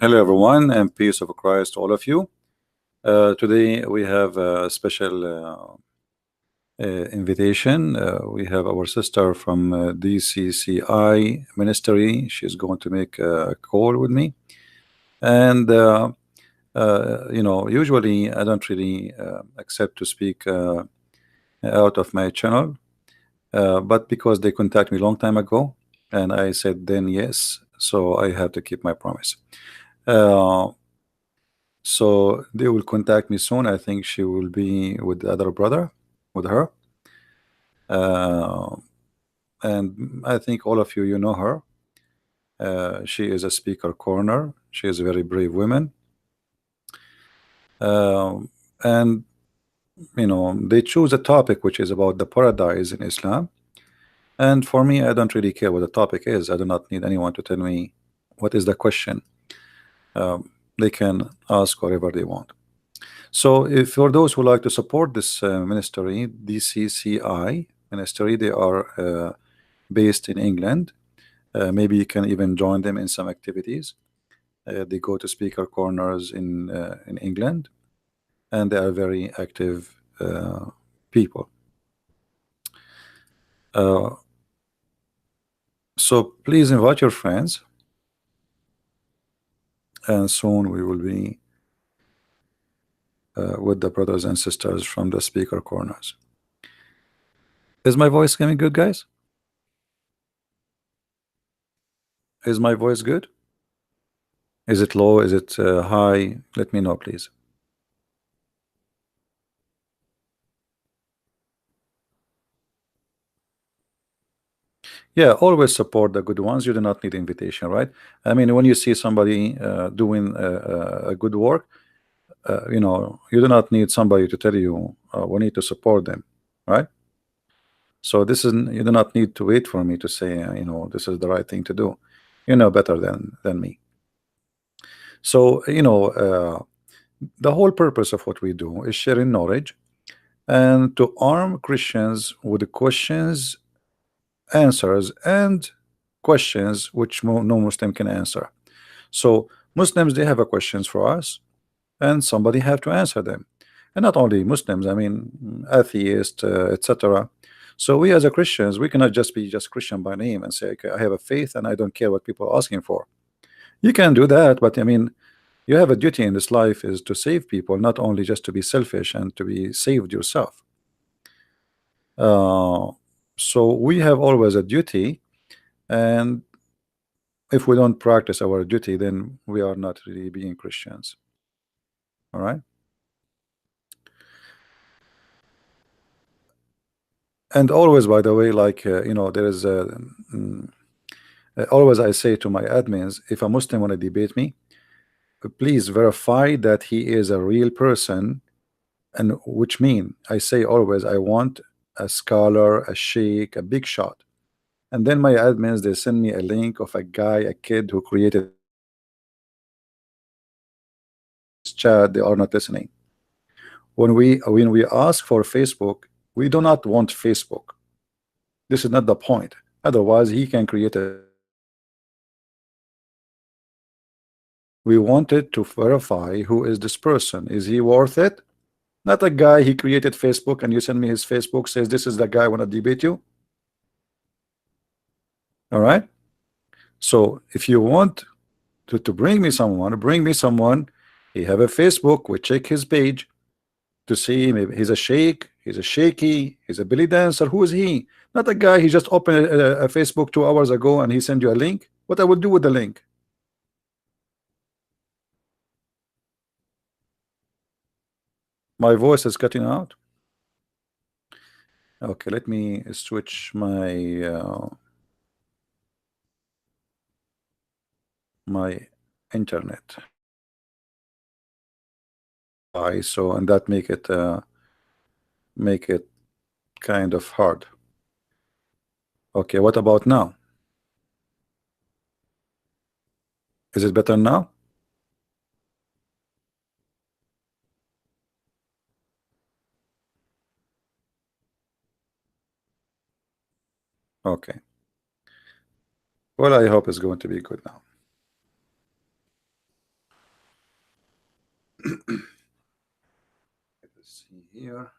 Hello, everyone, and peace of Christ to all of you. Today we have a special invitation. We have our sister from DCCI Ministry. She's going to make a call with me, and usually I don't really accept to speak out of my channel, but because they contact me long time ago, and I said then yes, so I have to keep my promise. So they will contact me soon. I think she will be with the other brother, with her. And I think all of you know her. She is a speaker corner. She is a very brave woman. And they choose a topic which is about the paradise in Islam. And for me, I don't really care what the topic is. I do not need anyone to tell me what is the question. They can ask whatever they want. So if for those who like to support this ministry, DCCI Ministry, they are based in England. Maybe you can even join them in some activities. They go to speaker corners in England, and they are very active people. So please invite your friends, and soon we will be with the brothers and sisters from the speaker corners. Is my voice coming good, guys? Is my voice good? Is it low? Is it high? Let me know, please. Yeah, always support the good ones. You do not need invitation, right? I mean, when you see somebody doing a good work, you do not need somebody to tell you we need to support them, right? So this is, you do not need to wait for me to say this is the right thing to do. You know better than me. So the whole purpose of what we do is sharing knowledge and to arm Christians with the questions, answers, and questions which no Muslim can answer. So Muslims, they have a questions for us, and somebody have to answer them. And not only Muslims, I mean atheists, etc. So we as a Christians, we cannot just be just Christian by name and say, okay, I have a faith and I don't care what people are asking for. You can do that, but I mean, you have a duty in this life is to save people, not only just to be selfish and to be saved yourself. So we have always a duty, and if we don't practice our duty, then we are not really being Christians. All right. And always, by the way, like there is a always I say to my admins, if a Muslim want to debate me, please verify that he is a real person, and which mean I say always I want a scholar, a sheikh, a big shot. And then my admins, they send me a link of a guy, a kid who created this chat. They are not listening. When we ask for Facebook, we do not want Facebook. This is not the point. Otherwise, he can create a. We wanted to verify who is this person. Is he worth it? Not a guy he created Facebook and you send me his Facebook says this is the guy I want to debate you. All right. So if you want to bring me someone, he have a Facebook. We check his page to see maybe he's a sheikh, he's a shaky, he's a belly dancer. Who is he? Not a guy he just opened a Facebook 2 hours ago and he sent you a link. What I would do with the link? My voice is cutting out. Okay, let me switch my internet. So and that make it kind of hard. Okay, what about now? Is it better now? Okay. Well, I hope it's going to be good now. Let's see here.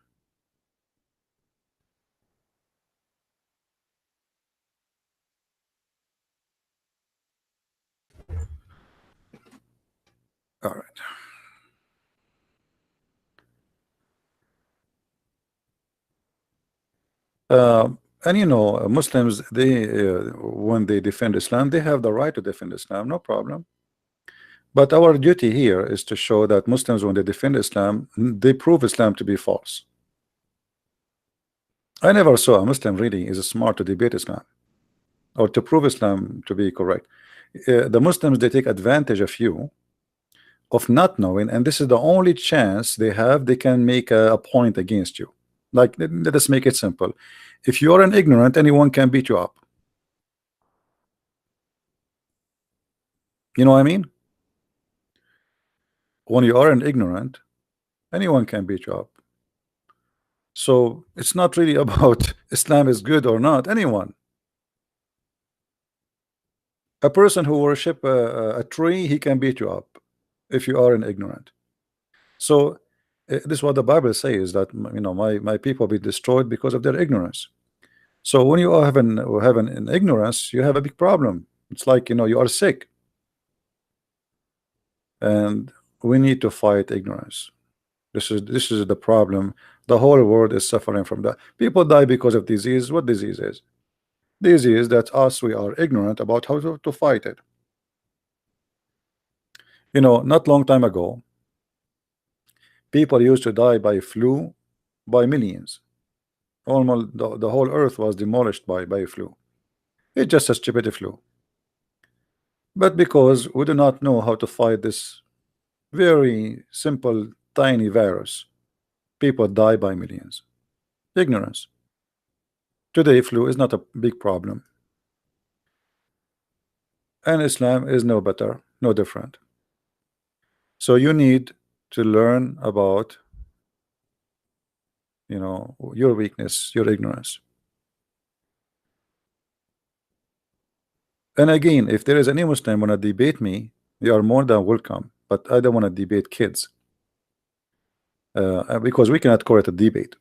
All right. And you know, Muslims, they when they defend Islam, they have the right to defend Islam, no problem. But our duty here is to show that Muslims, when they defend Islam, they prove Islam to be false. I never saw a Muslim really is smart to debate Islam or to prove Islam to be correct. The Muslims, they take advantage of you, of not knowing, and this is the only chance they have. They can make a point against you. Like, let us make it simple. If you are an ignorant, anyone can beat you up. You know what I mean? When you are an ignorant, anyone can beat you up. So it's not really about Islam is good or not. Anyone, a person who worship a tree, he can beat you up if you are an ignorant. So this is what the Bible says, that you know, my people be destroyed because of their ignorance. So when you are having an ignorance, you have a big problem. It's like, you know, you are sick, and we need to fight ignorance. This is the problem. The whole world is suffering from that. People die because of disease. What disease is? Disease that us, we are ignorant about how to fight it. You know, not long time ago, people used to die by flu by millions. Almost the whole earth was demolished by flu. It's just a stupid flu. But because we do not know how to fight this very simple, tiny virus, people die by millions. Ignorance. Today, flu is not a big problem, and Islam is no better, no different. So you need to learn about, you know, your weakness, your ignorance. And again, if there is any Muslim want to debate me, you are more than welcome. But I don't want to debate kids, because we cannot call it a debate.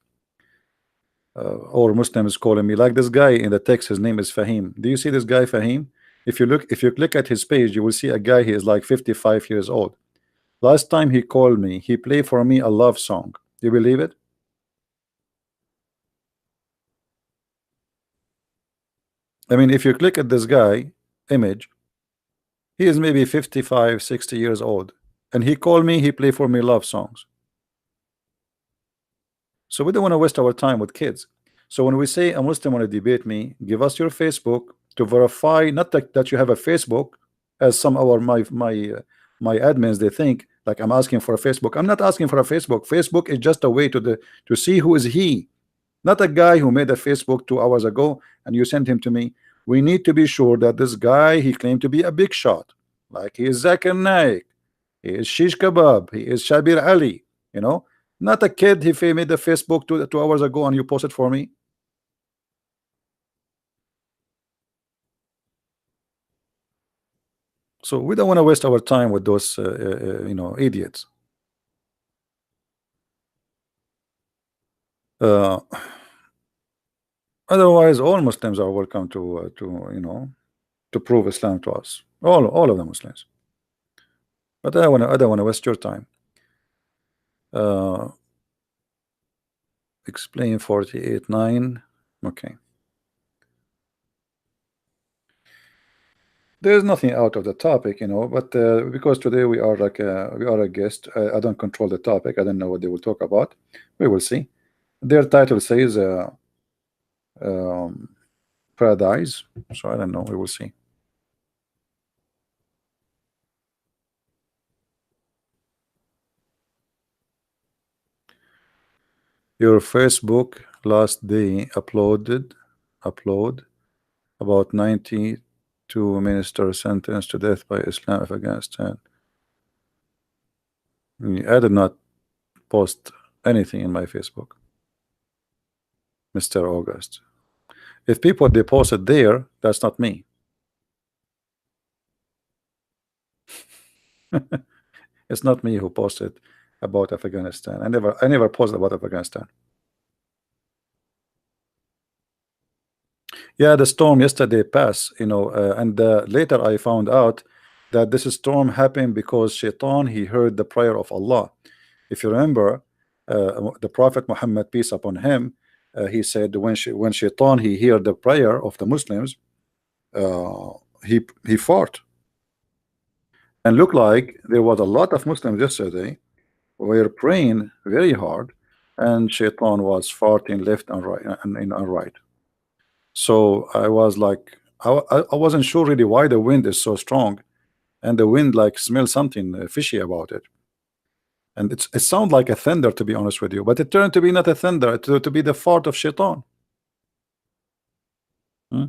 Or Muslims calling me like this guy in the text. His name is Fahim. Do you see this guy Fahim? If you click at his page, you will see a guy. He is like 55 years old. Last time he called me, he played for me a love song. Do you believe it? I mean, if you click at this guy image, he is maybe 55, 60 years old, and he called me. He played for me love songs. So we don't want to waste our time with kids. So when we say a Muslim want to debate me, give us your Facebook to verify, not that you have a Facebook, as some of our my admins, they think like I'm asking for a Facebook. I'm not asking for a Facebook. Facebook is just a way to see who is he, not a guy who made a Facebook 2 hours ago and you sent him to me. We need to be sure that this guy, he claimed to be a big shot, like he is Zakir Naik, he is Shish Kebab, he is Shabir Ali, you know, not a kid. He made the Facebook 2 hours ago and you posted for me. So we don't want to waste our time with those you know, idiots. uh, Otherwise all Muslims are welcome to you know, to prove Islam to us, all of the Muslims. But I don't want to waste your time. uh, Explain 48:9. Okay, there's nothing out of the topic, you know, but because today we are like we are a guest, I don't control the topic. I don't know what they will talk about. We will see. Their title says um, paradise, so I don't know. We will see. Your Facebook last day upload about 92 ministers sentenced to death by Islam of Afghanistan. I did not post anything in my Facebook, Mr. August. If people deposit there, that's not me. It's not me who posted about Afghanistan. I never posted about Afghanistan. Yeah, the storm yesterday passed, and later I found out that this storm happened because Shaitan, he heard the prayer of Allah. If you remember, the Prophet Muhammad, peace upon him, he said when Shaitan, he heard the prayer of the Muslims, uh, he fought. And looked like there was a lot of Muslims yesterday were praying very hard, and Shaitan was farting left and right and right. So I was like, I wasn't sure really why the wind is so strong, and the wind like smells something fishy about it. And it sounds like a thunder, to be honest with you, but it turned to be not a thunder, to be the fart of Shaitan. Hmm?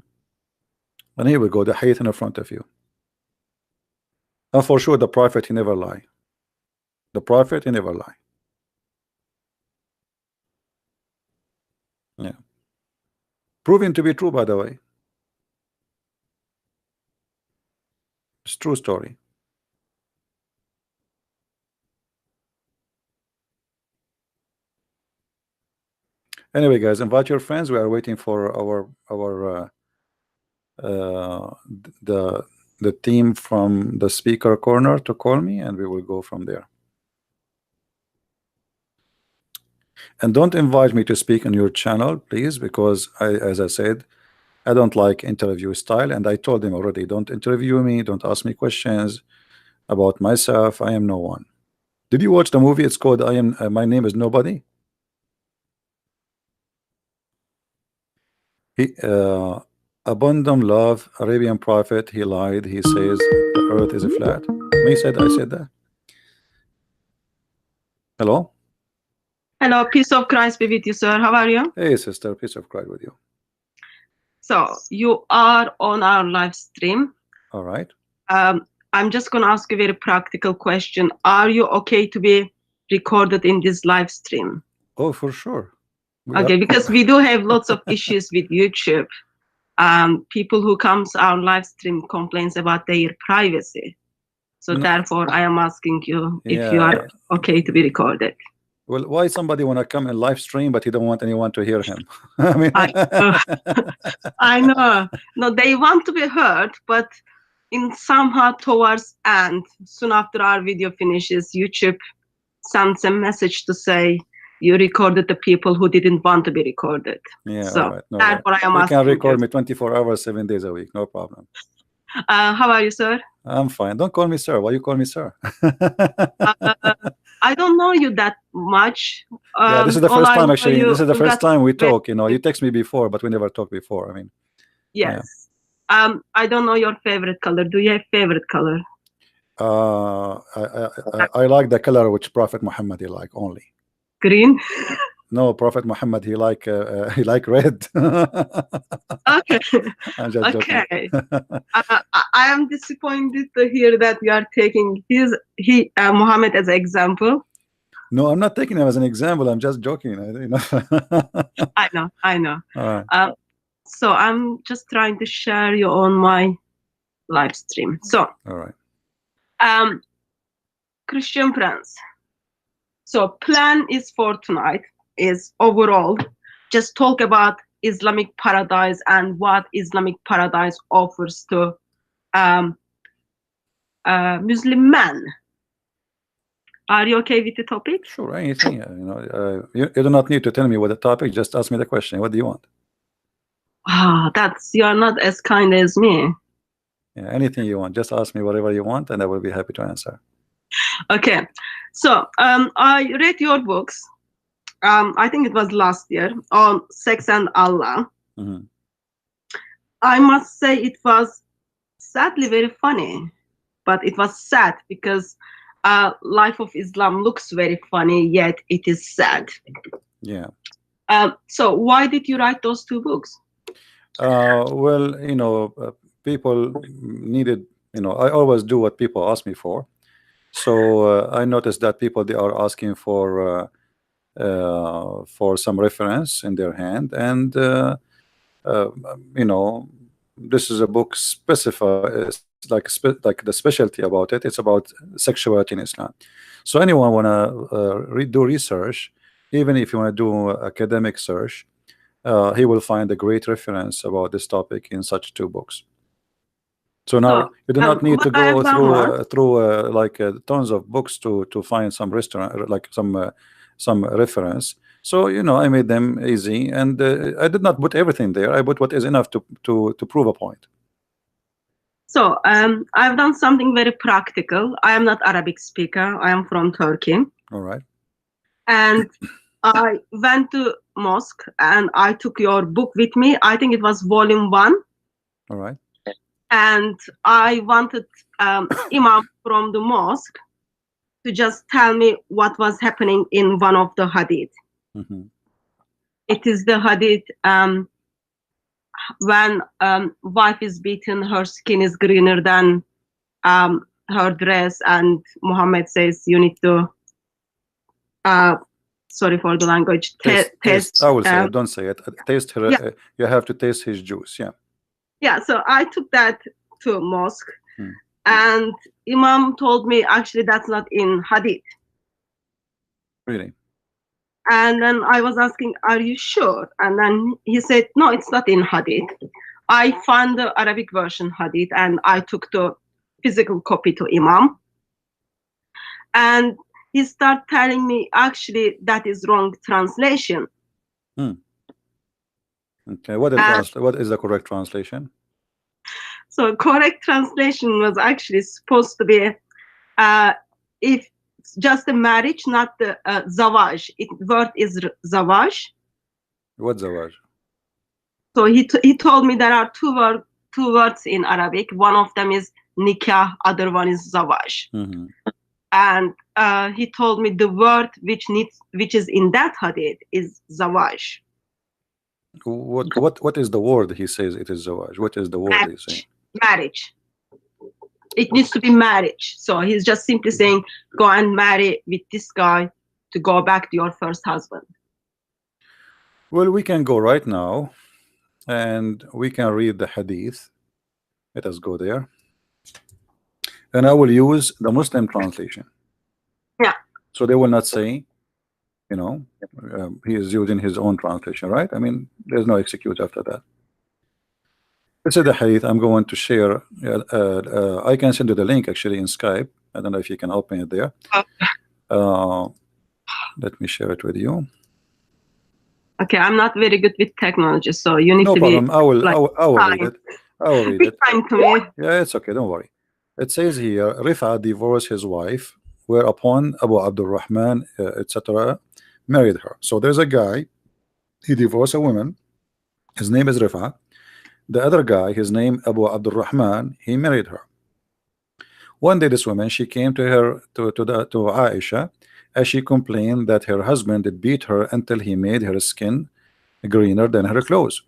And here we go, the hayat in front of you. And for sure, the Prophet, he never lie. The Prophet, he never lie. Yeah. Proven to be true, by the way. It's true story. Anyway, guys, invite your friends. We are waiting for our the team from the speaker corner to call me, and we will go from there. And don't invite me to speak on your channel, please, because as I said, I don't like interview style, and I told them already, don't interview me, don't ask me questions about myself. I am no one. Did you watch the movie? It's called My Name Is Nobody. He abundant love, Arabian prophet, he lied. He says the earth is flat. Me said I said that. Hello? Hello, peace of Christ be with you, sir. How are you? Hey, sister, peace of Christ with you. So you are on our live stream. All right. I'm just going to ask you a very practical question. Are you okay to be recorded in this live stream? Oh, for sure. Okay, because we do have lots of issues with YouTube. People who comes our live stream complains about their privacy. So therefore, I am asking you if you are okay to be recorded. Well, why somebody want to come in live stream, but he don't want anyone to hear him? I mean, I know. No, they want to be heard, but in somehow towards end, soon after our video finishes, YouTube sends a message to say you recorded the people who didn't want to be recorded. Yeah, so right. No, therefore I am you asking can record you. me 24 hours, 7 days a week, no problem. How are you, sir? I'm fine. Don't call me sir. Why you call me sir? I don't know you that much. Yeah, this is the first time actually. This is the first time we talk. You text me before, but we never talked before. I mean, yes. Yeah. I don't know your favorite color. Do you have favorite color? I like the color which Prophet Muhammad he like only. Green. No, Prophet Muhammad he like red. Okay. I'm just joking. Okay. I am disappointed to hear that you are taking Muhammad as an example. No, I'm not taking him as an example. I'm just joking. I know. All right. So I'm just trying to share you on my live stream. So all right. Christian friends. So plan is for tonight is overall just talk about Islamic paradise and what Islamic paradise offers to Muslim men. Are you okay with the topic? Sure, anything. You do not need to tell me what the topic. Just ask me the question. What do you want? You are not as kind as me. Yeah, anything you want. Just ask me whatever you want, and I will be happy to answer. Okay, so I read your books. I think it was last year on sex and Allah. Mm-hmm. I must say it was sadly very funny, but it was sad because life of Islam looks very funny, yet it is sad. Yeah. So why did you write those two books? Well, people needed, I always do what people ask me for. So I noticed that people, they are asking for some reference in their hand, and this is a book like the specialty about it. It's about sexuality in Islam. So anyone wanna do research, even if you want to do academic search, he will find a great reference about this topic in such two books. So now So you do not need to what I go have done was, through like tons of books to find some restaurant, like some reference. So you know, I made them easy, and I did not put everything there. I put what is enough to prove a point. so I've done something very practical. I am not Arabic speaker. I am from Turkey, All right. and I went to mosque and I took your book with me. I think it was volume 1, All right. and I wanted imam from the mosque to just tell me what was happening in one of the hadith. Mm-hmm. It is the hadith when wife is beaten, her skin is greener than her dress, and Muhammad says you need to sorry for the language, Taste. I will say it. Don't say it. Taste her. Yeah. You have to taste his juice. Yeah. Yeah, so I took that to mosque, Hmm. and imam told me actually that's not in hadith. Really. And then I was asking, are you sure? And then he said, no, it's not in hadith. I found the Arabic version hadith and I took the physical copy to imam. And he started telling me, actually, that is wrong translation. Okay. What is the correct translation? So correct translation was actually supposed to be, if just a marriage, not the zawaj. Word is zawaj. What zawaj? So he told me there are two words in Arabic. One of them is nikah, other one is zawaj. Mm-hmm. And he told me the word which is in that hadith is zawaj. What is the word he says it is zawaj? What is the word he's saying? Marriage. It needs to be marriage. So he's just simply saying, go and marry with this guy to go back to your first husband. Well, we can go right now and we can read the hadith. Let us go there. And I will use the Muslim translation. Yeah. So they will not say, you know, he is using his own translation, right? I mean, there's no excuse after that. This is the hadith I'm going to share. I can send you the link actually in Skype. I don't know if you can open it there. Let me share it with you. Okay, I'm not very good with technology, so you need No to problem. be. I will time. read it. I will read Be it. kind to me. Yeah, it's okay. Don't worry. It says here, Rifa divorced his wife, whereupon Abu Abdul Rahman, etc., married her. So there's a guy, he divorced a woman. His name is Rifa. The other guy, his name Abu Abdul Rahman, he married her. One day, this woman, she came to her to Aisha, as she complained that her husband had beat her until he made her skin greener than her clothes.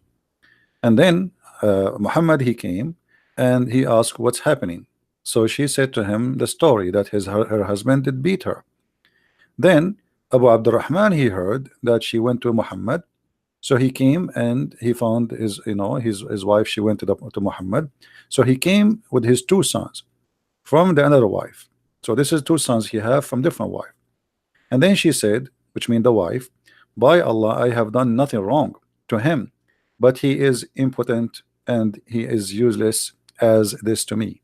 And then Muhammad, he came and he asked what's happening. So she said to him the story that her husband did beat her. Then Abu Abdurrahman, he heard that she went to Muhammad. So he came and he found his wife. She went to Muhammad. So he came with his two sons from the another wife. So this is two sons he have from different wife. And then she said, which means the wife, by Allah, I have done nothing wrong to him, but he is impotent and he is useless as this to me,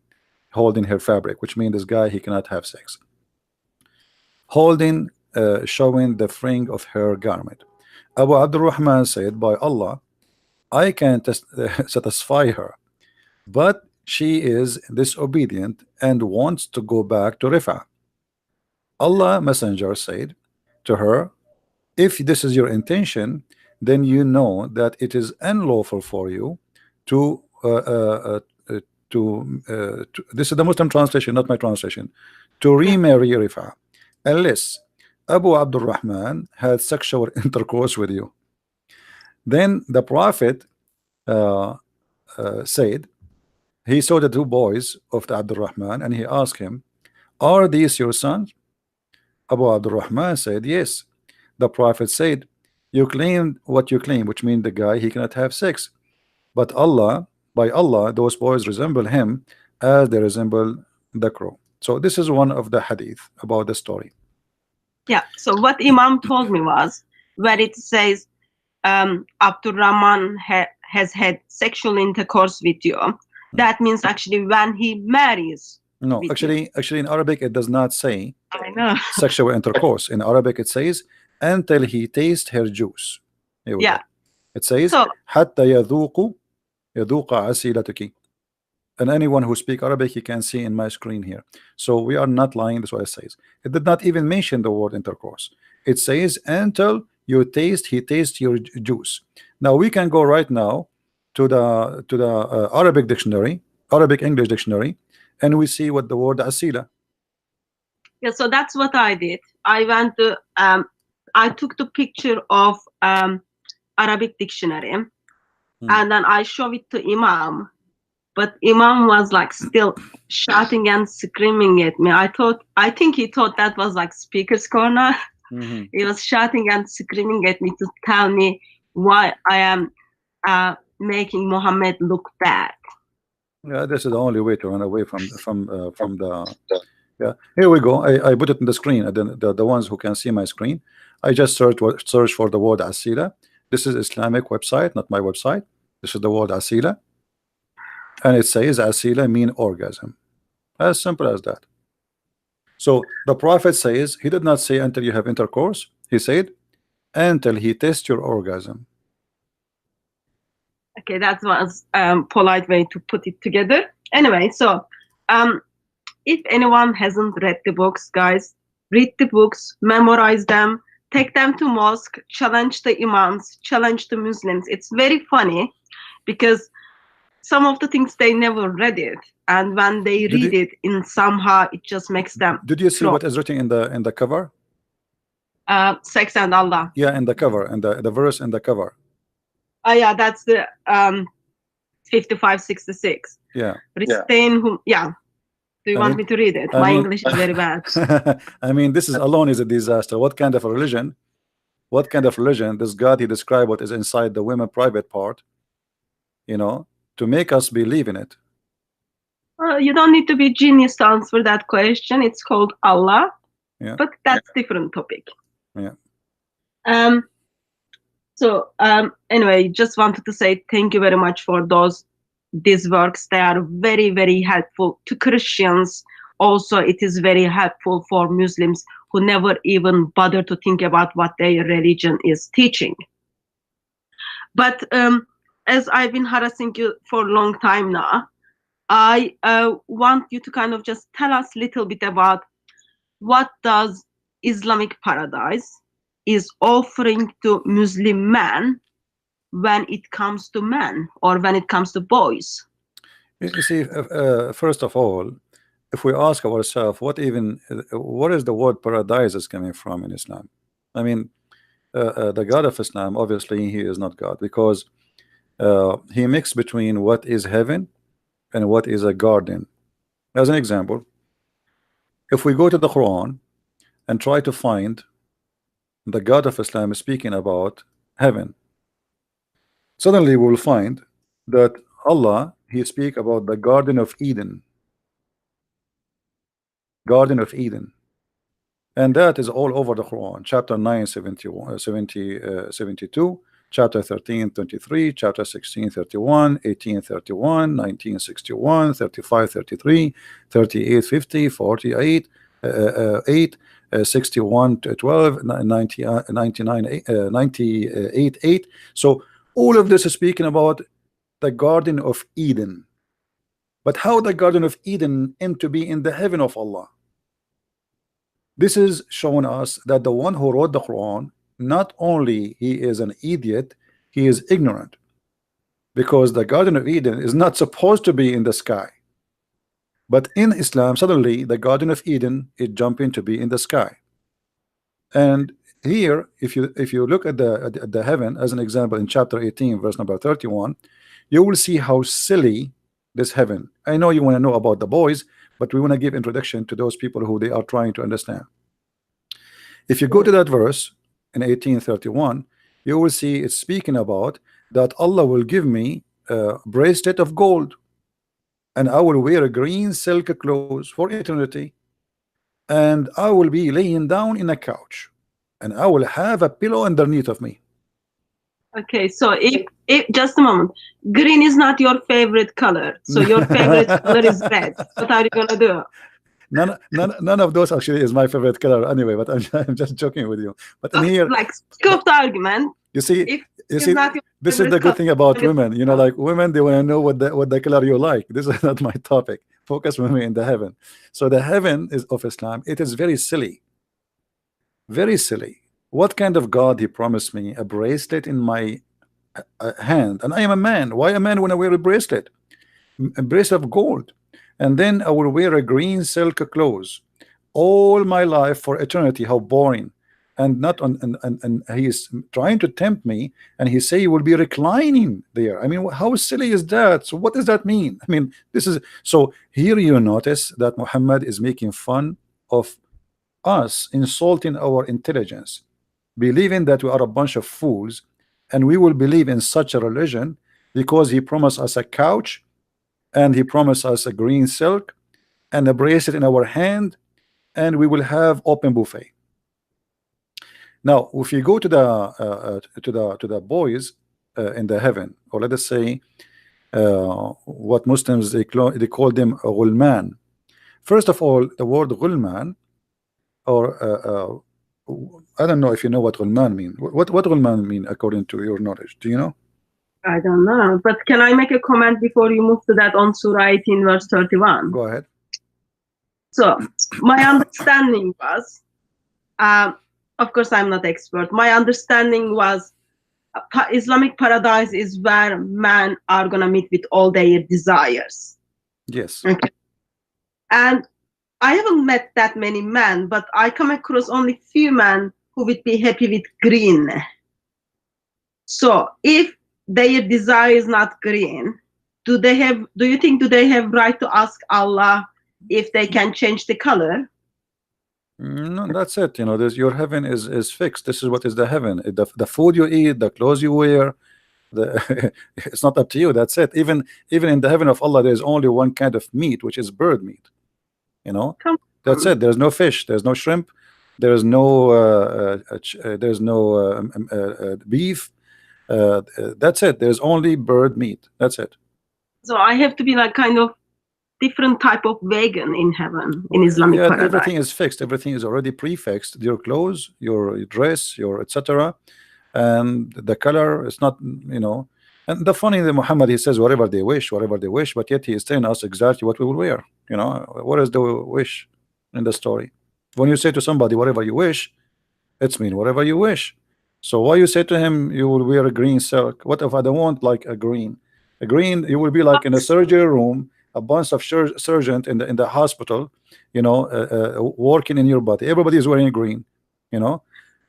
holding her fabric, which means this guy, he cannot have sex. Holding, showing the fring of her garment. Abu Abdurrahman said, by Allah, I can satisfy her, but she is disobedient and wants to go back to Rifa. Allah Messenger said to her, if this is your intention, then you know that it is unlawful for you to this is the Muslim translation, not my translation, to remarry Rifa, unless Abu Abdurrahman had sexual intercourse with you. Then the Prophet said, he saw the two boys of the Abdurrahman and he asked him, are these your sons? Abu Abdurrahman said, yes. The Prophet said, you claim what you claim, which means the guy, he cannot have sex, but Allah by Allah, those boys resemble him as they resemble the crow. So this is one of the hadith about the story. Yeah. So what Imam told me was where it says Abdul Rahman has had sexual intercourse with you. That means actually when he marries. No, actually in Arabic it does not say I know. sexual intercourse. In Arabic it says until he tastes her juice. Here we Yeah. go. It says So حتى يذوق عسيلتك. And anyone who speak Arabic, you can see in my screen here. So we are not lying. That's what it says. It did not even mention the word intercourse. It says until you taste, he tastes your juice. Now we can go right now to the Arabic dictionary, Arabic English dictionary, and we see what the word asila. yeah, so that's what I did. I went to I took the picture of Arabic dictionary, and then I show it to Imam. But Imam was like still shouting and screaming at me. I think he thought that was like speaker's corner. He was shouting and screaming at me to tell me why I am making Muhammad look bad. Yeah, this is the only way to run away from the. Yeah, here we go. I put it in the screen. The ones who can see my screen, I just search for the word asila. This is Islamic website, not my website. This is the word asila, and it says asila mean orgasm. As simple as that. So the Prophet says he did not say until you have intercourse. He said until he tests your orgasm. Okay, that was polite way to put it together. Anyway, so if anyone hasn't read the books, guys, read the books, memorize them, take them to mosque, challenge the imams, challenge the Muslims. It's very funny because some of the things they never read it, and when they read it in somehow it just makes them. Did you see what is written in the cover? Sex and Allah. Yeah, in the cover, and the verse in the cover. Oh yeah, that's the 5566. Yeah. Restrain whom. Yeah. Do you want me to read it? My English is very bad. I mean, this is alone is a disaster. What kind of a religion? What kind of religion? This God, he described what is inside the women private part, you know, to make us believe in it. You don't need to be genius to answer that question. It's called Allah. Yeah. But that's different topic. Yeah. So anyway, just wanted to say thank you very much for these works. They are very, very helpful to Christians. Also, it is very helpful for Muslims who never even bother to think about what their religion is teaching. But as I've been harassing you for a long time now, I want you to kind of just tell us a little bit about what does Islamic Paradise is offering to Muslim men when it comes to men or when it comes to boys. You see, first of all, if we ask ourselves what is the word paradise is coming from in Islam? I mean, the God of Islam, obviously he is not God, because he mixed between what is heaven and what is a garden. As an example, if we go to the Quran and try to find the God of Islam is speaking about heaven, suddenly we will find that Allah, he speak about the Garden of Eden. Garden of Eden. And that is all over the Quran. Chapter 9, 72, chapter 13, 23, chapter 16, 31, 18, 31, 19, 61, 35, 33, 38, 50, 48, 8, 61, 12, 90, 99, 98, 8. So all of this is speaking about the Garden of Eden. But how the Garden of Eden came to be in the heaven of Allah? This is showing us that the one who wrote the Quran, not only he is an idiot, he is ignorant, because the Garden of Eden is not supposed to be in the sky. But in Islam, suddenly the Garden of Eden is jumping to be in the sky. And here, if you look at the heaven as an example in chapter 18, verse number 31, you will see how silly this heaven. I know you want to know about the boys, but we want to give introduction to those people who they are trying to understand. If you go to that verse in 1831, you will see it's speaking about that Allah will give me bracelet of gold, and I will wear a green silk clothes for eternity, and I will be laying down in a couch, and I will have a pillow underneath of me. Okay, so if just a moment, green is not your favorite color, so your favorite color is red. What are you gonna do? None of those actually is my favorite color anyway, but I'm just joking with you. But in here, like, scope the argument. you see, If you it's see, not your this is the favorite good thing about color, women. You know, like women, they want to know what the color you like. This is not my topic. Focus on me in the heaven. So the heaven is of Islam. It is very silly, very silly. What kind of God he promised me a bracelet in my hand, and I am a man. Why a man when I wear a bracelet? A bracelet of gold, and then I will wear a green silk clothes all my life for eternity. How boring. And not on and he is trying to tempt me, and he say you will be reclining there. I mean, how silly is that? So what does that mean? I mean, this is so here you notice that Muhammad is making fun of us, insulting our intelligence, believing that we are a bunch of fools, and we will believe in such a religion because he promised us a couch, and he promised us a green silk and a bracelet in our hand, and we will have open buffet. Now, if you go to the boys in the heaven, or let us say what Muslims they call them ghulman. First of all, the word ghulman, or I don't know if you know what ghulman mean. What ghulman mean according to your knowledge? Do you know? I don't know, but can I make a comment before you move to that on Surah 18 verse 31? Go ahead. So my understanding was, of course I'm not expert, my understanding was Islamic paradise is where men are gonna meet with all their desires. Yes. Okay. And I haven't met that many men, but I come across only few men who would be happy with green. So if their desire is not green, do you think do they have right to ask Allah if they can change the color? No, that's it. You know, there's your heaven is fixed. This is what is the heaven. The food you eat, the clothes you wear, it's not up to you. That's it. Even in the heaven of Allah, there's only one kind of meat, which is bird meat. You know, that's it. There's no fish. There's no shrimp. There's no beef. That's it. There's only bird meat. That's it. So I have to be like kind of different type of vegan in heaven, in Islamic paradise. Everything is fixed. Everything is already prefixed. Your clothes, your dress, your etc. And the color is not, you know. And the funny thing, Muhammad, he says whatever they wish, but yet he is telling us exactly what we will wear. You know, what is the wish in the story? When you say to somebody whatever you wish, it's mean whatever you wish. So why you say to him you will wear a green silk? What if I don't want like a green? A green, you will be like in a surgery room, a bunch of surgeons in the hospital, you know, working in your body. Everybody is wearing green, you know.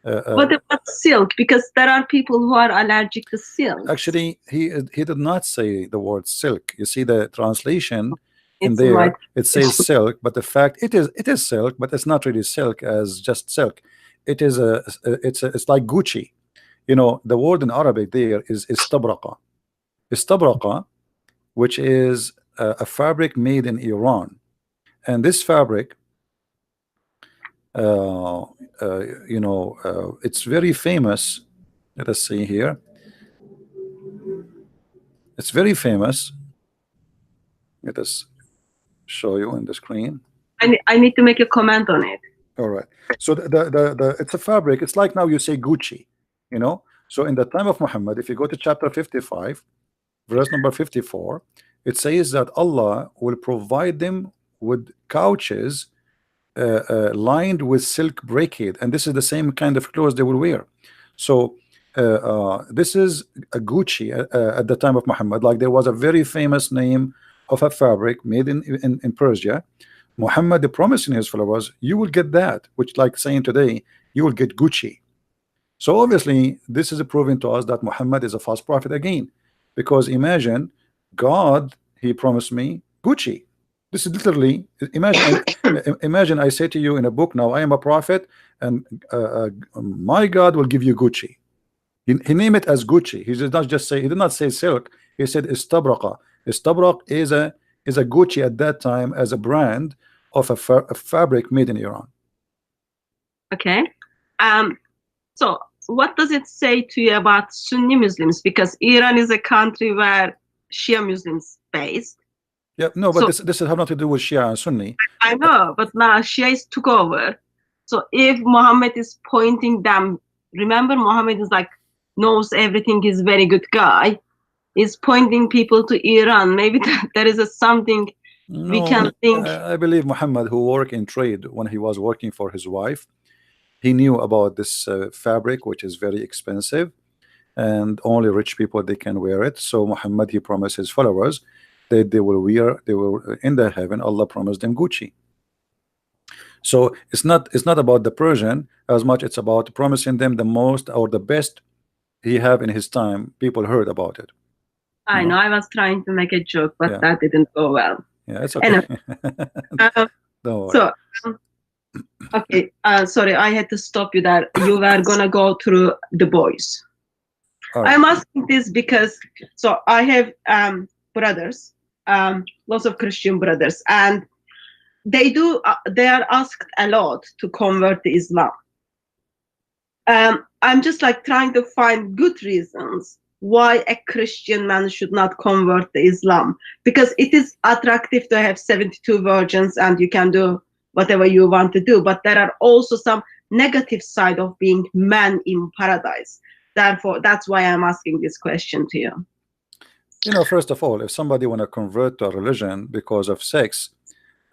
What about silk? Because there are people who are allergic to silk. Actually, he did not say the word silk. You see the translation in there, it says silk, but the fact it is silk, but it's not really silk as just silk. It is it's like Gucci. You know, the word in Arabic there is istabraqa. Istabraqa, which is a fabric made in Iran, and this fabric, you know, it's very famous. Let us see here. It's very famous. Let us show you on the screen. I need to make a comment on it. All right. So the it's a fabric. It's like now you say Gucci, you know. So in the time of Muhammad, if you go to chapter 55, verse number 54, it says that Allah will provide them with couches lined with silk brocade, and this is the same kind of clothes they will wear. So this is a Gucci at the time of Muhammad. Like there was a very famous name of a fabric made in Persia. Muhammad promising his followers, you will get that, which like saying today, you will get Gucci. So obviously this is proving to us that Muhammad is a false prophet again, because imagine God, he promised me Gucci. This is literally, imagine I say to you in a book now, I am a prophet, and my God will give you Gucci. He named it as Gucci. He did not just say, he did not say silk. He said istabraqa. Istabrak is a Gucci at that time as a brand of a fabric made in Iran. Okay. So what does it say to you about Sunni Muslims? Because Iran is a country where Shia Muslims based. Yeah, no, but So this has nothing to do with Shia and Sunni. I know, but now Shias took over. So if Muhammad is pointing them, remember Muhammad is like knows everything. He's a very good guy. Is pointing people to Iran. Maybe there is a something we No, can think. I believe Muhammad, who worked in trade when he was working for his wife, he knew about this fabric, which is very expensive, and only rich people they can wear it. So Muhammad, he promised his followers that they will in the heaven. Allah promised them Gucci. So it's not about the Persian as much. It's about promising them the most or the best he have in his time. People heard about it. I know I was trying to make a joke, but Yeah. that didn't go well. Yeah, it's okay. Anyway, Don't worry. so okay, sorry, I had to stop you there. You were gonna go through the boys. All right. I'm asking this because so I have brothers, lots of Christian brothers, and they are asked a lot to convert to Islam. I'm just like trying to find good reasons why a Christian man should not convert to Islam, because it is attractive to have 72 virgins and you can do whatever you want to do, but there are also some negative side of being man in paradise. Therefore, that's why I'm asking this question to you. You know, first of all, if somebody want to convert to a religion because of sex,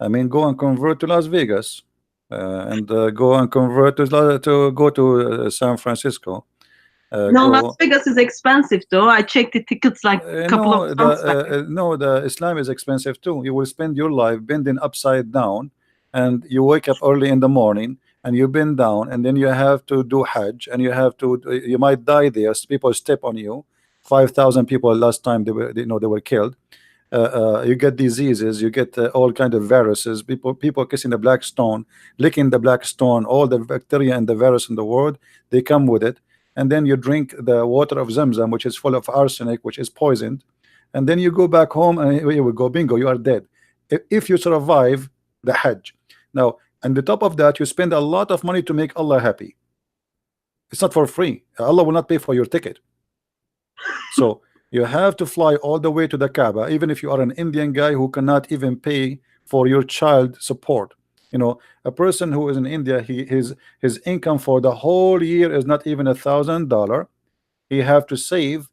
I mean, go and convert to Las Vegas, and go and convert to go to San Francisco. No, Las Vegas is expensive though. I checked the tickets like a couple of months back. No, the Islam is expensive too. You will spend your life bending upside down, and you wake up early in the morning and you bend down, and then you have to do Hajj, and you might die there. People step on you. 5,000 people last time they were killed. You get diseases, you get all kind of viruses. People kissing the black stone, licking the black stone, all the bacteria and the virus in the world, they come with it. And then you drink the water of Zamzam, which is full of arsenic, which is poisoned, and then you go back home and you will go bingo, you are dead if you survive the Hajj. Now, on the top of that, you spend a lot of money to make Allah happy. It's not for free. Allah will not pay for your ticket. So you have to fly all the way to the Kaaba, even if you are an Indian guy who cannot even pay for your child support. You know, a person who is in India, his income for the whole year is not even $1,000. He have to save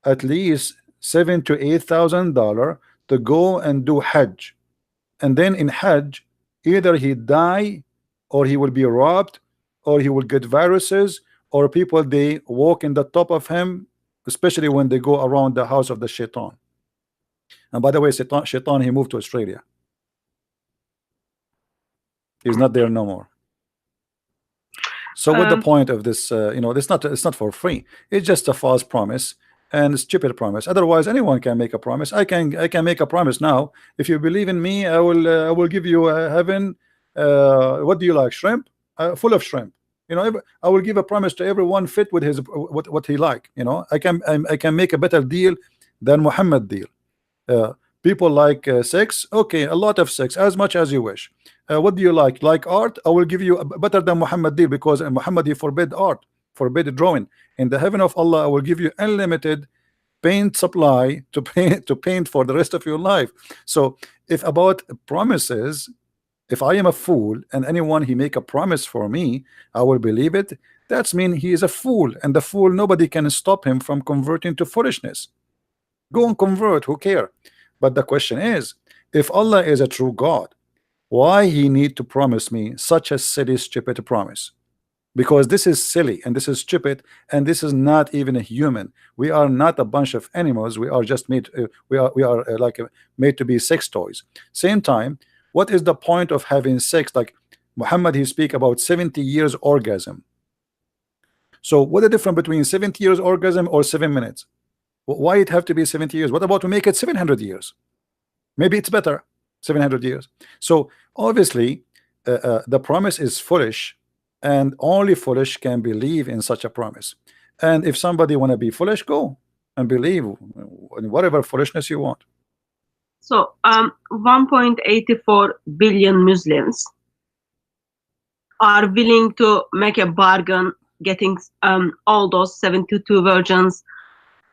at least $7,000 to $8,000 to go and do Hajj. And then in Hajj, either he die, or he will be robbed, or he will get viruses, or people they walk in the top of him, especially when they go around the house of the shaitan. And by the way, shaitan he moved to Australia. He's not there no more. So what the point of this? It's not for free. It's just a false promise and a stupid promise. Otherwise, anyone can make a promise. I can make a promise now. If you believe in me, I will give you heaven. What do you like? Shrimp? Full of shrimp. You know, I will give a promise to everyone fit with his what he like. You know, I can make a better deal than Muhammad deal. People like sex. Okay, a lot of sex, as much as you wish. What do you like? Like art? I will give you a better than Muhammad deal, because Muhammad he forbid art, forbid drawing. In the heaven of Allah, I will give you unlimited paint supply to paint for the rest of your life. So if about promises, if I am a fool and anyone he make a promise for me, I will believe it. That's mean he is a fool, and the fool, nobody can stop him from converting to foolishness. Go and convert, who care? But the question is, if Allah is a true God, why he need to promise me such a silly, stupid promise? Because this is silly and this is stupid, and this is not even a human. We are not a bunch of animals. We are just made. We are made to be sex toys. Same time, what is the point of having sex? Like Muhammad, he speak about 70 years orgasm. So what the difference between 70 years orgasm or 7 minutes? Why it have to be 70 years? What about to make it 700 years? Maybe it's better 700 years. So obviously the promise is foolish, and only foolish can believe in such a promise. And if somebody want to be foolish, go and believe in whatever foolishness you want. So 1.84 billion Muslims are willing to make a bargain, getting all those 72 virgins,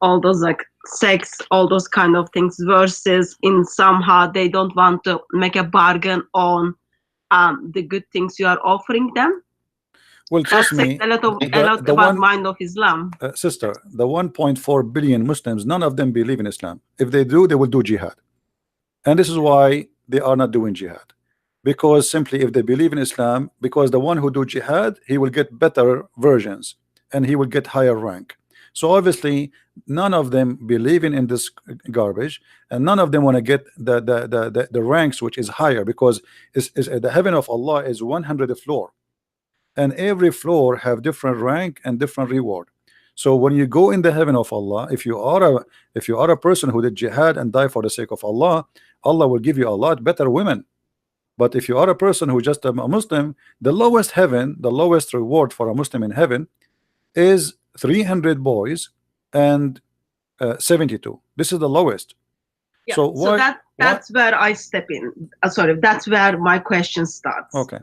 all those like sex, all those kind of things, versus in somehow they don't want to make a bargain on the good things you are offering them. Well, That trust says me, a lot the about one mind of Islam. sister, the 1.4 billion Muslims, none of them believe in Islam. If they do, they will do jihad, and this is why they are not doing jihad. Because simply, if they believe in Islam, because the one who do jihad, he will get better versions and he will get higher rank. So obviously, none of them believing in this garbage, and none of them want to get the ranks which is higher, because is the heaven of Allah is 100 floor, and every floor have different rank and different reward. So when you go in the heaven of Allah, if you are a person who did jihad and die for the sake of Allah, Allah will give you a lot better women. But if you are a person who just a Muslim, the lowest heaven, the lowest reward for a Muslim in heaven is 300 boys and 72. This is the lowest. Yeah, so that's where I step in. Sorry, that's where my question starts. Okay.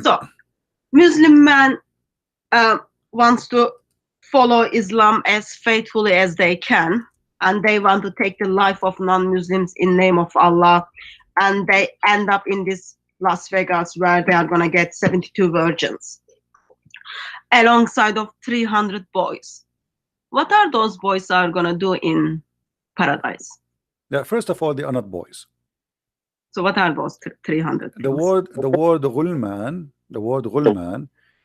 So Muslim man wants to follow Islam as faithfully as they can, and they want to take the life of non-Muslims in name of Allah, and they end up in this Las Vegas where they are going to get 72 virgins alongside of 300 boys. What are those boys are going to do in paradise? Yeah, first of all, they are not boys. So what are those 300 things? The word ghulman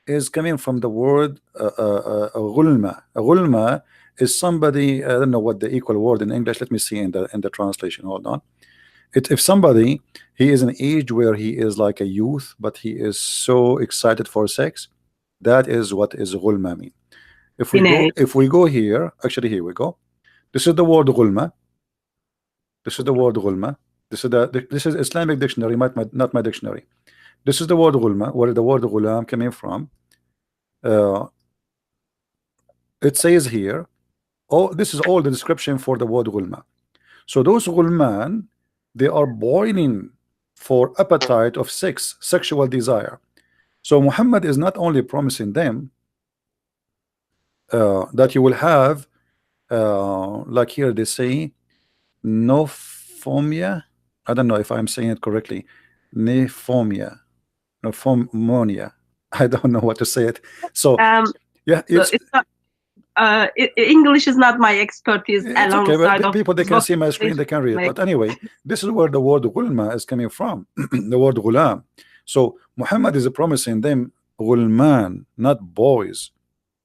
is coming from the word ghulma. Ghulma is somebody, I don't know what the equal word in English, let me see in the translation, hold on. If somebody, he is an age where he is like a youth, but he is so excited for sex, that is what is ghulma mean. If we go here, actually here we go. This is the word ghulma. This is the word ghulma. This is Islamic dictionary, not my dictionary. This is the word ghulma, where the word ghulam coming from. It says here, this is all the description for the word ghulma. So those ghulman, they are boiling for appetite of sex, sexual desire. So Muhammad is not only promising them that you will have, like here they say, nophomia. I don't know if I'm saying it correctly. Nephomia, nophomonia. I don't know what to say it. So yeah, it's not, English is not my expertise. It's okay, but people, they can see my screen, they can read. But anyway, this is where the word ghulma is coming from. The word ghulam. So Muhammad is promising them ghulman, not boys,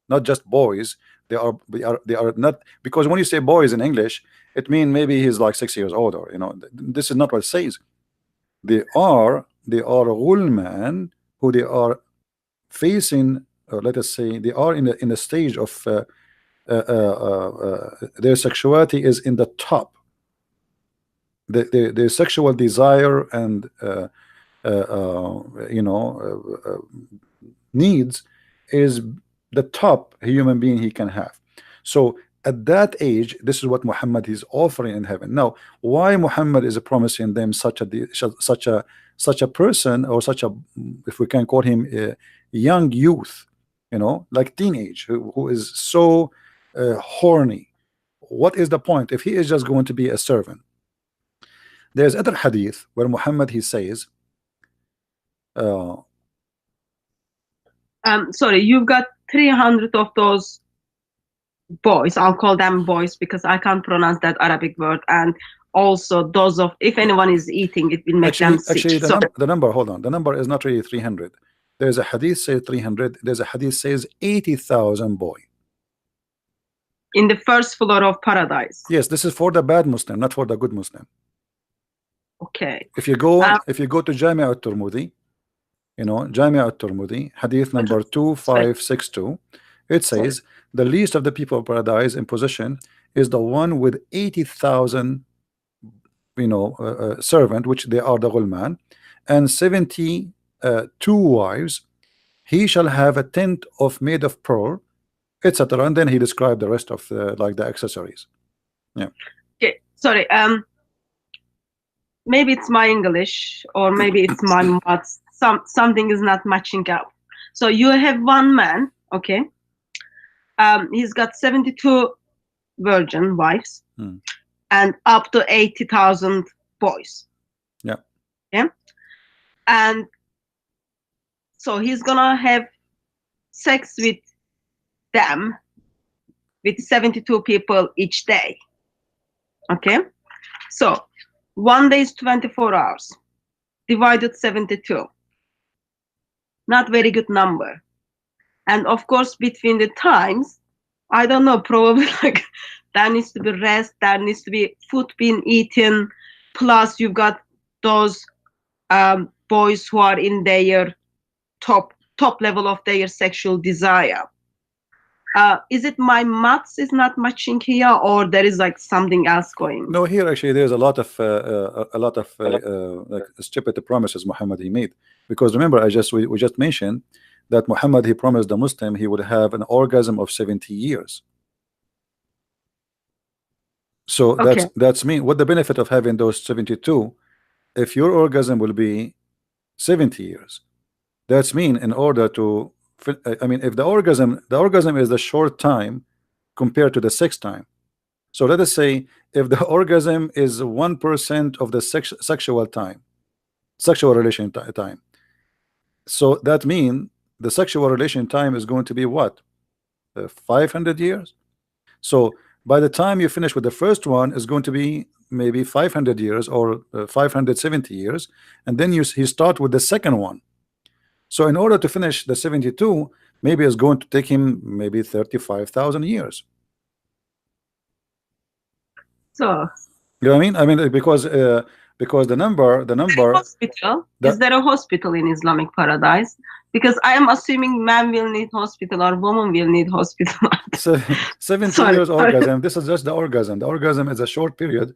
not just boys. They are not, because when you say boys in English, it means maybe he's like 6 years old, or this is not what it says. They are ghulman who they are facing, let us say, they are in the stage of their sexuality is in the top. Their sexual desire and needs is the top human being he can have. So at that age, this is what Muhammad is offering in heaven. Now, why Muhammad is promising them such a person, or such a, if we can call him a young youth, like teenage, who is so horny? What is the point if he is just going to be a servant? There's other hadith where Muhammad, he says, sorry, you've got 300 of those boys. I'll call them boys because I can't pronounce that Arabic word. And also those of, if anyone is eating, it will make them sick. Actually, the number, hold on, the number is not really 300. There's a hadith says 300. There's a hadith says 80,000 boy. In the first floor of paradise. Yes, this is for the bad Muslim, not for the good Muslim. Okay. If you go to Jami' al-Tirmidhi, Jami' al-Tirmidhi, hadith number 2562, it says the least of the people of paradise in position is the one with 80,000 servant, which they are the ghulman, and 72 wives. He shall have a tent made of pearl, etc. And then he described the rest of like the accessories. Yeah. Okay, sorry. Maybe it's my English or maybe it's my maths. Something is not matching up. So you have one man, okay? He's got 72 virgin wives and up to 80,000 boys. Yeah. Yeah. And so he's gonna have sex with them, with 72 people each day. Okay. So one day is 24 hours divided 72. Not very good number. And of course, between the times, I don't know, probably like there needs to be rest, there needs to be food being eaten, plus you've got those boys who are in their top level of their sexual desire. Is it my maths is not matching here, or there is like something else going? No, here actually there's a lot of like stupid promises Muhammad he made, because remember we just mentioned that Muhammad he promised the Muslim he would have an orgasm of 70 years. So Okay. that's mean what the benefit of having those 72 if your orgasm will be 70 years. That's mean in order to I mean if the orgasm is the short time compared to the sex time. So let us say if the orgasm is 1% of the sexual time, sexual relation time, so that means the sexual relation time is going to be what, 500 years. So by the time you finish with the first one is going to be maybe 500 years or 570 years, and then you start with the second one. So in order to finish the 72, maybe it's going to take him maybe 35,000 years. So you know what I mean? I mean because the number hospital, is there a hospital in Islamic paradise? Because I am assuming man will need hospital or woman will need hospital. So 70 years orgasm. This is just the orgasm. The orgasm is a short period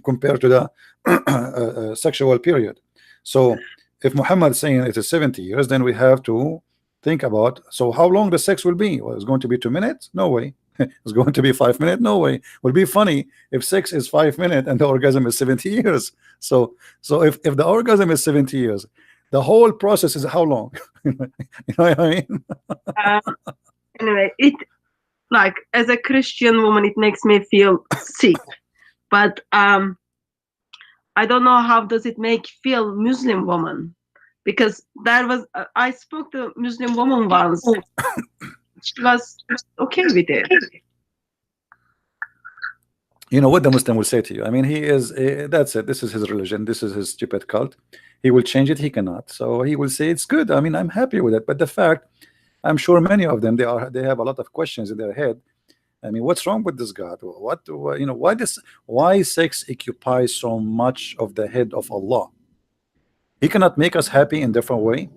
compared to the sexual period. So if Muhammad is saying it is 70 years, then we have to think about, so how long the sex will be? Well, it's going to be 2 minutes? No way. It's going to be 5 minutes? No way. It would be funny if sex is 5 minutes and the orgasm is 70 years. So if the orgasm is 70 years, the whole process is how long? You know what I mean? Anyway, it like as a Christian woman, it makes me feel sick. But I don't know how does it make feel Muslim woman, because there was I spoke to a Muslim woman once. She was okay with it. You know what the Muslim will say to you? I mean, he is that's it. This is his religion. This is his stupid cult. He will change it. He cannot. So he will say it's good. I mean, I'm happy with it. But the fact, I'm sure many of them they have a lot of questions in their head. I mean, what's wrong with this God? What you know? Why sex occupies so much of the head of Allah? He cannot make us happy in different way.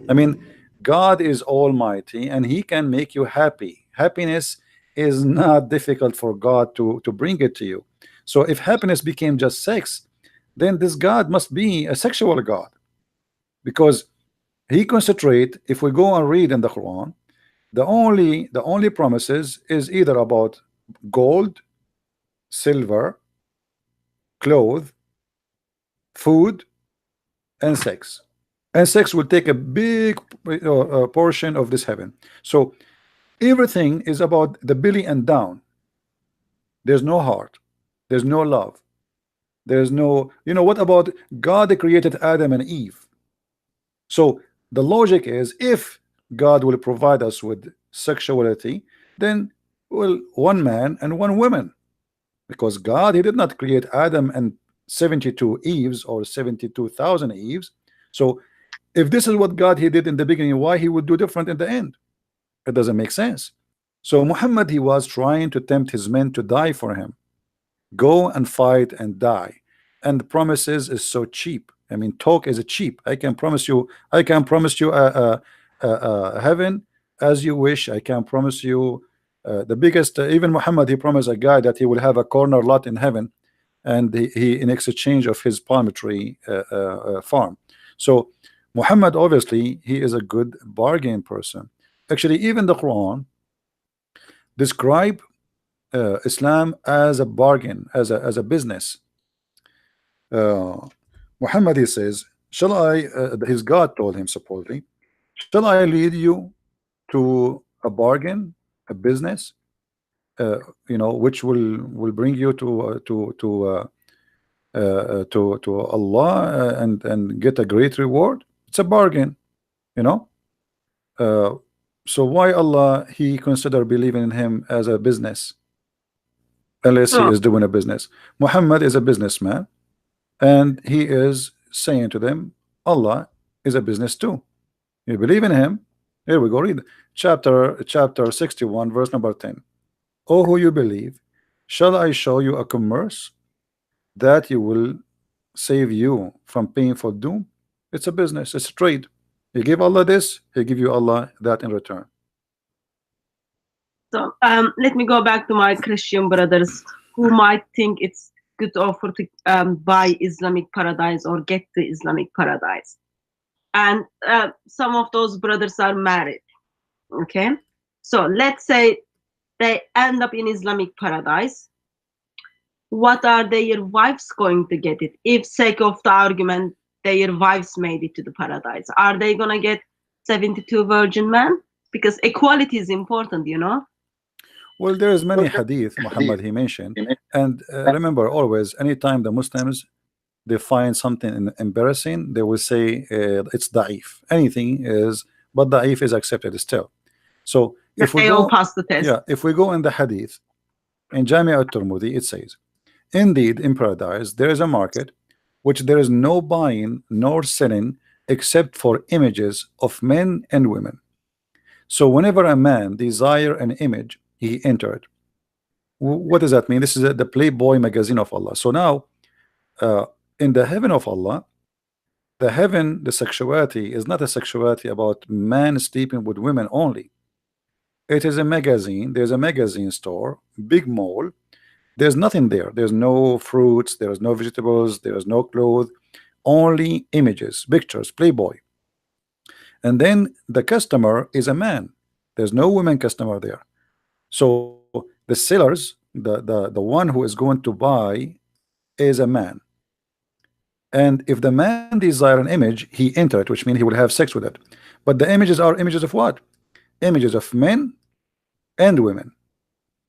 I mean, God is almighty and he can make you happy. Happiness is not difficult for God to bring it to you. So if happiness became just sex, then this God must be a sexual God, because he concentrate. If we go and read in the Quran, the only promises is either about gold, silver, clothes, food, and sex. And sex will take a big portion of this heaven. So everything is about the belly and down. There's no heart, there's no love, there's no, you know, what about God created Adam and Eve? So the logic is, if God will provide us with sexuality, then well, one man and one woman, because God, he did not create Adam and 72 Eves or 72,000 Eves. So if this is what God he did in the beginning, why he would do different in the end? It doesn't make sense. So Muhammad, he was trying to tempt his men to die for him. Go and fight and die. And the promises is so cheap. I mean, talk is cheap. I can promise you heaven as you wish. I can promise you the biggest, even Muhammad, he promised a guy that he will have a corner lot in heaven, and he in exchange of his palm tree farm. So Muhammad, obviously he is a good bargain person. Actually, even the Quran, describe Islam as a bargain, as a business. Uh, Muhammad, he says, shall I, his God told him supposedly, shall I lead you to a bargain, a business, which will bring you to Allah, and get a great reward? It's a bargain, you know. Uh, so why Allah he consider believing in him as a business, unless he So, is doing a business? Muhammad is a businessman, and he is saying to them, Allah is a business too. You believe in him? Here we go. Read chapter 61, verse number 10. Oh, who you believe, shall I show you a commerce that you will save you from painful doom? It's a business, it's a trade. You give Allah this, he give you Allah that in return. so let me go back to my Christian brothers who might think it's good offer to buy Islamic paradise or get the Islamic paradise. And some of those brothers are married. Okay, so let's say they end up in Islamic paradise. What are their wives going to get it? If, sake of the argument, their wives made it to the paradise, are they gonna get 72 virgin men? Because equality is important, you know. Well, there is many hadith Muhammad he mentioned, and remember always, anytime the Muslims they find something embarrassing, they will say it's da'if. Anything is, but da'if is accepted still. So if we They all go, pass the test. yeah, if we go in the hadith in Jami' al-Tirmidhi, it says, indeed in paradise there is a market which there is no buying nor selling except for images of men and women. So whenever a man desire an image, he entered. What does that mean? This is the Playboy magazine of Allah. So now in the heaven of Allah, the heaven, the sexuality is not a sexuality about man sleeping with women only. It is a magazine. There's a magazine store, big mall. There's nothing there. There's no fruits, there's no vegetables, there's no clothes, only images, pictures, Playboy. And then the customer is a man. There's no women customer there. So the sellers, the one who is going to buy is a man. And if the man desire an image, he enter it, which means he will have sex with it. But the images are images of what? Images of men and women.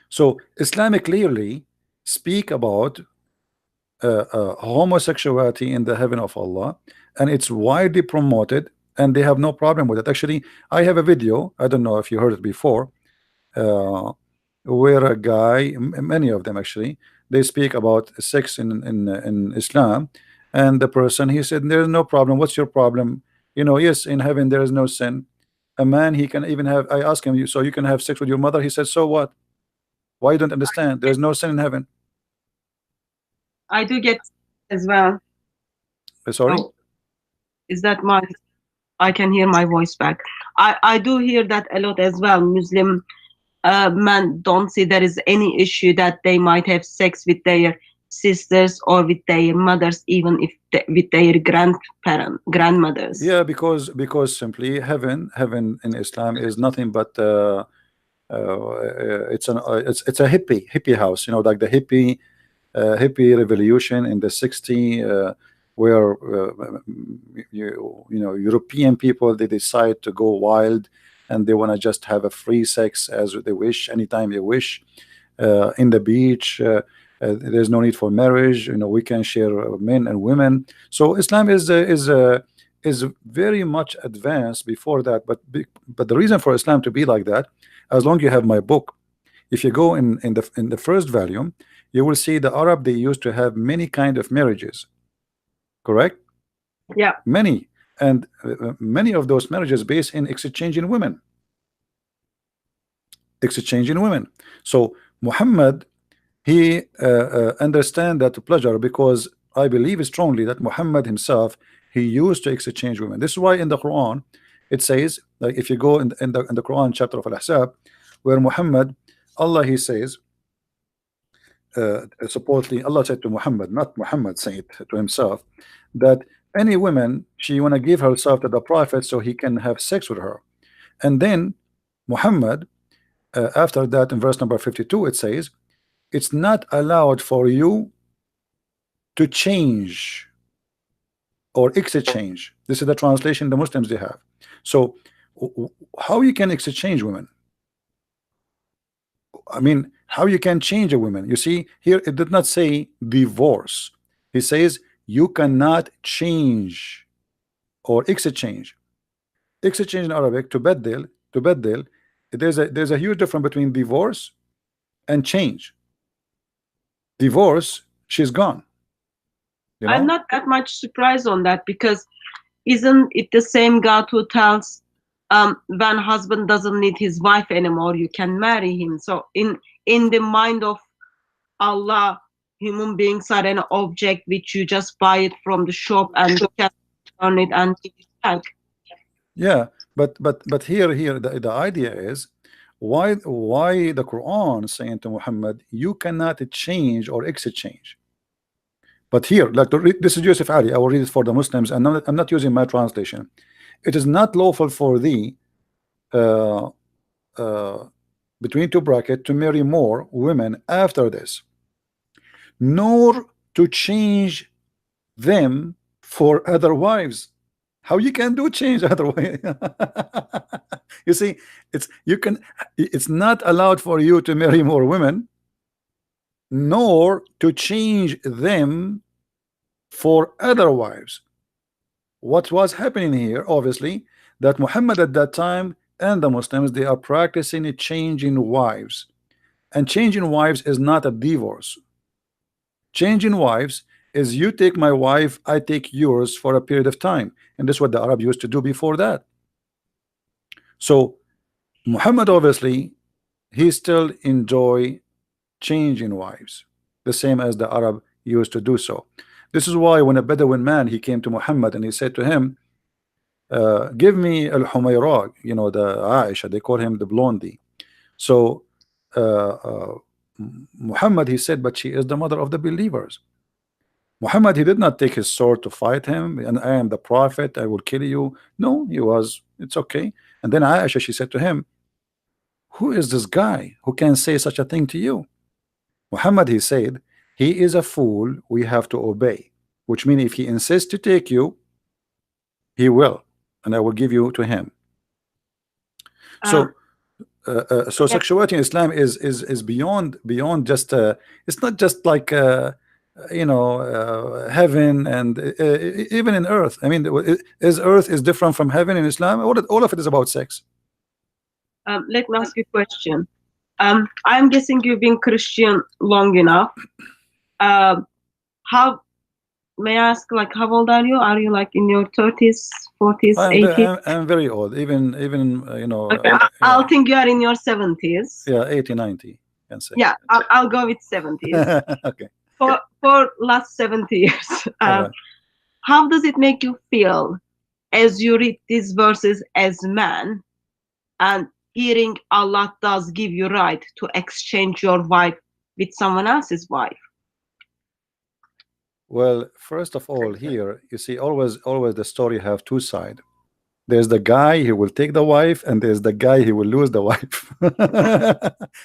So Islam clearly speak about homosexuality in the heaven of Allah, and it's widely promoted, and they have no problem with it. Actually, I have a video, I don't know if you heard it before, where a guy, many of them actually, they speak about sex in Islam, and the person, he said, there's no problem. What's your problem? Yes, in heaven there is no sin. A man, he can even have, I asked him, so you can have sex with your mother? He said, so what? Why you don't understand? There's no sin in heaven. I do get as well. Sorry? Oh, is that my, I can hear my voice back. I do hear that a lot as well. Muslim men don't see there is any issue that they might have sex with their sisters or with their mothers, even if with their grandmothers. Yeah, because simply heaven in Islam is nothing but it's a hippie house, like the hippie revolution in the 60s, where European people, they decide to go wild, and they want to just have a free sex as they wish, anytime they wish, in the beach. There's no need for marriage. We can share men and women. So Islam is very much advanced before that. But the reason for Islam to be like that, as long as you have my book, if you go in the first volume, you will see the Arab, they used to have many kind of marriages. Correct? Yeah. Many. And many of those marriages based in exchanging women. So Muhammad, he understand that pleasure, because I believe strongly that Muhammad himself, he used to exchange women. This is why in the Quran it says, like if you go in the Quran chapter of Al-Ahzab, where Muhammad, Allah, he says, supposedly Allah said to Muhammad, not Muhammad saying it to himself, that any woman, she want to give herself to the Prophet so he can have sex with her. And then Muhammad, after that, in verse number 52, it says, it's not allowed for you to change or exchange. This is the translation the Muslims they have. So how you can exchange women? I mean, how you can change a woman? You see, here it did not say divorce. He says you cannot change or exchange. Exchange in Arabic, to beddel. There's a huge difference between divorce and change. Divorce, she's gone. You I'm know? not that much surprised on that, because isn't it the same God who tells when husband doesn't need his wife anymore, you can marry him? So in the mind of Allah, human beings are an object which you just buy it from the shop and you can turn it and give it back. Yeah, but here the idea is why the Quran saying to Muhammad you cannot change or exchange. But here, like this is Yusuf Ali. I will read it for the Muslims, and I'm not using my translation. It is not lawful for thee, uh, uh, between two bracket, to marry more women after this, nor to change them for other wives. How you can do change other way? You see, it's not allowed for you to marry more women, nor to change them for other wives. What was happening here, obviously, that Muhammad at that time and the Muslims, they are practicing a changing wives, and changing wives is not a divorce. Changing wives is you take my wife, I take yours for a period of time, and this is what the Arab used to do before that. So Muhammad, obviously, he still enjoy changing wives, the same as the Arab used to do so. This is why when a Bedouin man, he came to Muhammad and he said to him, give me al-Humayra, you know, the Aisha, they call him the blondie. So Muhammad, he said, but she is the mother of the believers. Muhammad, he did not take his sword to fight him, and I am the prophet, I will kill you. No, he was, it's okay. And then Aisha, she said to him, who is this guy who can say such a thing to you? Muhammad, he said, he is a fool, we have to obey, which means if he insists to take you, he will, and I will give you to him. So so yeah. sexuality in Islam is beyond just it's not just like you know, heaven and even in earth. I mean, is earth is different from heaven in Islam? All of it is about sex. Let me ask you a question. I'm guessing you've been Christian long enough. How, may I ask, like, how old are you? Are you like in your 30s, 40s, 80s? I'm very old, even you know. Okay, I'll think you are in your 70s. Yeah, 80, 90, can say. Yeah, I'll go with 70s. Okay. For last 70 years, Right. how does it make you feel as you read these verses as man, and hearing Allah does give you right to exchange your wife with someone else's wife? Well, first of all, here you see, always the story have two sides. There's the guy who will take the wife, and there's the guy who will lose the wife.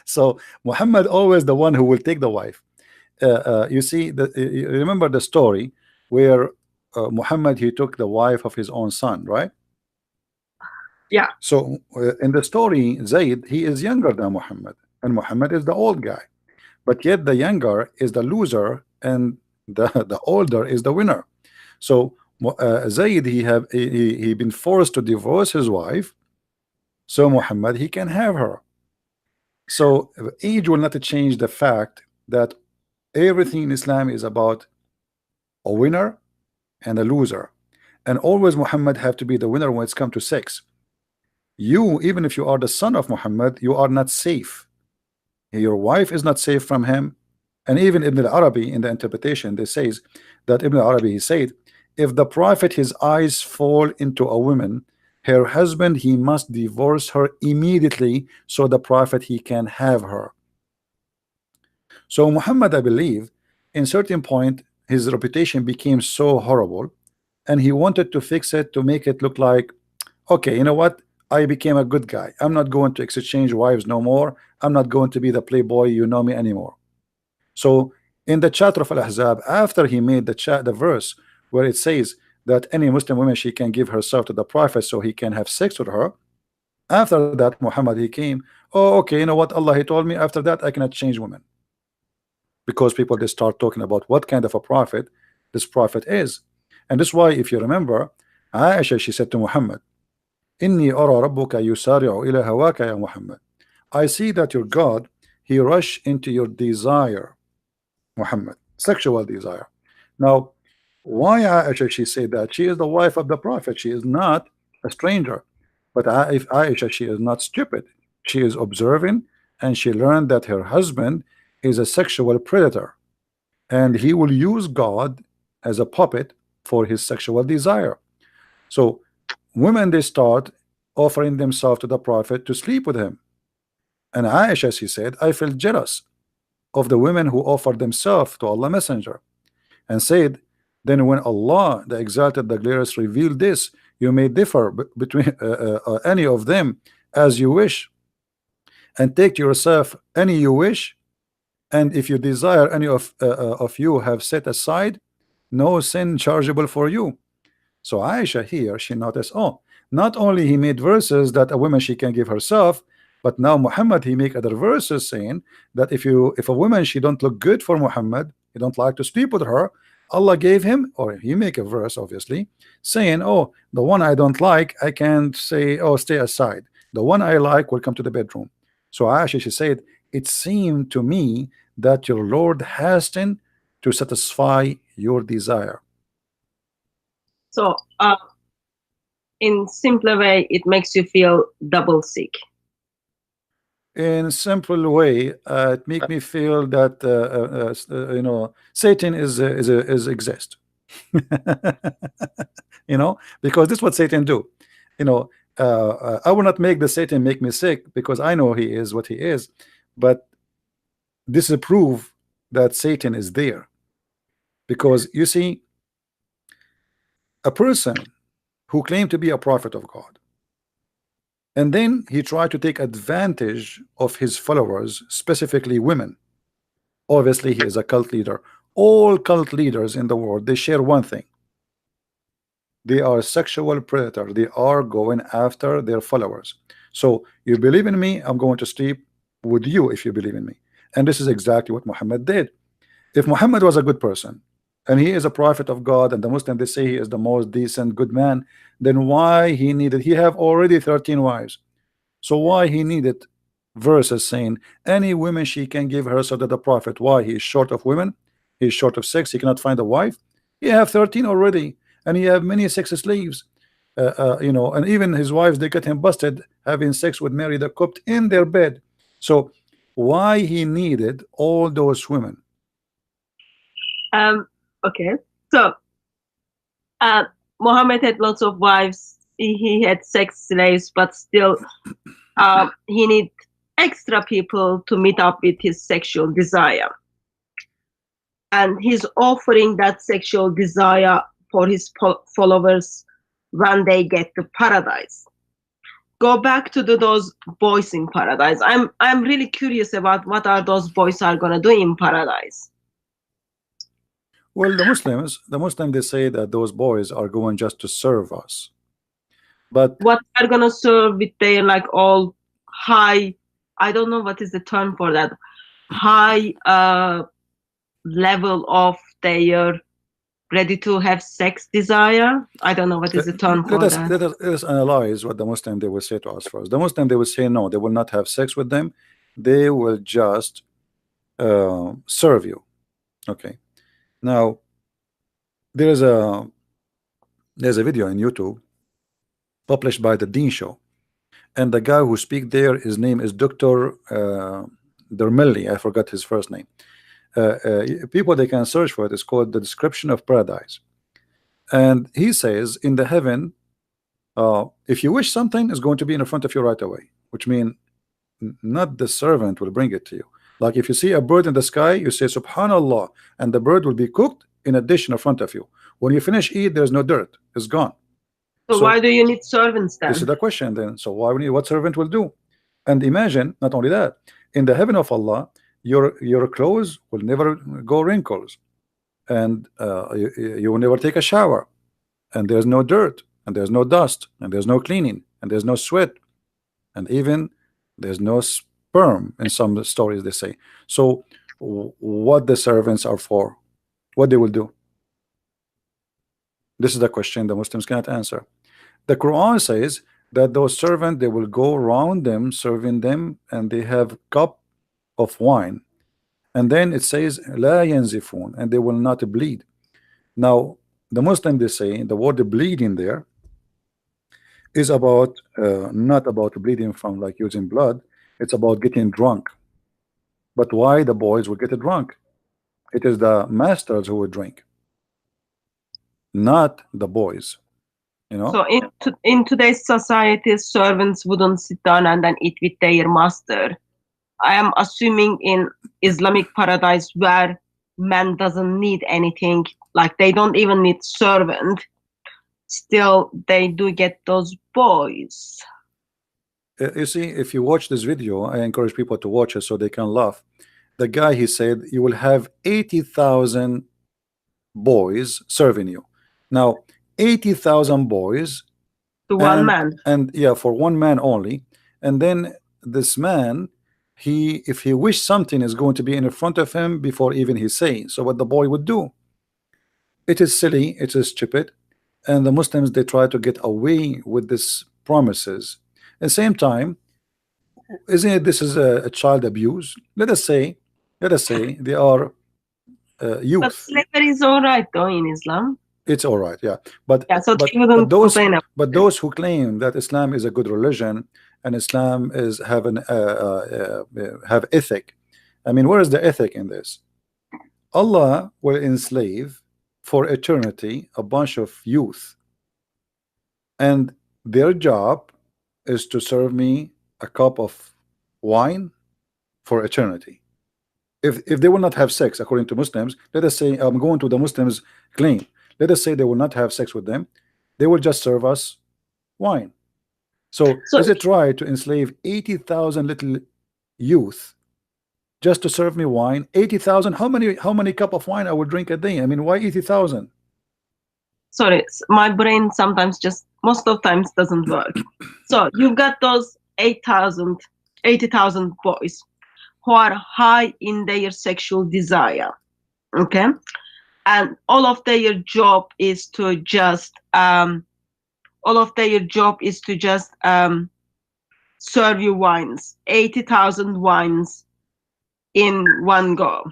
So Muhammad always the one who will take the wife. You see, you remember the story where Muhammad, he took the wife of his own son, right? Yeah. So in the story, Zayd, he is younger than Muhammad, and Muhammad is the old guy, but yet the younger is the loser, and the older is the winner. So Zayd, he been forced to divorce his wife, so Muhammad, he can have her. So age will not change the fact that everything in Islam is about a winner and a loser, and always Muhammad have to be the winner when it's come to sex. You, even if you are the son of Muhammad, you are not safe. Your wife is not safe from him. And even Ibn al-Arabi, in the interpretation, they says that Ibn al-Arabi, he said, if the prophet his eyes fall into a woman, her husband, he must divorce her immediately, so the prophet, he can have her. So Muhammad, I believe, in certain point, his reputation became so horrible, and he wanted to fix it, to make it look like, okay, you know what, I became a good guy. I'm not going to exchange wives no more. I'm not going to be the playboy, you know me, anymore. So in the chapter of Al-Ahzab, after he made the verse where it says that any Muslim woman, she can give herself to the Prophet so he can have sex with her. After that, Muhammad, he came, oh, okay, you know what, Allah, he told me, after that I cannot change women, because people, they start talking about what kind of a prophet this prophet is. And that's why, if you remember, Aisha, she said to Muhammad, Inni ara rabbuka yusari'u ila hawaka ya Muhammad. I see that your God, he rush into your desire, Muhammad, sexual desire. Now, why Aisha, she said that? She is the wife of the prophet. She is not a stranger. But if Aisha, she is not stupid. She is observing, and she learned that her husband is a sexual predator, and he will use God as a puppet for his sexual desire. So women, they start offering themselves to the prophet to sleep with him. And Aisha, she said, I felt jealous of the women who offered themselves to Allah Messenger, and said, then when Allah the Exalted, the Glorious, revealed this, you may differ between any of them as you wish, and take to yourself any you wish, and if you desire any of you have set aside, no sin chargeable for you. So Aisha here, she noticed, oh, not only he made verses that a woman, she can give herself, but now Muhammad, he make other verses saying that if a woman, she don't look good for Muhammad, he don't like to sleep with her, Allah gave him, or he make a verse obviously saying, oh, the one I don't like, I can't say, oh, stay aside, the one I like will come to the bedroom. So Aisha, she said, it seemed to me that your Lord hastened to satisfy your desire. So in simpler way, it makes you feel double sick. In a simple way, it make me feel that you know, Satan is exist. You know, because this is what Satan do. You know, I will not make the Satan make me sick, because I know he is what he is, but this is a proof that Satan is there. Because you see, a person who claimed to be a prophet of God, and then he tried to take advantage of his followers, specifically women. Obviously, he is a cult leader. All cult leaders in the world, they share one thing: they are sexual predators. They are going after their followers. So you believe in me, I'm going to sleep with you if you believe in me. And this is exactly what Muhammad did. If Muhammad was a good person, and he is a prophet of God, and the Muslim, they say he is the most decent, good man, then why he have already 13 wives? So why he needed verses saying any woman, she can give herself to the prophet? Why? He is short of women, he is short of sex, he cannot find a wife. He have 13 already, and he have many sex slaves. You know, and even his wives, they get him busted having sex with Mary the Copt in their bed. So why he needed all those women? Okay, so Muhammad had lots of wives. He had sex slaves, but still, he need extra people to meet up with his sexual desire, and he's offering that sexual desire for his followers when they get to paradise. Go back to those boys in paradise. I'm really curious about what are those boys are gonna do in paradise. Well, the Muslims, they say that those boys are going just to serve us. But what they're gonna serve with their like all high, I don't know what is the term for that, high level of their ready to have sex desire. I don't know what is the term for that. Let us analyze what the Muslim, they will say to us first. The Muslim, they will say no, they will not have sex with them. They will just serve you. Okay. Now, there's a video on YouTube published by the Dean Show, and the guy who speak there, his name is Dr. Dermelli. I forgot his first name. People, they can search for it. It's called The Description of Paradise, and he says in the heaven, if you wish something, is going to be in front of you right away, which means not the servant will bring it to you. Like if you see a bird in the sky, you say Subhanallah, and the bird will be cooked in a dish in front of you. When you finish eat, there's no dirt, it's gone. So So why do you need servants this is then? the question then. So why we need what servant will do? And imagine, not only that, in the heaven of Allah, your clothes will never go wrinkles, and you will never take a shower, and there's no dirt, and there's no dust, and there's no cleaning, and there's no sweat, and even there's no sperm in some stories they say. So what the servants are for, what they will do? This is the question the Muslims cannot answer. The Quran says that those servants, they will go around them serving them, and they have cup of wine, and then it says la yanzifun, and they will not bleed. Now the Muslim, they say the word bleeding there is about not about bleeding from like using blood, it's about getting drunk. But why the boys will get drunk? It is the masters who would drink, not the boys, you know. So in today's society, servants wouldn't sit down and then eat with their master. I am assuming in Islamic paradise where man doesn't need anything, like they don't even need servant, still they do get those boys. You see, if you watch this video, I encourage people to watch it so they can laugh. The guy, he said you will have 80,000 boys serving you. Now 80,000 boys, To one man. and yeah, for one man only. And then this man, he, if he wish something is going to be in front of him before even he say. So what the boy would do, it is silly, it is stupid, and the Muslims, they try to get away with this promises. At the same time, isn't it, this is a child abuse? Let us say they are But youth. slavery is all right though in Islam. It's all right, yeah, but Yeah, so they wouldn't complain about but those who claim that Islam is a good religion and Islam is have ethic, I mean, where is the ethic in this? Allah will enslave for eternity a bunch of youth, and their job is to serve me a cup of wine for eternity. If they will not have sex according to Muslims, let us say, I'm going to the Muslims claim, let us say they will not have sex with them, they will just serve us wine. So is it right to enslave 80,000 little youth just to serve me wine? 80,000, how many cup of wine I will drink a day? I mean, why 80,000? Sorry, my brain sometimes just most of times doesn't work. So you've got those 80,000 boys who are high in their sexual desire, okay, and all of their job is to just serve you wines, 80,000 wines in one go.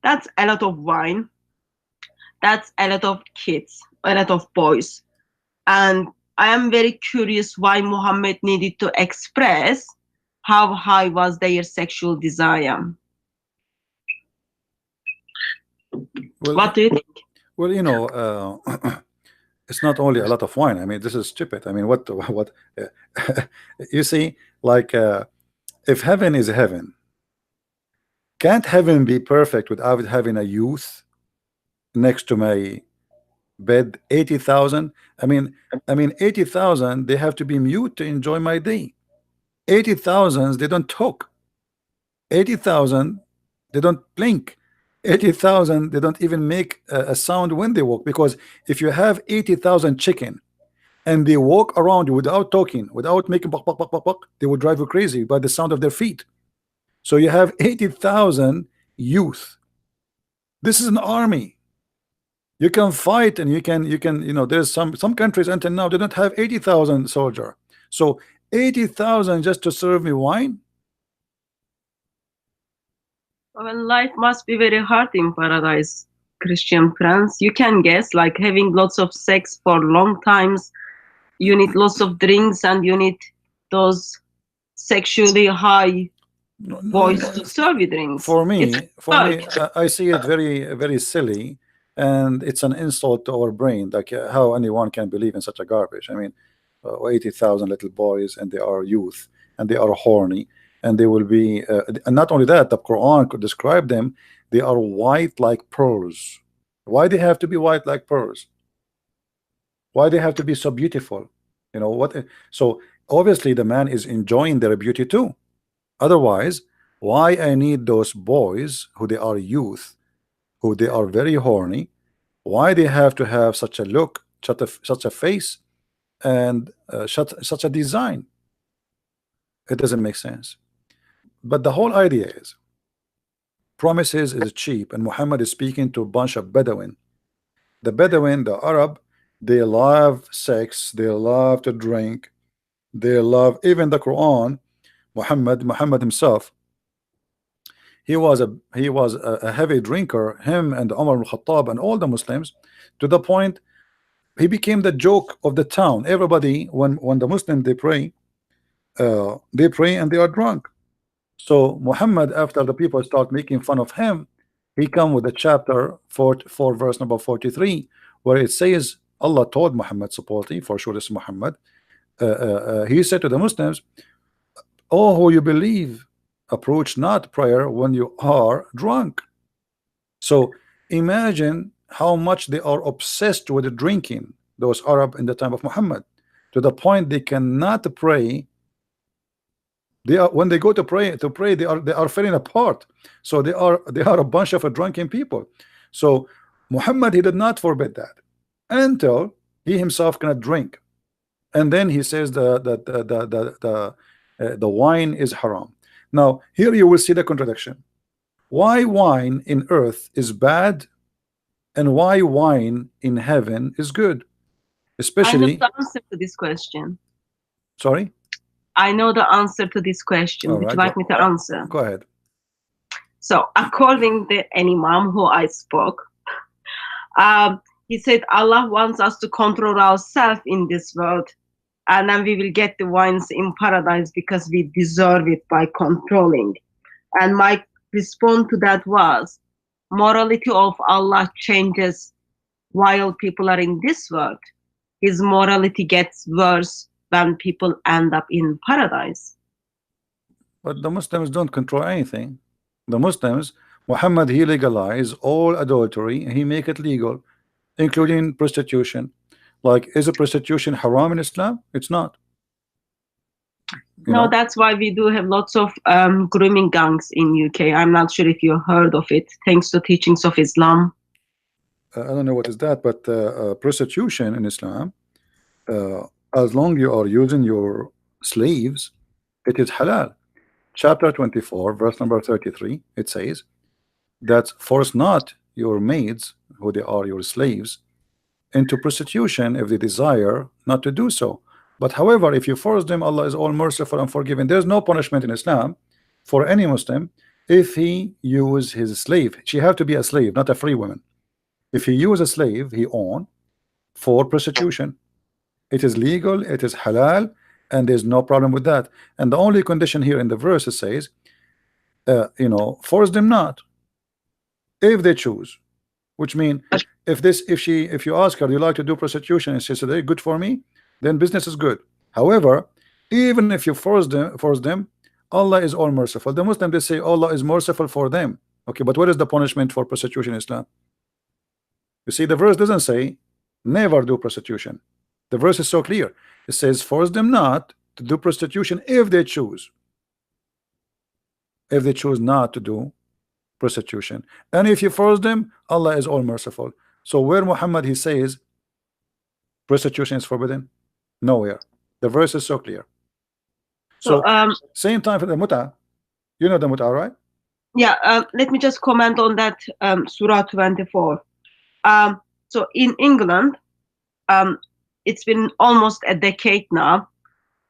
That's a lot of wine. That's a lot of kids, a lot of boys. And I am very curious why Muhammad needed to express how high was their sexual desire. Well, what do you think? Well, you know, it's not only a lot of wine. I mean, this is stupid. I mean, what you see, like if heaven is heaven, can't heaven be perfect without having a youth next to my bed? 80,000. I mean 80,000, they have to be mute to enjoy my day. 80,000, they don't talk. 80,000, they don't blink. 80,000, they don't even make a sound when they walk, because if you have 80,000 chicken and they walk around without talking, without making buck, buck, buck, buck, buck, they will drive you crazy by the sound of their feet. So you have 80,000 youth. This is an army. You can fight, and you can you know, there's some countries until now they don't have 80,000 soldier. So 80,000 just to serve me wine. Well, life must be very hard in paradise, Christian friends. You can guess, like having lots of sex for long times, you need lots of drinks, and you need those sexually high boys to serve you drinks. For me, I see it very silly, and it's an insult to our brain, like how anyone can believe in such a garbage. I mean, 80,000 little boys, and they are youth, and they are horny, and they will be and not only that, the Quran could describe them, they are white like pearls. Why they have to be white like pearls? Why they have to be so beautiful? You know what? So obviously the man is enjoying their beauty too. Otherwise, why I need those boys who they are youth, who they are very horny? Why they have to have such a look, such a face, and such a design? It doesn't make sense. But the whole idea is promises is cheap, and Muhammad is speaking to a bunch of Bedouin. The Bedouin, the Arab, they love sex, they love to drink, they love even the Quran. Muhammad himself, he was a heavy drinker, him and Umar al-Khattab and all the Muslims, to the point he became the joke of the town. Everybody, when the Muslims they pray and they are drunk. So Muhammad, after the people start making fun of him, he come with a chapter 4 verse number 43, where it says Allah told Muhammad supposedly, for sure this is Muhammad, he said to the Muslims, "Oh, who you believe, approach not prayer when you are drunk." So imagine how much they are obsessed with drinking, those Arab in the time of Muhammad, to the point they cannot pray. They are, when they go to pray, they are falling apart. So they are a bunch of drunken people. So Muhammad, he did not forbid that until he himself cannot drink, and then he says the wine is haram. Now here you will see the contradiction. Why wine in earth is bad, and why wine in heaven is good? I know Especially, the answer to this question. sorry. I know the answer to this question. All Would you right, like me to answer? go ahead. So, according to an imam who I spoke, he said Allah wants us to control ourselves in this world, and then we will get the wines in paradise because we deserve it by controlling. And my response to that was, morality of Allah changes while people are in this world. His morality gets worse when people end up in paradise. But the Muslims don't control anything. The Muslims, Muhammad, he legalized all adultery and he make it legal, including prostitution. Like, is a prostitution haram in Islam? It's not. No, that's why we do have lots of grooming gangs in UK. I'm not sure if you heard of it, thanks to teachings of Islam. I don't know what is that, but prostitution in Islam, as long you are using your slaves, it is halal. Chapter 24, verse number 33, it says that force not your maids, who they are your slaves, into prostitution if they desire not to do so. But however, if you force them, Allah is all merciful and forgiving. There's no punishment in Islam for any Muslim if he use his slave. She have to be a slave, not a free woman. If he use a slave he own for prostitution, it is legal, it is halal, and there's no problem with that. And the only condition here in the verse it says, force them not if they choose. Which means if you ask her, do you like to do prostitution, and she says, "Hey, good for me," then business is good. However, even if you force them, Allah is all merciful. The Muslim, they say Allah is merciful for them. Okay, but what is the punishment for prostitution in Islam? You see, the verse doesn't say never do prostitution. The verse is so clear. It says force them not to do prostitution if they choose. If they choose not to do prostitution, and if you force them, Allah is all merciful. So where Muhammad he says prostitution is forbidden? Nowhere. The verse is so clear. So same time for the muta. You know the muta, right? Yeah. Let me just comment on that. Surah 24. So in England, it's been almost a decade now.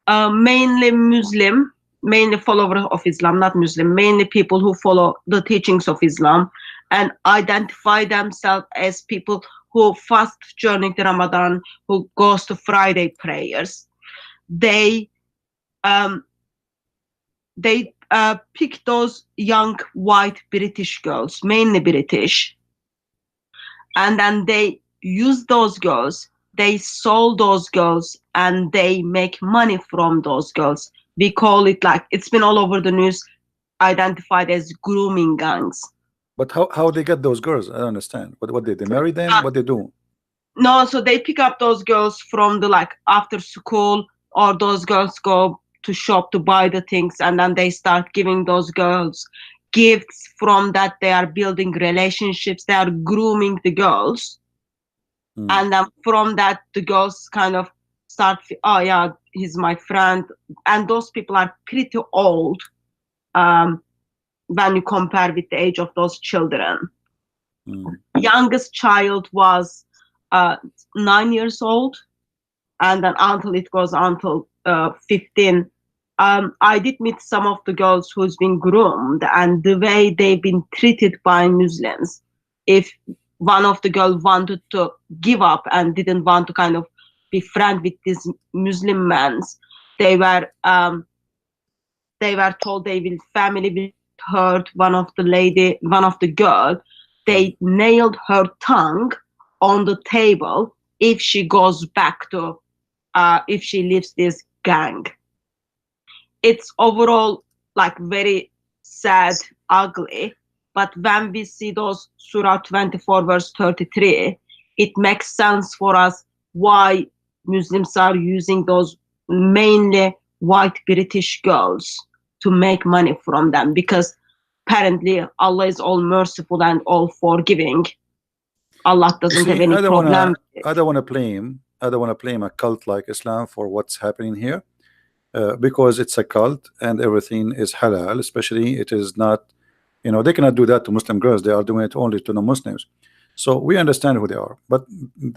Mainly Muslim, mainly followers of Islam, not Muslim, mainly people who follow the teachings of Islam and identify themselves as people who fast during the Ramadan, who goes to Friday prayers. They pick those young white British girls, mainly British, and then they use those girls, they sold those girls, and they make money from those girls. We call it, like, it's been all over the news, identified as grooming gangs. But how they get those girls? I don't understand. What they marry them? What they do? No, so they pick up those girls from the like after school, or those girls go to shop to buy the things, and then they start giving those girls gifts. From that, they are building relationships, they are grooming the girls. And then from that, the girls kind of start, oh yeah, he's my friend. And those people are pretty old, when you compare with the age of those children. Youngest child was 9 years old, and then until it goes until 15. I did meet some of the girls who's been groomed, and the way they've been treated by Muslims. If one of the girls wanted to give up and didn't want to kind of be friend with these Muslim men, they were told they will family will hurt one of the girl. They nailed her tongue on the table if she goes back to if she leaves this gang. It's overall like very sad, ugly. But when we see those Surah 24 verse 33, it makes sense for us why Muslims are using those mainly white British girls to make money from them, because apparently Allah is all merciful and all forgiving. Allah doesn't have any problem. I don't want to blame a cult like Islam for what's happening here, because it's a cult and everything is halal. Especially, it is not, they cannot do that to Muslim girls. They are doing it only to non-Muslims. So we understand who they are. But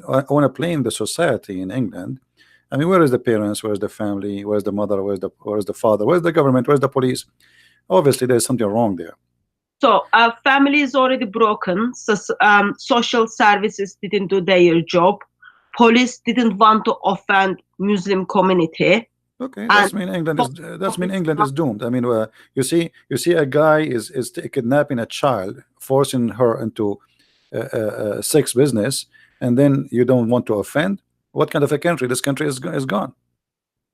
I want to blame the society in England. I mean, where is the parents? Where is the family? Where is the mother? Where is the father? Where is the government? Where is the police? Obviously, there's something wrong there. So family is already broken. So, social services didn't do their job. Police didn't want to offend Muslim community. Okay, that's mean England is doomed. I mean, you see a guy is kidnapping a child, forcing her into sex business, and then you don't want to offend. What kind of a country? This country is gone.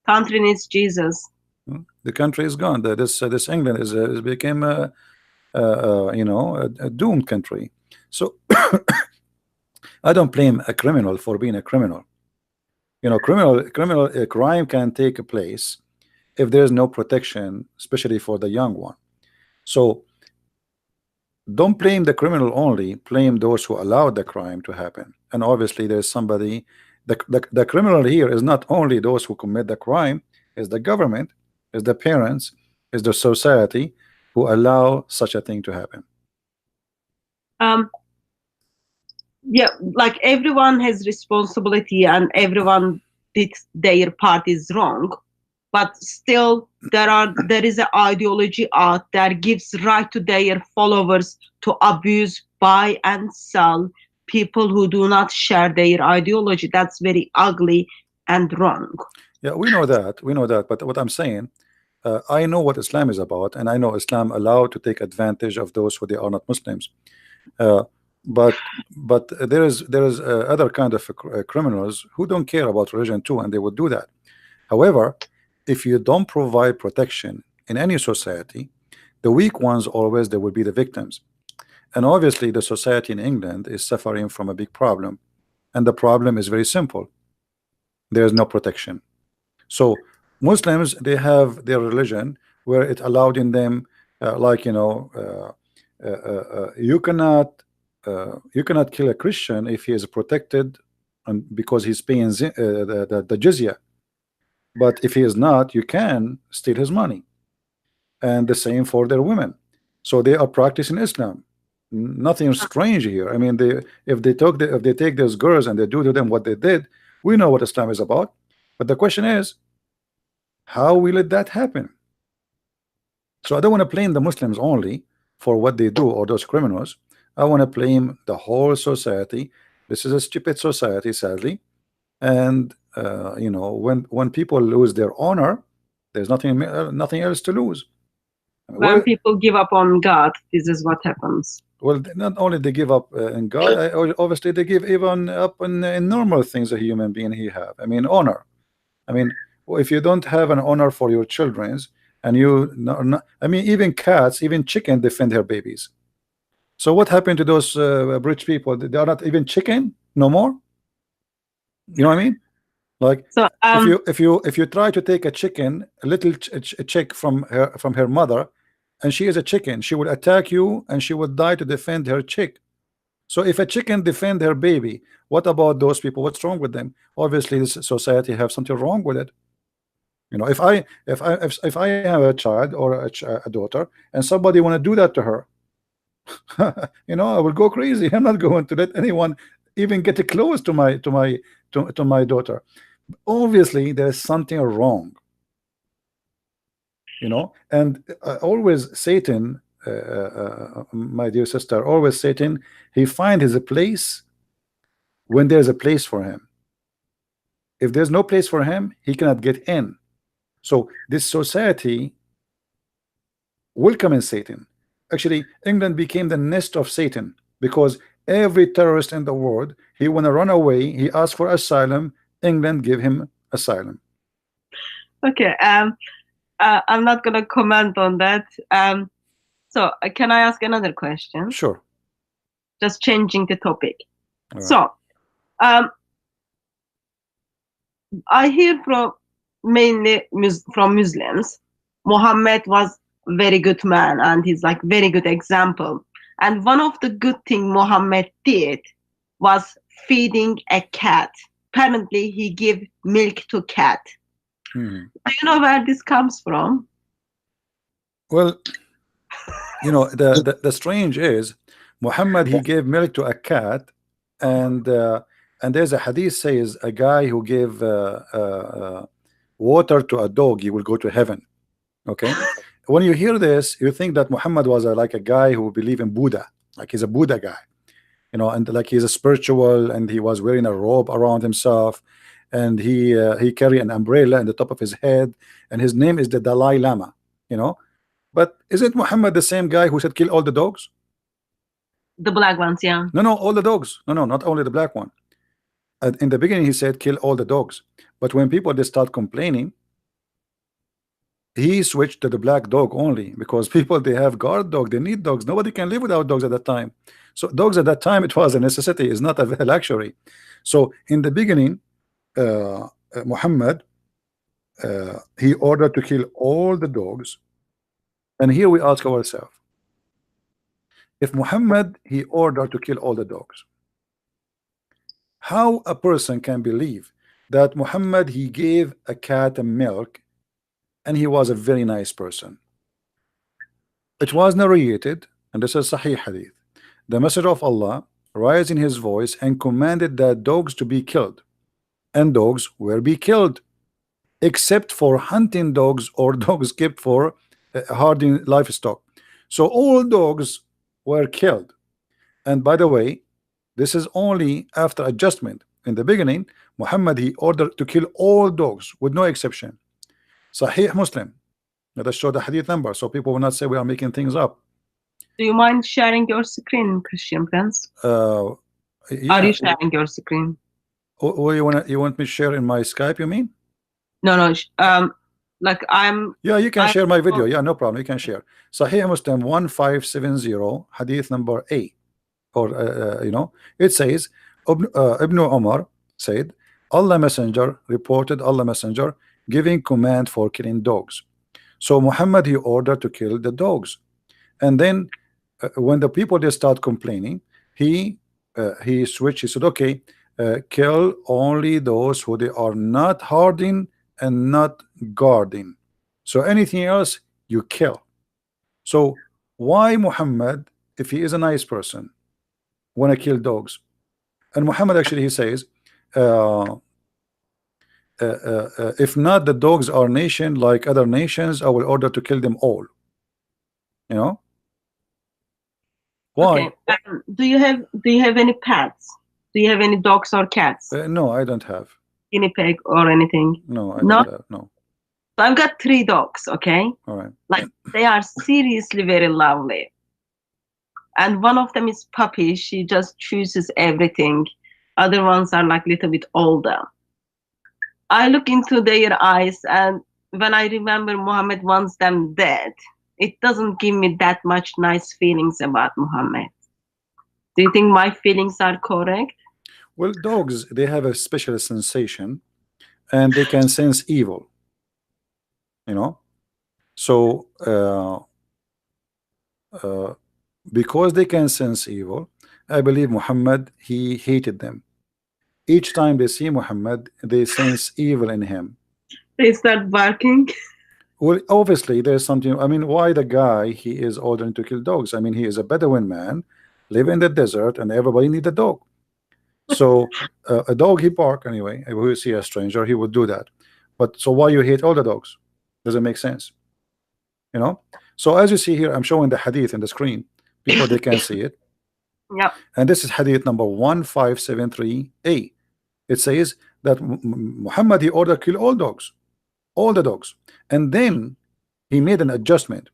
Country needs Jesus. The country is gone. This England is became a doomed country. So I don't blame a criminal for being a criminal. Crime can take place if there is no protection, especially for the young one. So don't blame the criminal only, blame those who allowed the crime to happen. And obviously there's somebody, the criminal here is not only those who commit the crime, is the government, is the parents, is the society who allow such a thing to happen. Yeah, like everyone has responsibility and everyone did their part is wrong, but still there is an ideology out there gives right to their followers to abuse, buy and sell people who do not share their ideology. That's very ugly and wrong. Yeah, we know that, but what I'm saying, I know what Islam is about, and I know Islam allowed to take advantage of those who they are not Muslims. But there is other kind of criminals who don't care about religion too, and they would do that. However, if you don't provide protection in any society, the weak ones always they will be the victims. And obviously the society in England is suffering from a big problem, and the problem is very simple. There is no protection. So Muslims, they have their religion where it allowed in them you cannot kill a Christian if he is protected and because he's paying the jizya. But if he is not, you can steal his money. And the same for their women. So they are practicing Islam. Nothing strange here. I mean, if they take those girls and they do to them what they did, we know what Islam is about. But the question is, how will that happen? So I don't want to blame the Muslims only for what they do or those criminals. I want to blame the whole society. This is a stupid society, sadly. And when people lose their honor, there's nothing else to lose. When people give up on God, this is what happens. Well, not only they give up in God, obviously they give even up in normal things a human being he have. I mean, honor. I mean, if you don't have an honor for your children's, and I mean, even cats, even chicken defend their babies. So what happened to those rich people? They are not even chicken no more. You know what I mean? Like So if you try to take a chicken, a little chick from her mother, and she is a chicken, she will attack you and she will die to defend her chick. So if a chicken defend her baby, what about those people? What's wrong with them? Obviously, this society have something wrong with it. You know, if I have a child or a daughter, and somebody want to do that to her, you know, I will go crazy. I'm not going to let anyone even get close to my daughter. Obviously, there is something wrong. You know, and always Satan, my dear sister, always Satan, he find his place when there's a place for him. If there's no place for him, he cannot get in. So this society welcoming Satan. Actually, England became the nest of Satan because every terrorist in the world, he want to run away, he asked for asylum, England give him asylum. okay, I'm not gonna comment on that. So can I ask another question? Sure. Just changing the topic. Right. So I hear from mainly from Muslims, Muhammad was very good man and he's like very good example. And one of the good thing Muhammad did was feeding a cat. Apparently he gave milk to cat. Do you know where this comes from? Well, you know, the strange is Muhammad, he gave milk to a cat, and there's a hadith says a guy who gave water to a dog, he will go to heaven. Okay, when you hear this, you think that Muhammad was like a guy who believe in Buddha, like he's a Buddha guy, you know, and like he's a spiritual, and he was wearing a robe around himself, and he carry an umbrella in the top of his head, and his name is the Dalai Lama, you know. But isn't Muhammad the same guy who said kill all the dogs? The black ones, yeah. No, all the dogs. No, not only the black one. In the beginning, he said kill all the dogs. But when people they start complaining, he switched to the black dog only because people they have guard dog, they need dogs. Nobody can live without dogs at that time. So dogs at that time it was a necessity, it's not a luxury. So in the beginning, Muhammad he ordered to kill all the dogs. And here we ask ourselves, if Muhammad he ordered to kill all the dogs, how a person can believe that Muhammad he gave a cat a milk and he was a very nice person? It was narrated, and this is Sahih Hadith, the Messenger of Allah raising his voice and commanded that dogs to be killed, and dogs were be killed, except for hunting dogs or dogs kept for herding livestock. So all dogs were killed. And by the way, this is only after adjustment. In the beginning, Muhammad he ordered to kill all dogs with no exception. Sahih Muslim. Let us show the hadith number so people will not say we are making things up. Do you mind sharing your screen, Christian friends? Yeah. Are you sharing your screen? Oh, you want me to share in my Skype, you mean? No, like I'm. Yeah, you can share my video. Yeah, no problem. You can share. Sahih Muslim 1570, hadith number 8. Or you know, it says Ibn Umar said, Allah Messenger reported Allah Messenger giving command for killing dogs. So Muhammad he ordered to kill the dogs, and then when the people they start complaining, he switched. He said, okay, kill only those who they are not herding and not guarding. So anything else you kill. So why Muhammad, if he is a nice person, want to kill dogs? And Muhammad actually he says, if not the dogs are nation like other nations, I will order to kill them all. You know why? Okay. Do you have any pets? Do you have any dogs or cats? No, I don't have. Guinea pig or anything? No, I don't have. No. So I've got 3 dogs. Okay. All right. Like they are seriously very lovely. And one of them is puppy. She just chooses everything. Other ones are like little bit older. I look into their eyes, and when I remember Muhammad wants them dead, it doesn't give me that much nice feelings about Muhammad. Do you think my feelings are correct? Well, dogs, they have a special sensation and they can sense evil, you know. So uh, because they can sense evil, I believe Muhammad, he hated them. Each time they see Muhammad, they sense evil in him. They start barking. Well, obviously there's something. I mean, why the guy, he is ordering to kill dogs? I mean, he is a Bedouin man, live in the desert, and everybody need a dog. So a dog, he bark anyway. If we see a stranger, he would do that. But so why you hate all the dogs? Doesn't make sense, you know. So as you see here, I'm showing the hadith in the screen. People, they can see it. Yep. And this is hadith number 1573a. It says that Muhammad, he ordered kill all the dogs, and then he made an adjustment.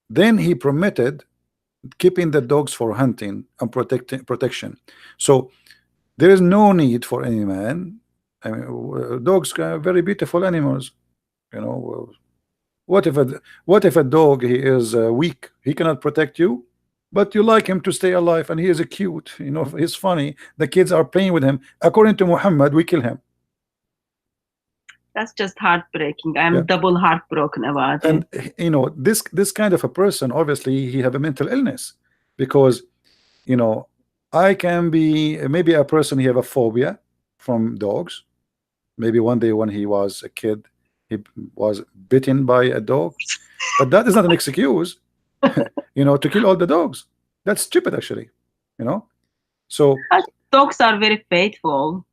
Then he permitted keeping the dogs for hunting and protection. So there is no need for any man. I mean, dogs are very beautiful animals, you know. What if a dog, he is weak, he cannot protect you, but you like him to stay alive, and he is a cute, you know, he's funny, the kids are playing with him. According to Muhammad, we kill him. That's just heartbreaking. I'm Yeah. double heartbroken about And it. you know, this kind of a person, obviously he have a mental illness, because you know, I can be maybe a person, he have a phobia from dogs. Maybe one day when he was a kid, he was bitten by a dog, but that is not an excuse, you know, to kill all the dogs. That's stupid, actually, you know. So Dogs are very faithful.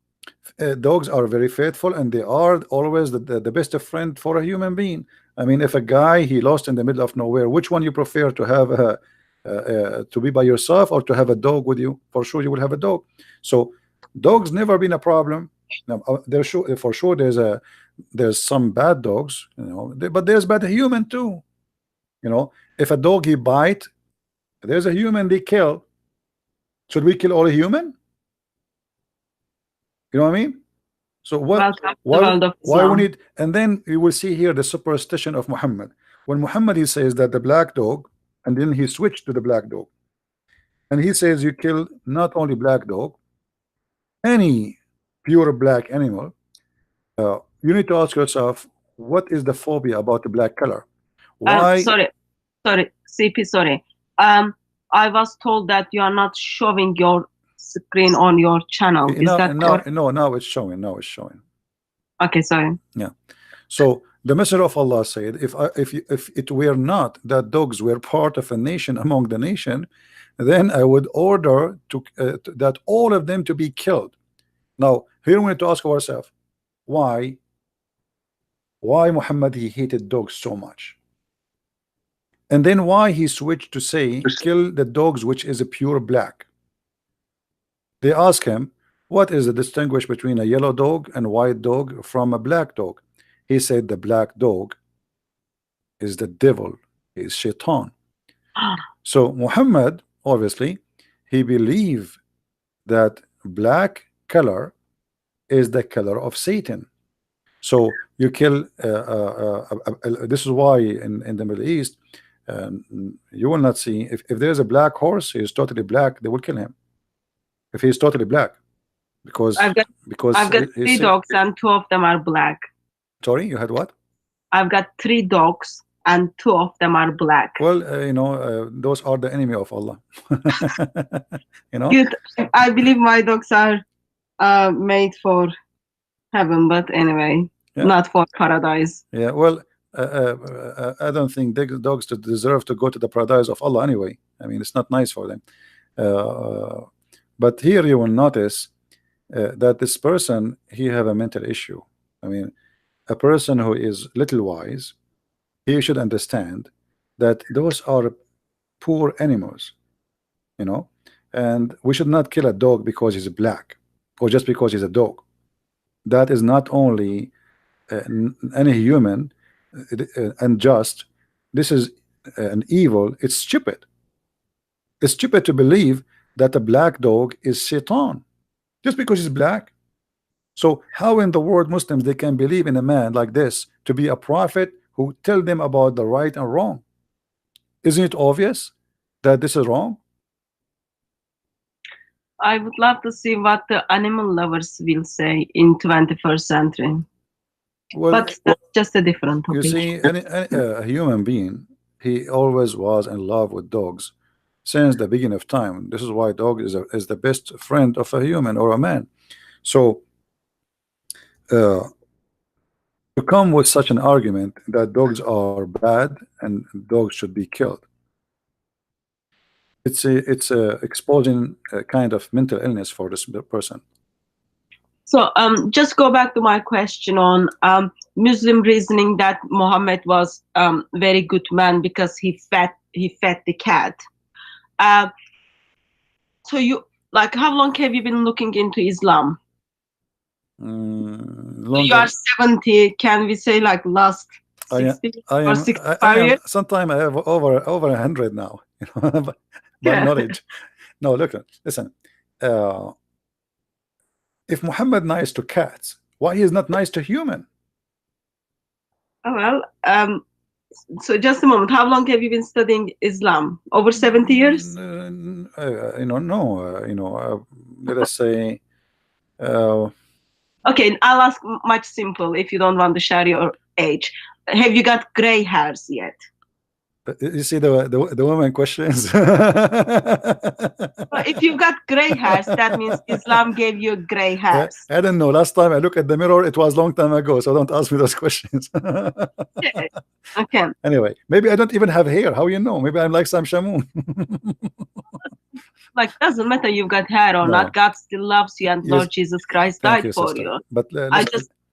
dogs are very faithful, and they are always the best of friend for a human being. I mean, if a guy, he lost in the middle of nowhere, which one you prefer, to have to be by yourself or to have a dog with you? For sure you will have a dog. So dogs never been a problem. Now, there's sure, for sure there's some bad dogs, you know, but there's bad human too, you know. If a dog, he bite, there's a human they kill. Should we kill all human? You know what I mean? So Welcome to the world of why we Islam. need? And then you will see here the superstition of Muhammad. When Muhammad, he says that the black dog, and then he switched to the black dog, and he says you kill not only black dog, any pure black animal. You need to ask yourself, what is the phobia about the black color? Why? Sorry, CP, sorry. I was told that you are not showing your screen on your channel. Is that correct? No, now it's showing. Now it's showing. Okay, sorry. Yeah. So the Messenger of Allah said, if it were not that dogs were part of a nation among the nation, then I would order that all of them to be killed. Now here we need to ask ourselves, why Muhammad, he hated dogs so much, and then why he switched to say kill the dogs which is a pure black. They ask him, what is the distinguish between a yellow dog and white dog from a black dog? He said the black dog is the devil, is shaitan. So Muhammad, obviously, he believed that black color is the color of Satan. So you kill this is why in the Middle East, you will not see, if there's a black horse, he is totally black, they will kill him if he's totally black, because I've got three dogs and two of them are black. Sorry, you had what? I've got 3 dogs and 2 of them are black. Well, you know, those are the enemy of Allah. You know. Good. I believe my dogs are made for heaven, but anyway, Yeah. not for paradise. Yeah. Well, I don't think dogs deserve to go to the paradise of Allah anyway. I mean, it's not nice for them. But here you will notice that this person, he have a mental issue. I mean, a person who is little wise, he should understand that those are poor animals, you know, and we should not kill a dog because he's black or just because he's a dog. That is not only any human unjust. This is an evil. It's stupid. It's stupid to believe that a black dog is Satan just because he's black. So how in the world Muslims, they can believe in a man like this to be a prophet who tell them about the right and wrong? Isn't it obvious that this is wrong? I would love to see what the animal lovers will say in 21st century. Well, But that's just a different you topic. see, a human being, he always was in love with dogs since the beginning of time. This is why dog is the best friend of a human or a man. So to come with such an argument that dogs are bad and dogs should be killed, it's exposing a kind of mental illness for this person. So just go back to my question on Muslim reasoning that Muhammad was very good man because he fed the cat. So you, like, how long have you been looking into Islam? So you are 70. Can we say like last 60 or 65 years? Sometime I have over 100 now. By Yeah. knowledge. No, look, listen. If Muhammad nice to cats, why he is not nice to human? Oh, well, so just a moment. How long have you been studying Islam? Over 70 years? Let us say. Okay, I'll ask much simple if you don't want to share your age. Have you got gray hairs yet? You see the woman questions. Well, if you've got gray hairs, that means Islam gave you gray hairs. I don't know. Last time I looked at the mirror, it was long time ago. So don't ask me those questions. Okay. Okay. Anyway, maybe I don't even have hair. How you know? Maybe I'm like Sam Shamoon. Like, doesn't matter you've got hair or No. not. God still loves you, and Yes. Lord Jesus Christ Thank died for you. But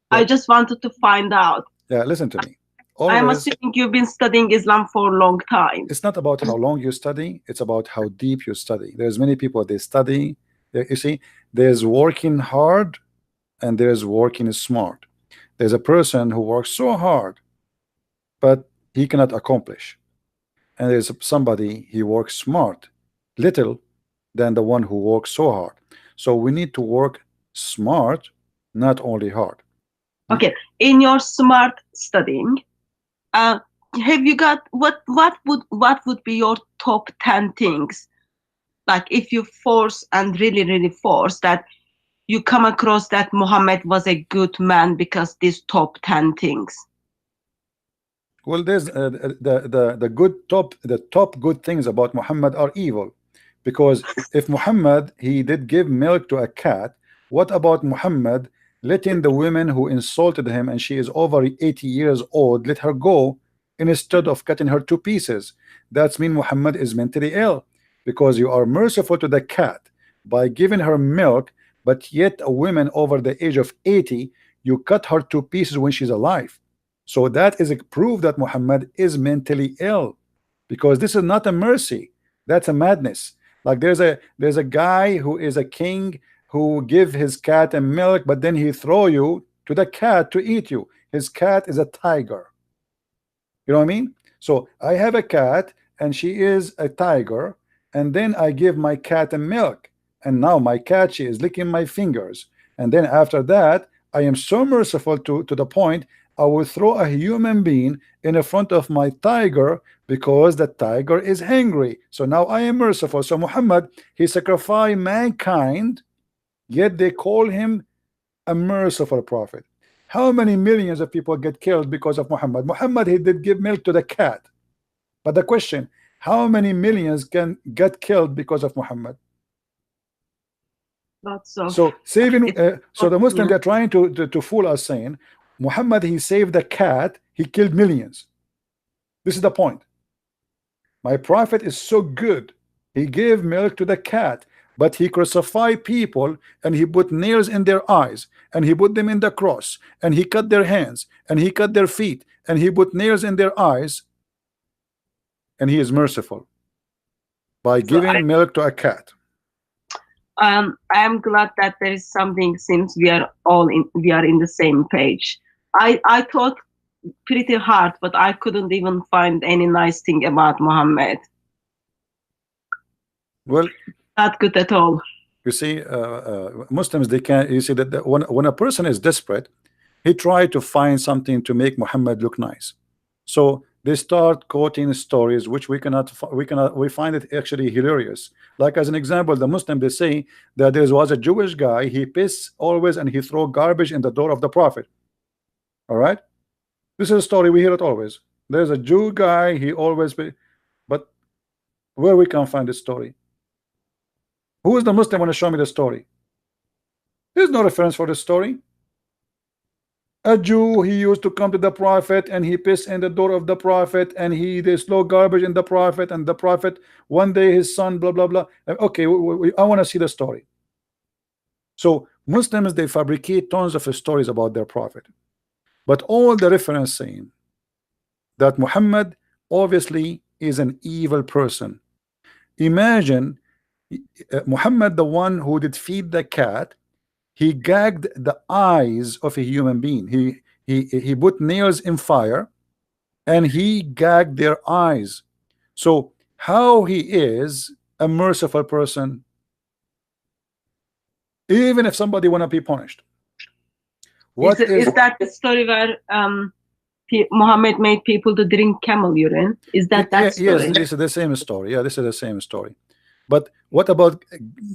I just wanted to find out. yeah, listen to me. I'm assuming you've been studying Islam for a long time. It's not about how long you study, it's about how deep you study. There's many people, they study, you see, there's working hard and there's working smart. There's a person who works so hard, but he cannot accomplish. And there's somebody, he works smart, little, than the one who works so hard. So we need to work smart, not only hard. Okay, in your smart studying, have you got what would be your top 10 things, like if you force and really force that you come across that Muhammad was a good man because these top 10 things? Well, there's the top good things about Muhammad are evil, because if Muhammad he did give milk to a cat, what about Muhammad letting the women who insulted him and she is over 80 years old, let her go instead of cutting her to pieces? That's mean Muhammad is mentally ill, because you are merciful to the cat by giving her milk, but yet a woman over the age of 80 you cut her to pieces when she's alive. So that is a proof that Muhammad is mentally ill, because this is not a mercy, that's a madness. Like there's a guy who is a king who give his cat a milk, but then he throw you to the cat to eat you. His cat is a tiger. You know what I mean? So I have a cat and she is a tiger, and then I give my cat a milk, and now my cat, she is licking my fingers, and then after that I am so merciful to the point I will throw a human being in front of my tiger because the tiger is hungry. So now I am merciful. So Muhammad, he sacrificed mankind, yet they call him a merciful prophet. How many millions of people get killed because of Muhammad? Muhammad, he did give milk to the cat. But the question, how many millions can get killed because of Muhammad? So saving so the Muslims are trying to fool us, saying Muhammad, he saved the cat, he killed millions. This is the point. My prophet is so good, he gave milk to the cat, but he crucified people and he put nails in their eyes and he put them in the cross and he cut their hands and he cut their feet and he put nails in their eyes, and he is merciful by giving milk to a cat. I'm glad that there is something, since we are in the same page. I thought pretty hard, but I couldn't even find any nice thing about Muhammad. Well, not good at all. You see, Muslims, they can't. You see that when a person is desperate, he try to find something to make Muhammad look nice. So they start quoting stories which we find it actually hilarious. Like as an example, the Muslim, they say that there was a Jewish guy, he piss always and he throw garbage in the door of the prophet. All right, this is a story we hear it always. There's a Jew guy, he always but where we can find this story? Who is the Muslim want to show me the story? There's no reference for this story. A Jew, he used to come to the prophet and he pissed in the door of the prophet and they throw garbage in the prophet, and the prophet one day his son blah blah blah. Okay, I want to see the story. So Muslims, they fabricate tons of stories about their prophet, but all the reference saying that Muhammad obviously is an evil person. Imagine Muhammad, the one who did feed the cat, he gagged the eyes of a human being. He put nails in fire and he gagged their eyes. So how he is a merciful person, even if somebody wanna be punished? What is that the story where Muhammad made people to drink camel urine? Is that story? Yes, this is the same story. Yeah, this is the same story. But what about,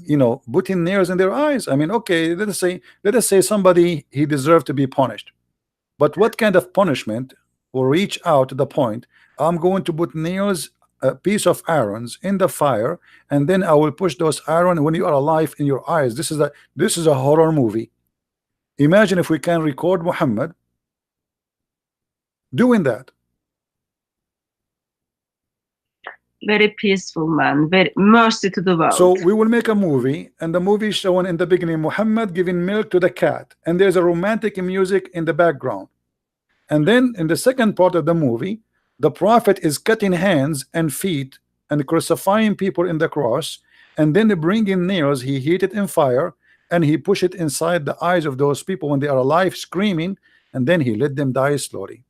you know, putting nails in their eyes? I mean, okay, let us say somebody, he deserved to be punished, but what kind of punishment will reach out to the point I'm going to put nails, a piece of irons in the fire, and then I will push those iron when you are alive in your eyes? This is a horror movie. Imagine if we can record Muhammad doing that. Very peaceful man, very mercy to the world. So we will make a movie, and the movie showing in the beginning Muhammad giving milk to the cat, and there's a romantic music in the background, and then in the second part of the movie the prophet is cutting hands and feet and crucifying people in the cross, and then they bring in nails, he heat it in fire and he push it inside the eyes of those people when they are alive screaming, and then he let them die slowly.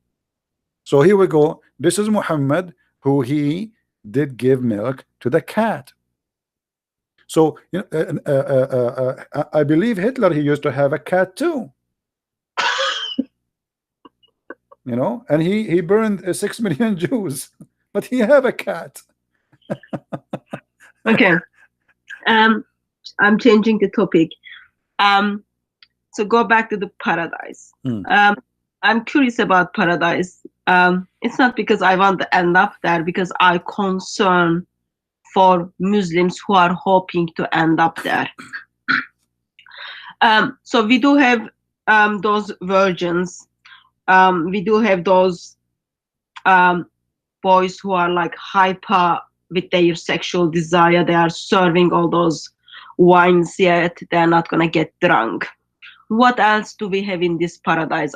So here we go, this is Muhammad who he did give milk to the cat. So you know, I believe Hitler, he used to have a cat too. You know, and he burned 6 million Jews, but he have a cat. Okay, I'm changing the topic. So go back to the paradise. I'm curious about paradise. It's not because I want to end up there, because I concern for Muslims who are hoping to end up there. So we do have those virgins. We do have those boys who are like hyper with their sexual desire. They are serving all those wines, yet they're not gonna get drunk. What else do we have in this paradise?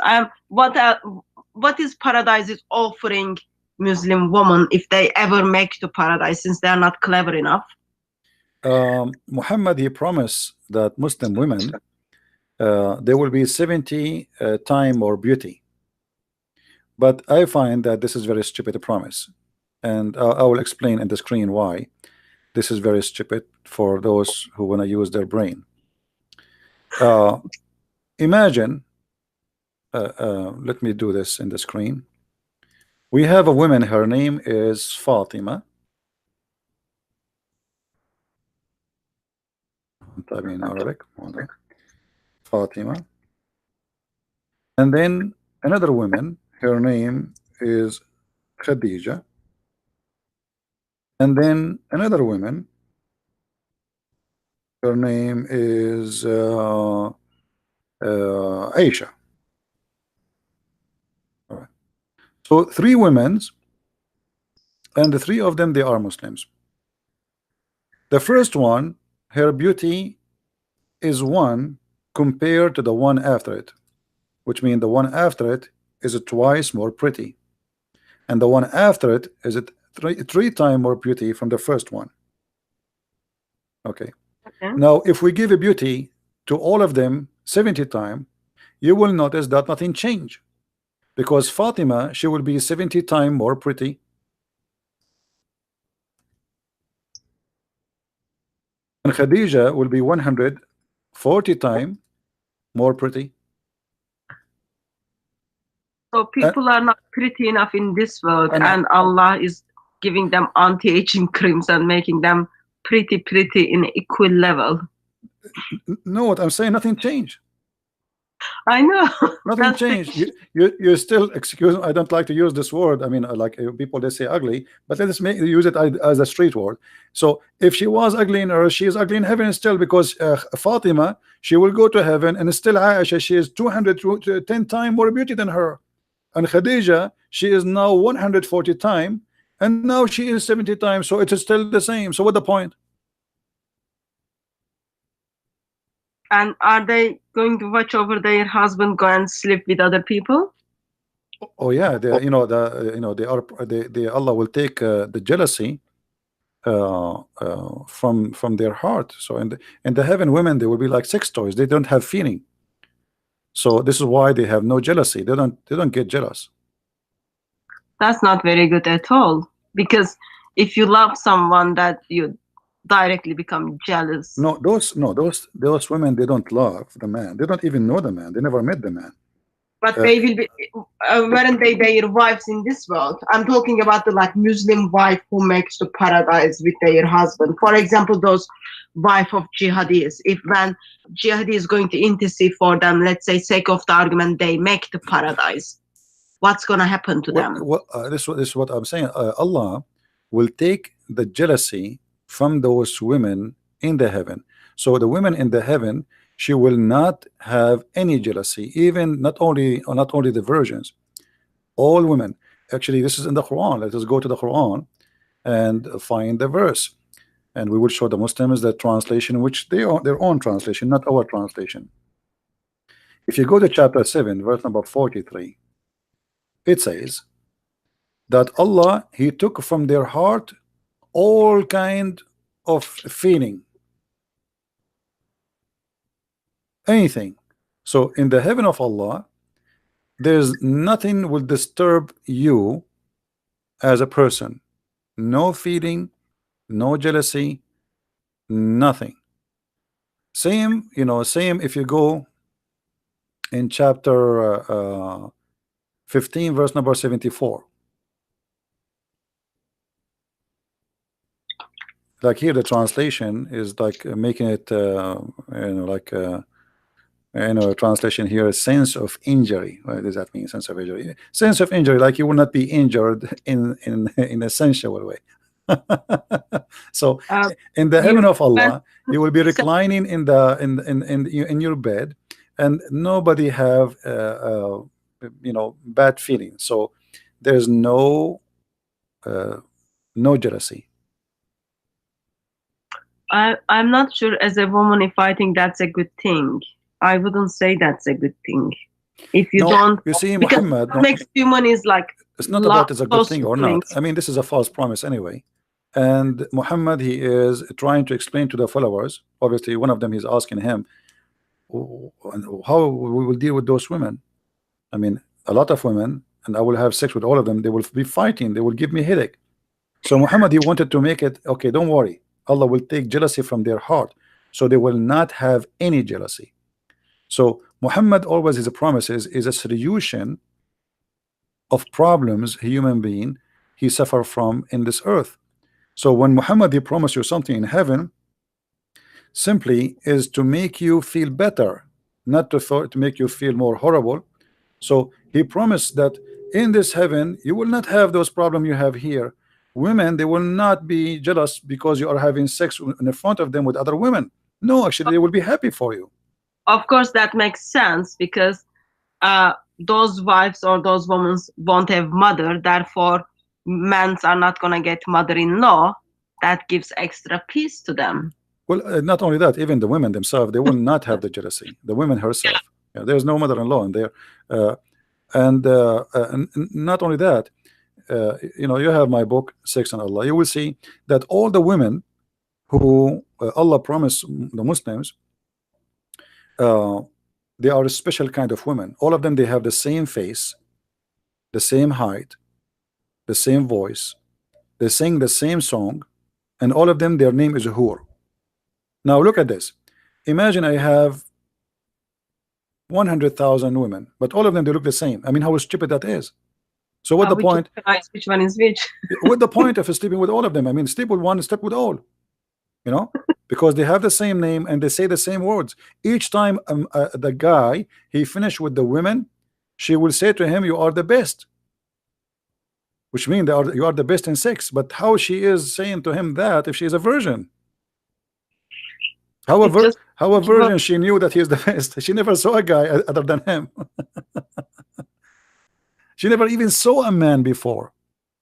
What is paradise is offering Muslim women if they ever make to paradise, since they are not clever enough? Muhammad, he promised that Muslim women, there will be 70 time more beauty. But I find that this is very stupid promise, and I will explain in the screen why this is very stupid for those who want to use their brain. Imagine, let me do this in the screen. We have a woman, her name is Fatima. I'm in Arabic. Fatima. And then another woman, her name is Khadija. And then another woman, her name is Aisha. All right. So 3 women, and the 3 of them, they are Muslims. The first one, her beauty is 1 compared to the one after it, which means the one after it is twice more pretty, and the one after it is three times more beauty from the first one. Okay. Now if we give a beauty to all of them 70 times, you will notice that nothing changed, because Fatima, she will be 70 times more pretty, and Khadija will be 140 times more pretty. So people are not pretty enough in this world, and and Allah is giving them anti-aging creams and making them pretty in equal level. no, what I'm saying, nothing changed. I know. Nothing That's the changed. You still, excuse me, I don't like to use this word. I mean, like people, they say ugly, but let us use it as a street word. So if she was ugly in earth, she is ugly in heaven still, because Fatima, she will go to heaven, and still Aisha, she is 210 times more beauty than her. And Khadija, she is now 140 times, and now she is 70 times, so it is still the same. So what the point? And are they going to watch over their husband go and sleep with other people? Oh yeah, they, they are, they Allah will take the jealousy from their heart. So in the heaven, women, they will be like sex toys. They don't have feeling. So this is why they have no jealousy. They don't get jealous. That's not very good at all. Because if you love someone, that you directly become jealous. No, those women, they don't love the man. They don't even know the man. They never met the man. But they will be, weren't they their wives in this world? I'm talking about the like Muslim wife who makes the paradise with their husband. For example, those wife of jihadis. If when jihadi is going to intercede for them, let's say, sake of the argument, they make the paradise. What's going to happen to them? This is what I'm saying. Allah will take the jealousy from those women in the heaven. So the women in the heaven, she will not have any jealousy, even not only the virgins, all women. Actually, this is in the Quran. Let us go to the Quran and find the verse, and we will show the Muslims the translation, which they are their own translation, not our translation. If you go to chapter 7, verse number 43, it says that Allah, He took from their heart all kind of feeling, anything. So in the heaven of Allah, there's nothing will disturb you as a person. No feeling, no jealousy, nothing. Same, same if you go in chapter 15, verse number 74. Like here, the translation is like making it, like translation here, a sense of injury. What does that mean? Sense of injury. Sense of injury, like you will not be injured in a sensual way. So in the heaven of Allah, you will be reclining in your bed, and nobody have bad feelings. So there's no jealousy. I'm not sure as a woman if I think that's a good thing. I wouldn't say that's a good thing. If you don't, you see, because Muhammad, what makes human is like, it's not about it's a good thing or not. I mean, this is a false promise anyway. And Muhammad, he is trying to explain to the followers. Obviously, one of them is asking him, how we will deal with those women. I mean, a lot of women, and I will have sex with all of them. They will be fighting. They will give me headache. So Muhammad, he wanted to make it okay. Don't worry, Allah will take jealousy from their heart, so they will not have any jealousy. So Muhammad always, his promises is a solution of problems a human being he suffer from in this earth. So when Muhammad, he promised you something in heaven, simply is to make you feel better, not to make you feel more horrible. So he promised that in this heaven you will not have those problems you have here. Women, they will not be jealous because you are having sex in front of them with other women. No, actually, they will be happy for you. Of course, that makes sense, because those wives or those women won't have mother, therefore men are not gonna get mother-in-law. That gives extra peace to them. Well, not only that, even the women themselves, they will not have the jealousy. The women herself, there's no mother-in-law in there, and not only that, you have my book, Sex and Allah. You will see that all the women who Allah promised the Muslims, they are a special kind of women. All of them, they have the same face, the same height, the same voice, they sing the same song, and all of them, their name is Hur. Now look at this. Imagine I have 100,000 women, but all of them they look the same. I mean, how stupid that is. So what the Which point? recognize which one is which? What the point of sleeping with all of them? I mean, sleep with one, sleep with all. You know, because they have the same name and they say the same words. Each time the guy he finished with the women, she will say to him, "You are the best," which means you are the best in sex. But how she is saying to him that if she is a virgin? It just How a virgin she knew that he is the best? She never saw a guy other than him. She never even saw a man before.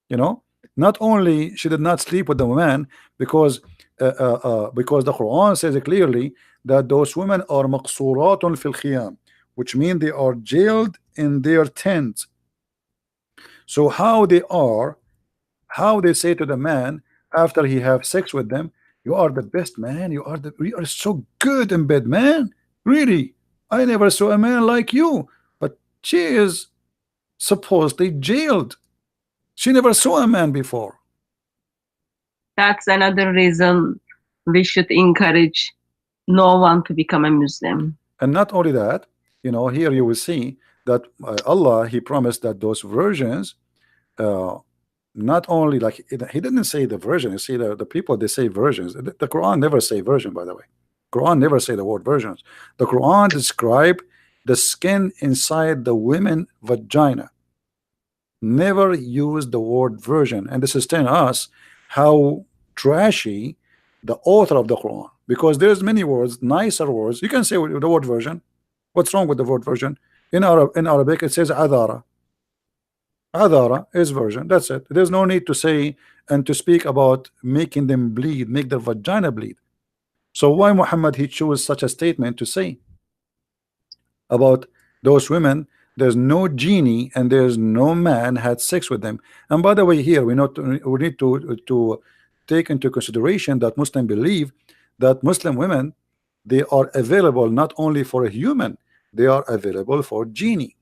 You know, not only she did not sleep with the man because the Quran says clearly that those women are maqsuratun fil khiyam, which means they are jailed in their tent. So how they say to the man after he have sex with them, "You are the best man, you are so good in bed, man, really, I never saw a man like you," but she is supposedly jailed. She never saw a man before. that's another reason we should encourage no one to become a Muslim. And not only that, you know, here you will see that Allah he promised that those virgins, not only like he didn't say the virgin. You see, the people they say virgins. The Quran never say virgin, by the way. Quran never say the word virgins. The Quran describe the skin inside the women vagina. Never use the word virgin, and this is telling us how trashy the author of the Quran, because there's many words, nicer words. You can say the word virgin. What's wrong with the word virgin? In Arabic it says adara. Adara is virgin. That's it. There's no need to say and to speak about making them bleed, make their vagina bleed. So why Muhammad he chose such a statement to say about those women? There's no genie and there's no man had sex with them. And by the way, here we need to take into consideration that Muslims believe that Muslim women they are available not only for a human, they are available for genie.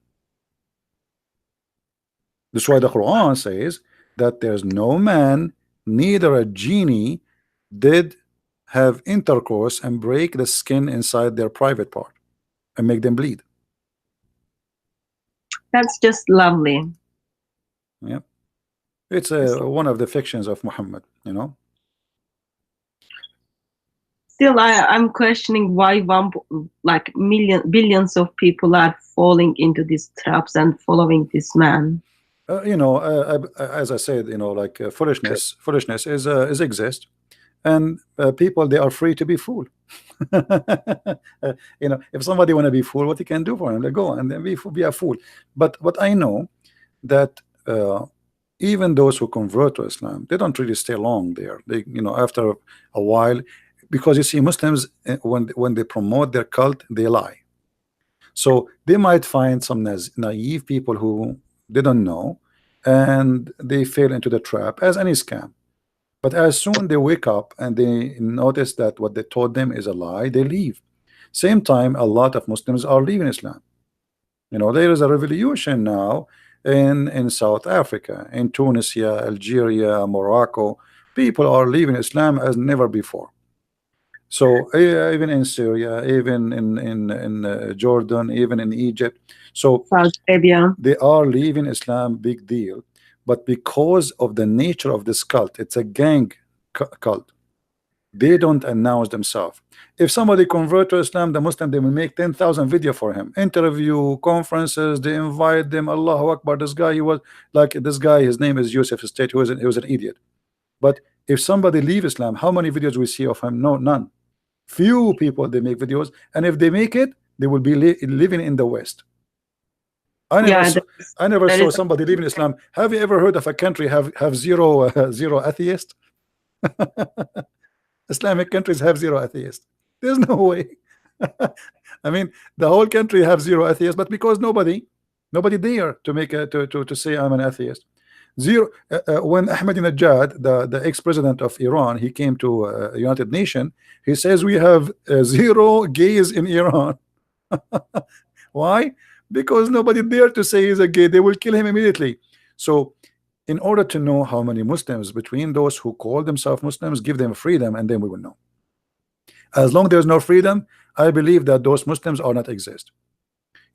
That's why the Quran says that there's no man, neither a genie, did have intercourse and break the skin inside their private part and make them bleed. That's just lovely. Yeah, it's one of the fictions of Muhammad, you know. Still, I'm questioning why billions of people are falling into these traps and following this man. You know, as I said, you know, like foolishness is exist, and people they are free to be fooled. You know, if somebody want to be fooled, what he can do for him? They go and then be a fool. But I know that even those who convert to Islam, they don't really stay long there. They, you know, after a while, because you see, Muslims when they promote their cult, they lie. So they might find some naive people who they don't know, and they fall into the trap as any scam. But as soon they wake up and they notice that what they told them is a lie, they leave. Same time, a lot of Muslims are leaving Islam. You know, there is a revolution now in South Africa, in Tunisia, Algeria, Morocco. People are leaving Islam as never before. So even in Syria, even in Jordan, even in Egypt, so Saudi Arabia, they are leaving Islam, big deal. But because of the nature of this cult, it's a gang cult. They don't announce themselves. If somebody convert to Islam, the Muslim, they will make 10,000 video for him, interview, conferences. They invite them. Allahu Akbar. This guy, he was like this guy. His name is Yusuf State. He was an idiot. But if somebody leave Islam, how many videos we see of him? No, none. Few people they make videos, and if they make it, they will be living in the West. I never saw somebody leaving Islam. Have you ever heard of a country have zero atheists? Islamic countries have zero atheists. There's no way. I mean, the whole country have zero atheists, but because nobody dare to make to say I'm an atheist. Zero. When Ahmadinejad, the ex-president of Iran, he came to United Nations, he says we have zero gays in Iran. Why? Because nobody dare to say he's a gay. They will kill him immediately. So in order to know how many Muslims between those who call themselves Muslims, give them freedom, and then we will know. As long there's no freedom, I believe that those Muslims are not exist.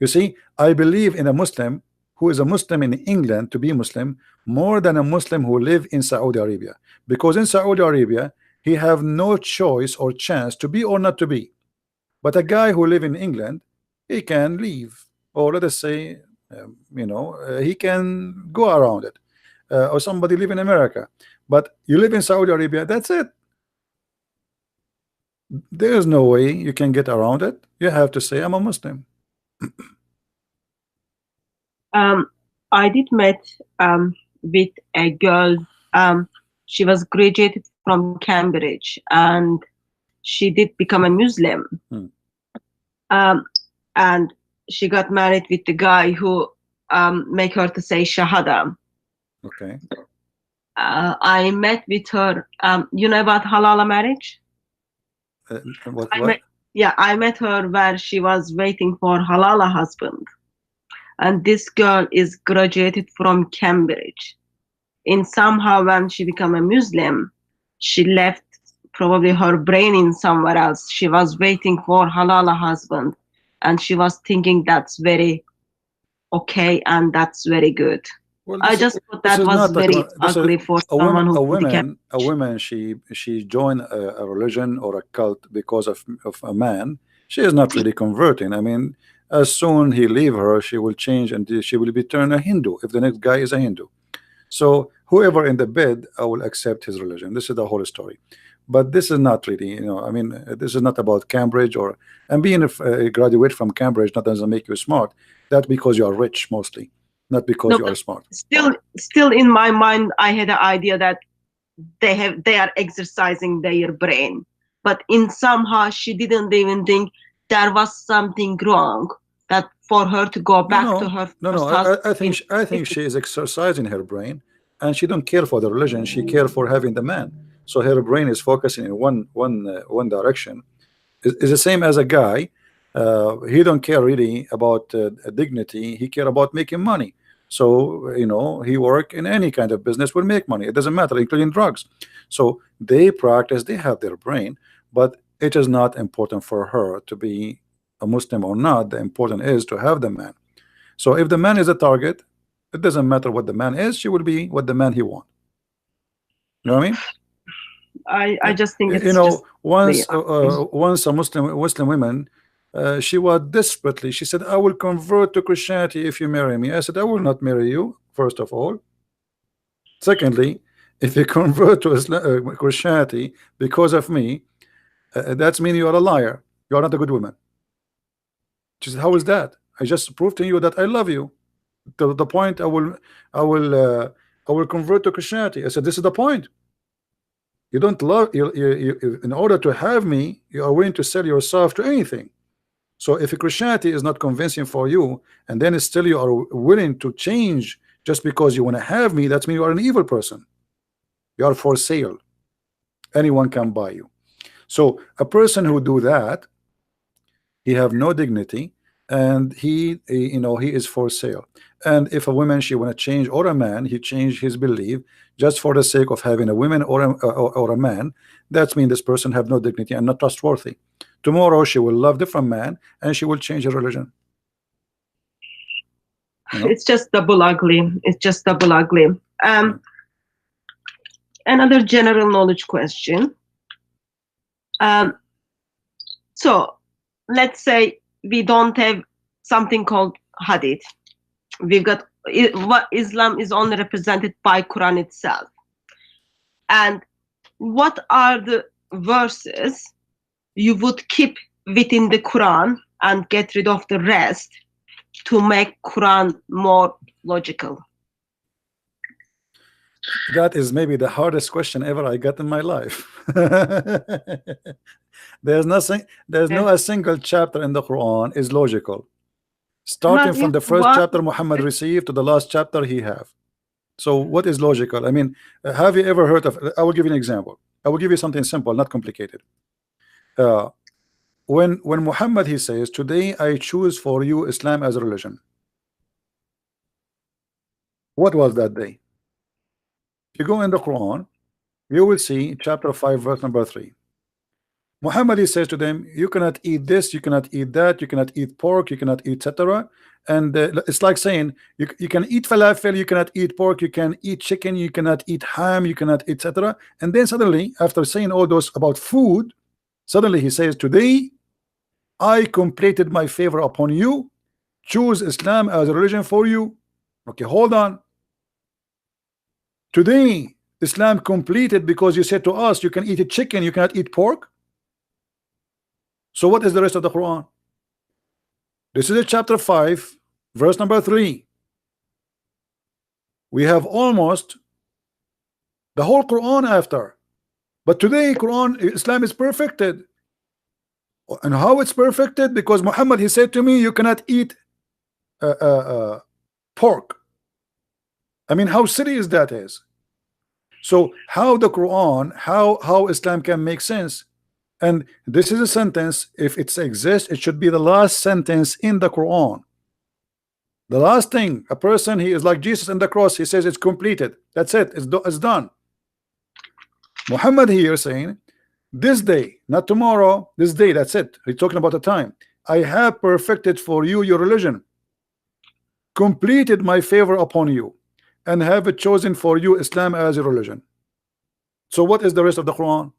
You see, I believe in a Muslim who is a Muslim in England to be Muslim more than a Muslim who live in Saudi Arabia, because in Saudi Arabia he have no choice or chance to be or not to be. But a guy who live in England, he can leave, or let us say, he can go around it, or somebody live in America. But you live in Saudi Arabia, that's it. There is no way you can get around it. You have to say I'm a Muslim. I did met with a girl. She was graduated from Cambridge, and she did become a Muslim. And she got married with the guy who make her to say Shahada. Okay. I met with her. You know about halal marriage? What? I met her where she was waiting for halal husband. And this girl is graduated from Cambridge. And somehow when she became a Muslim, she left probably her brain in somewhere else. She was waiting for halal husband, and she was thinking that's very okay and that's very good. Well, I just thought that was very ugly for someone who a woman she joined a religion or a cult because of a man. She is not really converting. I mean, as soon he leave her, she will change and she will be turned a Hindu if the next guy is a Hindu. So whoever in the bed, I will accept his religion. This is the whole story. But this is not really, I mean, this is not about Cambridge or and being a graduate from Cambridge. That doesn't make you smart. That's because you are rich mostly, not because you are smart. Still in my mind, I had the idea that they are exercising their brain, but in somehow she didn't even think there was something wrong that for her to go back to her I think she is exercising her brain, and she don't care for the religion. She care for having the man. So her brain is focusing in one direction. It's the same as a guy. He don't care really about dignity. He care about making money. So he work in any kind of business will make money. It doesn't matter, including drugs. So they practice. They have their brain, but it is not important for her to be a Muslim or not. The important is to have the man. So if the man is a target, it doesn't matter what the man is. She will be what the man he want. You know what I mean? I just think it's once a Muslim woman, she was desperately, she said, I will convert to Christianity if you marry me. I said, I will not marry you, first of all. Secondly, if you convert to Christianity because of me, that's mean you are a liar. You are not a good woman. She said, how is that? I just proved to you that I love you. To the point I will convert to Christianity. I said, this is the point. You don't love you in order to have me, you are willing to sell yourself to anything. So if Christianity is not convincing for you, and then still you are willing to change just because you want to have me, that means you are an evil person. You are for sale. Anyone can buy you. So a person who do that, he have no dignity, and he is for sale. And if a woman she want to change, or a man he change his belief just for the sake of having a woman or a man, that means this person have no dignity and not trustworthy. Tomorrow she will love different man and she will change her religion. It's just double ugly. It's just double ugly. Another general knowledge question. So let's say we don't have something called hadith. We've got what Islam is only represented by Quran itself. And what are the verses you would keep within the Quran and get rid of the rest to make Quran more logical? That is maybe the hardest question ever I got in my life. There's no a single chapter in the Quran is logical. Starting from the first chapter Muhammad received to the last chapter he have. So what is logical? I mean, have you ever heard of, I will give you an example. I will give you something simple, not complicated. When Muhammad he says, today I choose for you Islam as a religion. What was that day? If you go in the Quran, you will see chapter 5 verse number 3. Muhammad, he says to them, you cannot eat this, you cannot eat that, you cannot eat pork, you cannot eat etc. And it's like saying you can eat falafel, you cannot eat pork, you can eat chicken, you cannot eat ham, you cannot etc. And then suddenly, after saying all those about food, suddenly he says, today I completed my favor upon you. Choose Islam as a religion for you. Okay, hold on. Today Islam completed because you said to us you can eat a chicken, you cannot eat pork. So what is the rest of the Quran? This is a chapter 5, verse number 3. We have almost the whole Quran after. But today Quran, Islam is perfected. And how it's perfected? Because Muhammad, he said to me, you cannot eat pork. I mean, how serious that is. So how the Quran, how Islam can make sense? And this is a sentence, if it exists, it should be the last sentence in the Quran. The last thing, a person, he is like Jesus in the cross, he says it's completed. That's it, it's done. Muhammad here saying, this day, not tomorrow, this day, that's it. He's talking about the time. I have perfected for you your religion, completed my favor upon you, and have chosen for you Islam as a religion. So what is the rest of the Quran?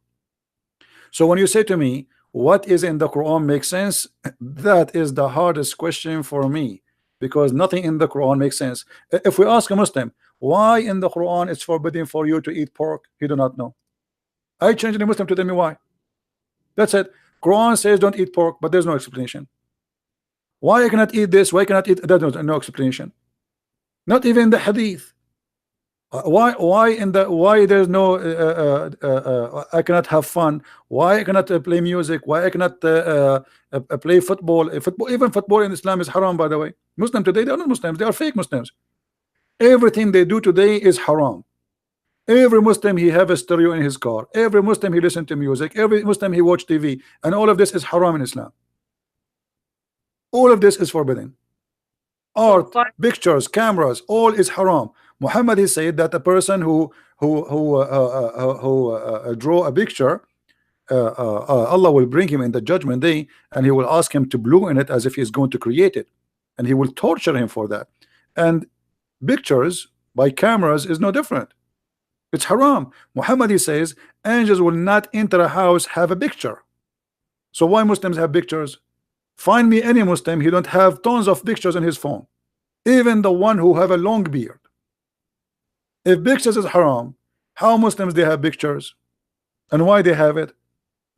So when you say to me, what is in the Quran makes sense, that is the hardest question for me, because nothing in the Quran makes sense. If we ask a Muslim, why in the Quran it's forbidden for you to eat pork, he do not know. I change the Muslim to tell me why. That's it. Quran says don't eat pork, but there's no explanation. Why I cannot eat this? Why I cannot eat that? No explanation. Not even the hadith. Why there's no I cannot have fun? Why I cannot play music? Why I cannot play football? Even football in Islam is haram, by the way. Muslim today, they are not Muslims, they are fake Muslims. Everything they do today is haram. Every Muslim, he have a stereo in his car. Every Muslim, he listen to music. Every Muslim, he watch TV. And all of this is haram in Islam. All of this is forbidden. Art, pictures, cameras, all is haram. Muhammad, he said that a person who draw a picture, Allah will bring him in the judgment day, and he will ask him to blow in it as if he is going to create it, and he will torture him for that. And pictures by cameras is no different. It's haram. Muhammad, he says, angels will not enter a house have a picture. So why Muslims have pictures? Find me any Muslim, he don't have tons of pictures on his phone, even the one who have a long beard. If pictures is haram, how Muslims they have pictures? And why they have it?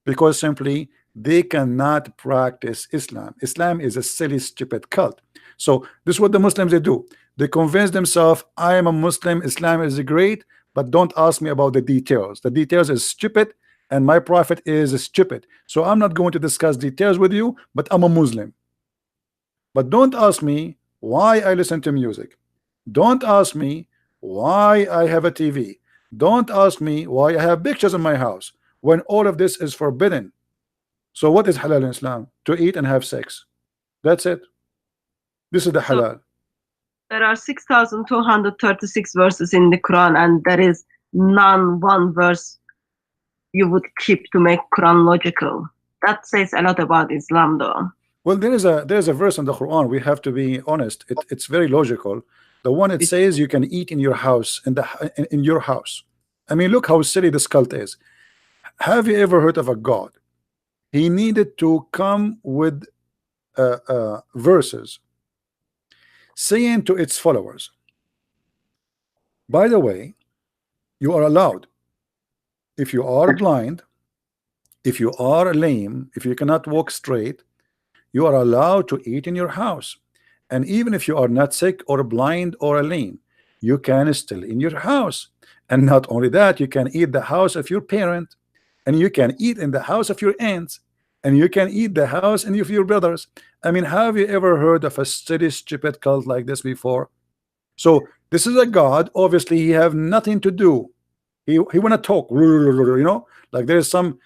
Because simply they cannot practice Islam. Islam is a silly, stupid cult. So this is what the Muslims they do. They convince themselves, I am a Muslim, Islam is great, but don't ask me about the details. The details is stupid, and my prophet is stupid. So I'm not going to discuss details with you, but I'm a Muslim. But don't ask me why I listen to music. Don't ask me why I have a TV. Don't ask me why I have pictures in my house, when all of this is forbidden. So what is halal in Islam? To eat and have sex. That's it. This is the halal. There are 6,236 verses in the Quran, and there is none one verse you would keep to make Quran logical. That says a lot about Islam, though. Well, there's a verse in the Quran, we have to be honest, it's very logical. The one it says you can eat in your house, in your house. I mean, look how silly this cult is. Have you ever heard of a God? He needed to come with verses saying to its followers, by the way, you are allowed, if you are blind, if you are lame, if you cannot walk straight, you are allowed to eat in your house. And even if you are not sick or blind or lame, you can still in your house. And not only that, you can eat the house of your parent, and you can eat in the house of your aunts, and you can eat the house of your brothers. I mean, have you ever heard of a silly, stupid cult like this before? So this is a God, obviously he have nothing to do. He want to talk, you know, like there's some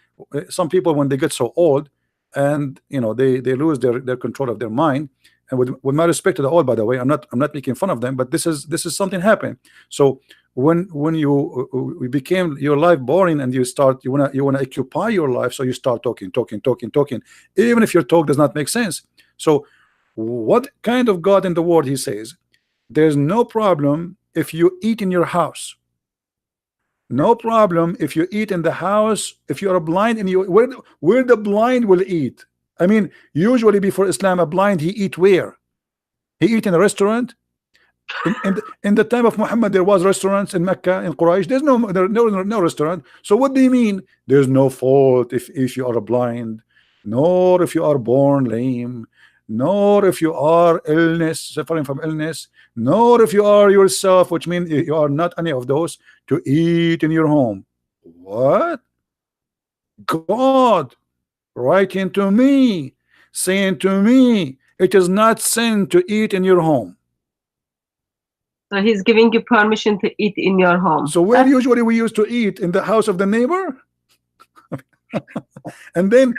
people when they get so old, and you know, they lose their control of their mind. And with my respect to the old, by the way, I'm not making fun of them, but this is something happened. So when you became your life boring, and you wanna occupy your life, so you start talking, even if your talk does not make sense. So what kind of God in the world? He says there's no problem if you eat in your house, no problem if you eat in the house, if you are blind, and you where the blind will eat. I mean, usually before Islam, a blind, he eat where? He eat in a restaurant. In the time of Muhammad, there was restaurants in Mecca, in Quraysh. There's no restaurant. So what do you mean? There's no fault if you are blind, nor if you are born lame, nor if you are suffering from illness, nor if you are yourself, which means you are not any of those, to eat in your home. What? God writing to me, saying to me, it is not sin to eat in your home. So he's giving you permission to eat in your home. So where usually we used to eat? In the house of the neighbor? And then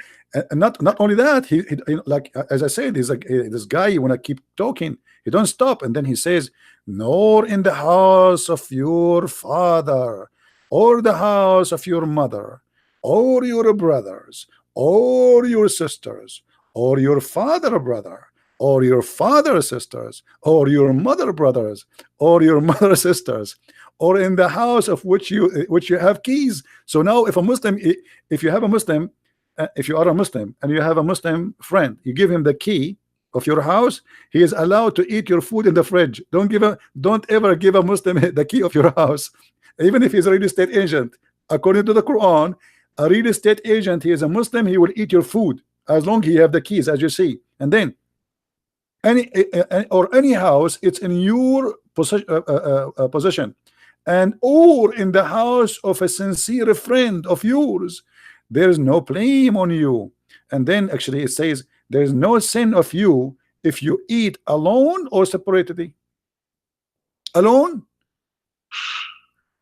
not only that, he like as I said, he's like this guy, you want to keep talking, he don't stop. And then he says, nor in the house of your father, or the house of your mother, or your brothers, or your sisters, or your father brother, or your father sisters, or your mother brothers, or your mother sisters, or in the house of which you have keys. So now if a Muslim, if you have a Muslim, if you are a Muslim and you have a Muslim friend, you give him the key of your house, he is allowed to eat your food in the fridge. Don't ever give a Muslim the key of your house, even if he's a real estate agent. According to the Quran, a real estate agent, he is a Muslim, he will eat your food as long as he have the keys, as you see. And then any house, it's in your possession, and or in the house of a sincere friend of yours, there is no blame on you. And then actually it says there is no sin of you if you eat alone or separately. Alone.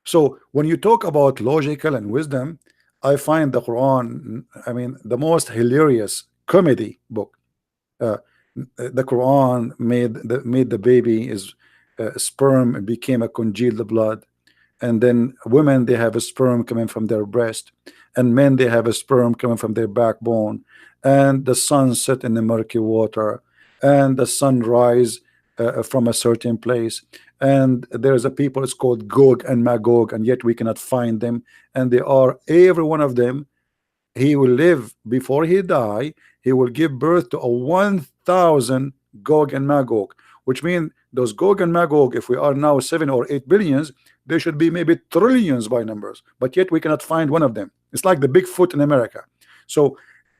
So when you talk about logical and wisdom, I find the Quran, I mean, the most hilarious comedy book. The Quran made the baby is sperm became a congealed blood, and then women, they have a sperm coming from their breast, and men, they have a sperm coming from their backbone, and the sun set in the murky water, and the sun rise from a certain place, and there's a people, it's called Gog and Magog, and yet we cannot find them, and they are, every one of them, he will live before he die, he will give birth to a 1,000 Gog and Magog, which means those Gog and Magog, if we are now 7 or 8 billions, there should be maybe trillions by numbers, but yet we cannot find one of them. It's like the Bigfoot in America. So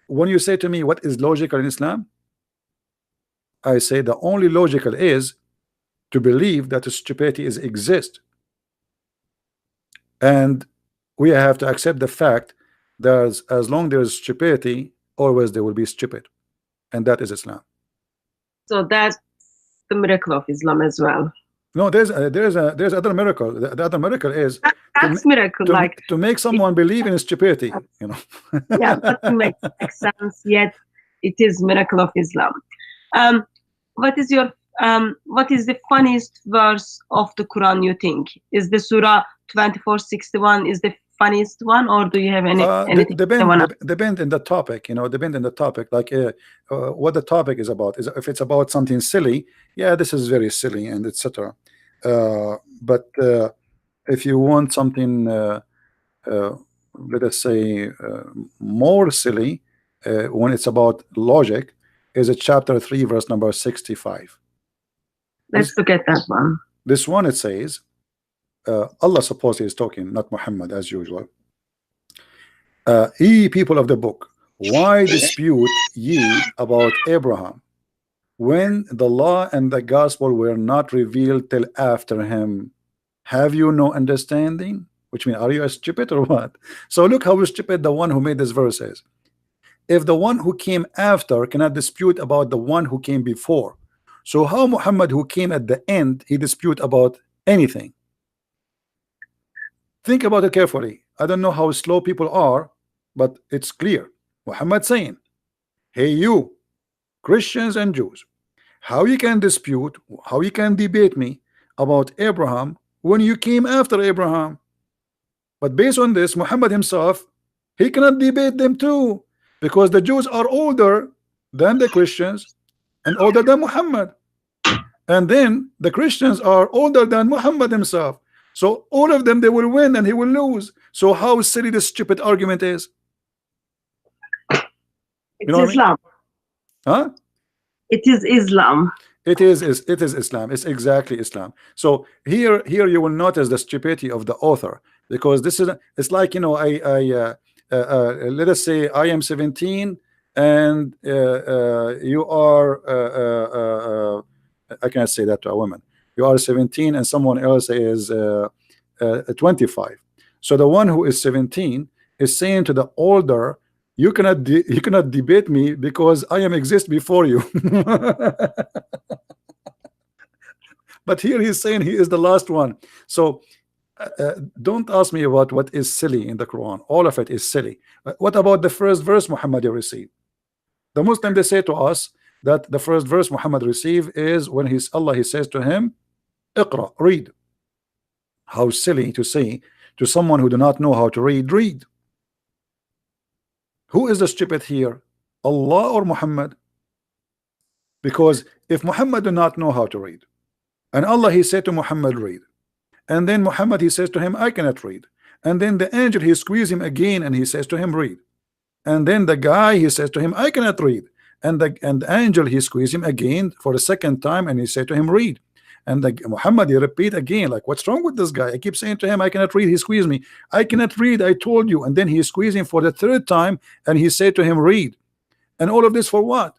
when you say to me what is logical in Islam, I say the only logical is to believe that stupidity is exist, and we have to accept the fact that as long there is stupidity, always there will be stupid, and that is Islam. So that's the miracle of Islam as well. No, there's other miracle. The other miracle is that's miracle, like to make someone believe in stupidity, you know. Yeah, that makes sense. Yet it is miracle of Islam. What is the funniest verse of the Quran, you think? Is the Surah 2461 is the funniest one, or do you have anything? Depend in the topic, you know, depend in the topic, like what the topic is about. Is if it's about something silly, yeah, this is very silly and etc. But if you want something let us say more silly, when it's about logic, is a chapter 3 verse number 65. Let's look at that one. This one, it says, Allah supposedly is talking, not Muhammad, as usual. Ye people of the book, why dispute ye about Abraham, when the law and the gospel were not revealed till after him? Have you no understanding? Which means, are you stupid or what? So look how stupid the one who made this verse is. If the one who came after cannot dispute about the one who came before, so how Muhammad, who came at the end, he dispute about anything? Think about it carefully. I don't know how slow people are, but it's clear. Muhammad saying, hey you Christians and Jews, how you can dispute, how you can debate me about Abraham when you came after Abraham. But based on this, Muhammad himself, he cannot debate them too, because the Jews are older than the Christians and older than Muhammad, and then the Christians are older than Muhammad himself. So all of them, they will win and he will lose. So how silly this stupid argument is. It's Islam. Huh? It is Islam. It is Islam. It's exactly Islam. So here you will notice the stupidity of the author, because this is, it's like, you know, let us say I am 17 and you are I can't say that to a woman. You are 17 and someone else is 25. So the one who is 17 is saying to the older, you cannot debate me because I am exist before you. But here he's saying he is the last one. So don't ask me about what is silly in the Quran. All of it is silly. What about the first verse Muhammad received? The Muslim, they say to us that the first verse Muhammad received is when he says to him, Iqra, read. How silly to say to someone who do not know how to read, read. Who is the stupid here, Allah or Muhammad? Because if Muhammad do not know how to read, and Allah, he said to Muhammad, read, and then Muhammad, he says to him, I cannot read, and then the angel, he squeezes him again and he says to him, read, and then the guy, he says to him, I cannot read, and the angel, he squeezes him again for the second time and he said to him, read, and Muhammad, he repeat again, like, what's wrong with this guy? I keep saying to him, I cannot read. He squeezed me. I cannot read, I told you. And then he squeezed him for the third time and he said to him, read. And all of this for what?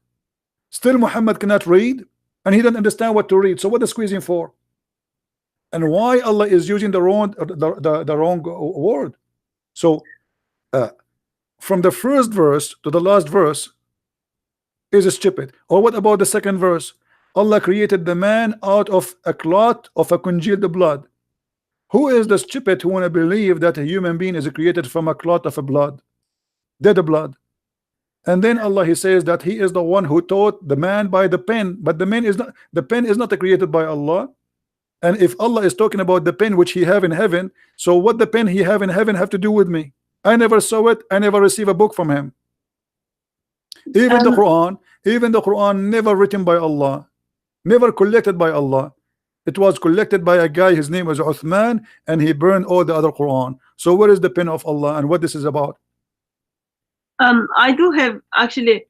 Still Muhammad cannot read and he doesn't understand what to read. So what is squeezing for? And why Allah is using the wrong word? So from the first verse to the last verse is stupid. Or what about the second verse? Allah created the man out of a clot of a congealed blood. Who is the stupid who want to believe that a human being is created from a clot of a blood, dead blood? And then Allah, he says that he is the one who taught the man by the pen, but the pen is not created by Allah. And if Allah is talking about the pen which he have in heaven, so what the pen he have in heaven have to do with me? I never saw it. I never received a book from him. Even the Quran never written by Allah, never collected by Allah. It was collected by a guy, his name was Uthman, and he burned all the other Quran. So where is the pen of Allah and what this is about? I do have actually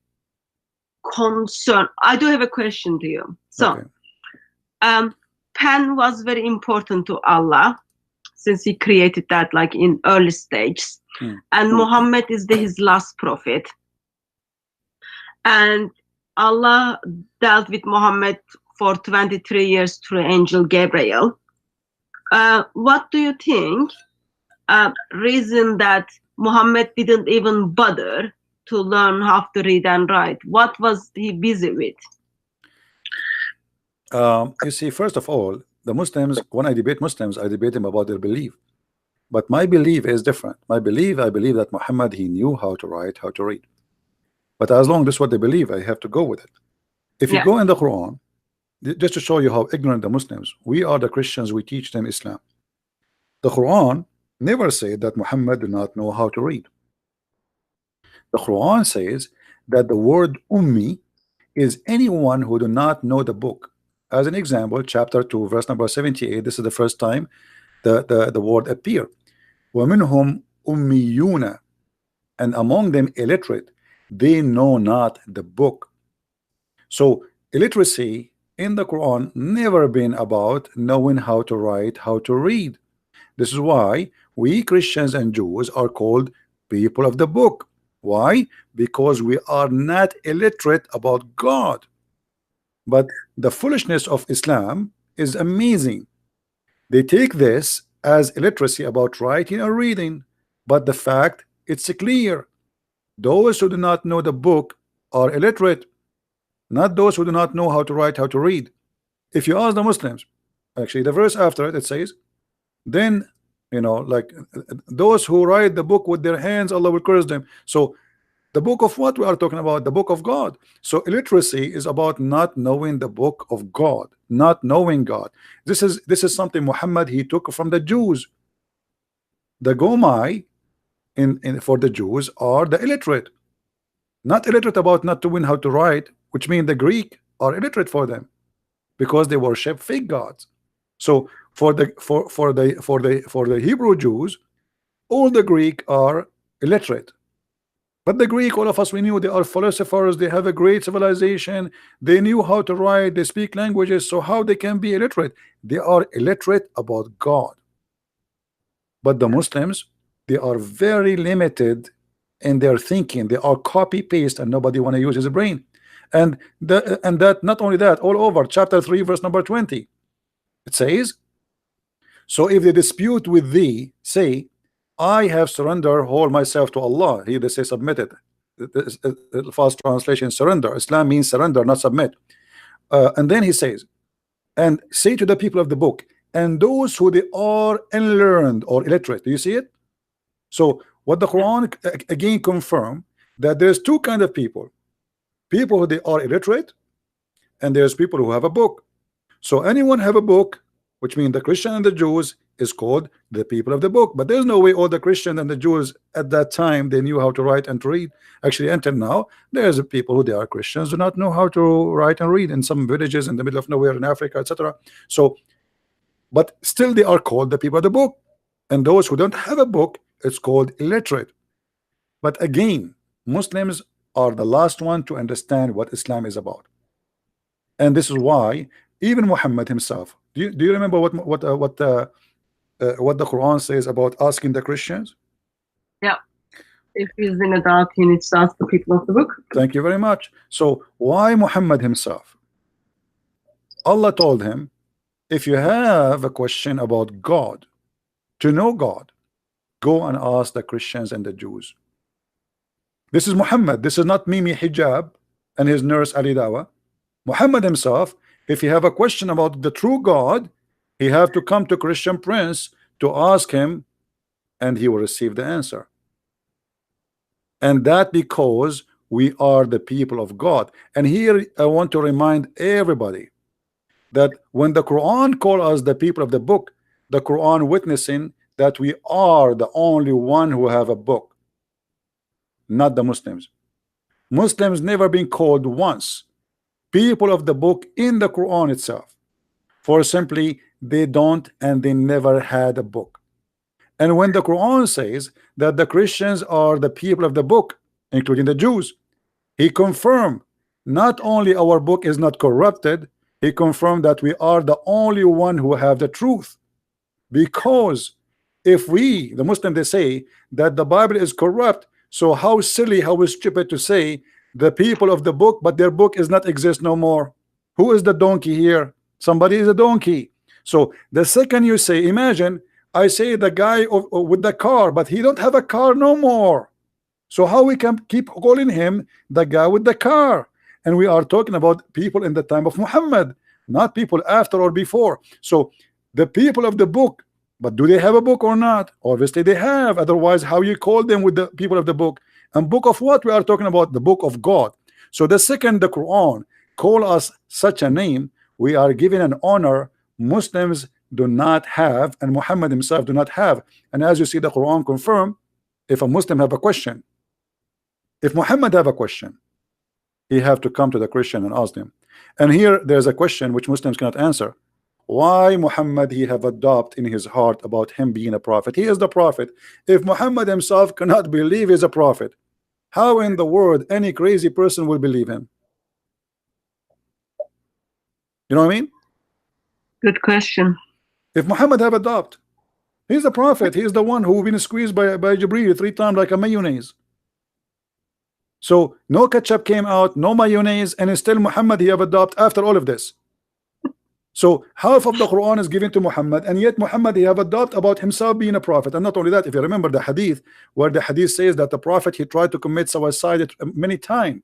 concern. I do have a question to you. So okay. Pen was very important to Allah since he created that like in early stages. And Muhammad is his last prophet. And Allah dealt with Muhammad for 23 years through angel Gabriel. What do you think reason that Muhammad didn't even bother to learn how to read and write? What was he busy with? You see, first of all, the Muslims, when I debate Muslims, I debate them about their belief. But my belief is different. I believe that Muhammad, he knew how to write, how to read. But as long as this is what they believe, I have to go with it. If you go in the Quran, just to show you how ignorant the Muslims, we are the Christians, we teach them Islam. The Quran never said that Muhammad did not know how to read. The Quran says that the word ummi is anyone who do not know the book. As an example, chapter 2, verse number 78, this is the first time the word appear. وَمِنْهُمْ أُمِّيُّونَ, and among them illiterate, they know not the book. So illiteracy in the Quran never been about knowing how to write, how to read. This is why we Christians and Jews are called people of the book. Why? Because we are not illiterate about God. But the foolishness of Islam is amazing. They take this as illiteracy about writing or reading, but the fact, it's clear. Those who do not know the book are illiterate, not those who do not know how to write, how to read. If you ask the Muslims, actually the verse after it, it says, then, you know, like those who write the book with their hands, Allah will curse them. So The book of what we are talking about? The book of God. So illiteracy is about not knowing the book of God, not knowing God. This is something Muhammad he took from the Jews. The Gomai in for the Jews are the illiterate, not illiterate about not knowing how to write, which means the Greek are illiterate for them because they worship fake gods. So for the Hebrew Jews, all the Greek are illiterate. But the Greek, all of us, we knew they are philosophers, they have a great civilization, they knew how to write, they speak languages, so how they can be illiterate? They are illiterate about God. But the Muslims, they are very limited in their thinking. They are copy paste, and nobody want to use his brain. And that not only that, all over chapter 3 verse number 20, it says, so if they dispute with thee, say, I have surrendered whole myself to Allah. Here they say submitted. The fast translation, surrender. Islam means surrender, not submit. And then he says, and say to the people of the book, and those who they are unlearned or illiterate. Do you see it? So what the Quran again confirm that there's two kind of people who they are illiterate, and there's people who have a book. So anyone have a book, which means the Christian and the Jews is called the people of the book. But there's no way all the Christians and the Jews at that time they knew how to write and to read. Actually, until now, there's people who they are Christians do not know how to write and read in some villages in the middle of nowhere in Africa, etc. So, but still they are called the people of the book. And those who don't have a book, it's called illiterate. But again, Muslims are the last one to understand what Islam is about. And this is why even Muhammad himself, do you remember what the Quran says about asking the Christians? Yeah. If he's in a doubt, he needs to ask the people of the book. Thank you very much. So why Muhammad himself? Allah told him, if you have a question about God, to know God, go and ask the Christians and the Jews. This is Muhammad. This is not Mimi Hijab and his nurse Ali Dawa. Muhammad himself, if you have a question about the true God, he have to come to Christian Prince to ask him, and he will receive the answer. And that because we are the people of God. And here I want to remind everybody that when the Quran call us the people of the book, the Quran witnessing that we are the only one who have a book, not the Muslims. Muslims never been called once people of the book in the Quran itself, for simply they don't and they never had a book. And when the Quran says that the Christians are the people of the book, including the Jews, he confirmed not only our book is not corrupted, he confirmed that we are the only one who have the truth. Because if we, the Muslim, they say that the Bible is corrupt, so how silly, how stupid to say the people of the book, but their book is not exist no more. Who is the donkey here? Somebody is a donkey. So the second you say, imagine I say the guy with the car, but he don't have a car no more. So how we can keep calling him the guy with the car? And we are talking about people in the time of Muhammad, not people after or before. So the people of the book, but do they have a book or not? Obviously they have. Otherwise, how you call them with the people of the book? And book of what we are talking about? The book of God. So the second the Quran call us such a name, we are giving an honor Muslims do not have, and Muhammad himself do not have. And as you see, the Quran confirm, if a Muslim have a question, if Muhammad have a question, he have to come to the Christian and ask them. And here there's a question which Muslims cannot answer. Why Muhammad he have a doubt in his heart about him being a prophet? He is the prophet. If Muhammad himself cannot believe he's a prophet, how in the world any crazy person will believe him? You know what I mean? Good question. If Muhammad have a doubt, he's a prophet. He's the one who been squeezed by Jibreel 3 times like a mayonnaise. So no ketchup came out, no mayonnaise, and still Muhammad he have a doubt after all of this. So half of the Quran is given to Muhammad, and yet Muhammad he have a doubt about himself being a prophet. And not only that, if you remember the hadith, where the hadith says that the prophet he tried to commit suicide many times.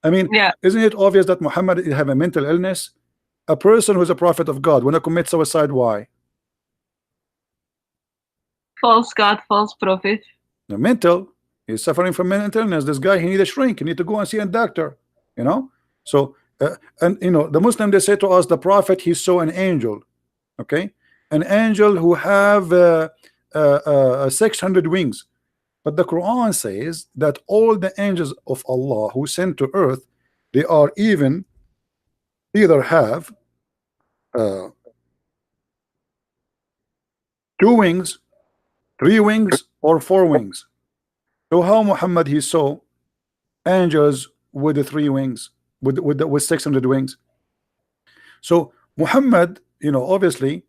I mean, yeah, isn't it obvious that Muhammad have a mental illness? A person who's a prophet of God when I commit suicide, why? False God, false prophet. The mental. He's suffering from mental illness. This guy, he need a shrink. He need to go and see a doctor. You know. So and you know, the Muslim, they say to us, the Prophet, he saw an angel. Okay, an angel who have 600 wings. But the Quran says that all the angels of Allah who sent to earth, they are either have 2 wings, 3 wings, or 4 wings. So how Muhammad, he saw angels with the 3 wings, with 600 wings? So Muhammad, you know, obviously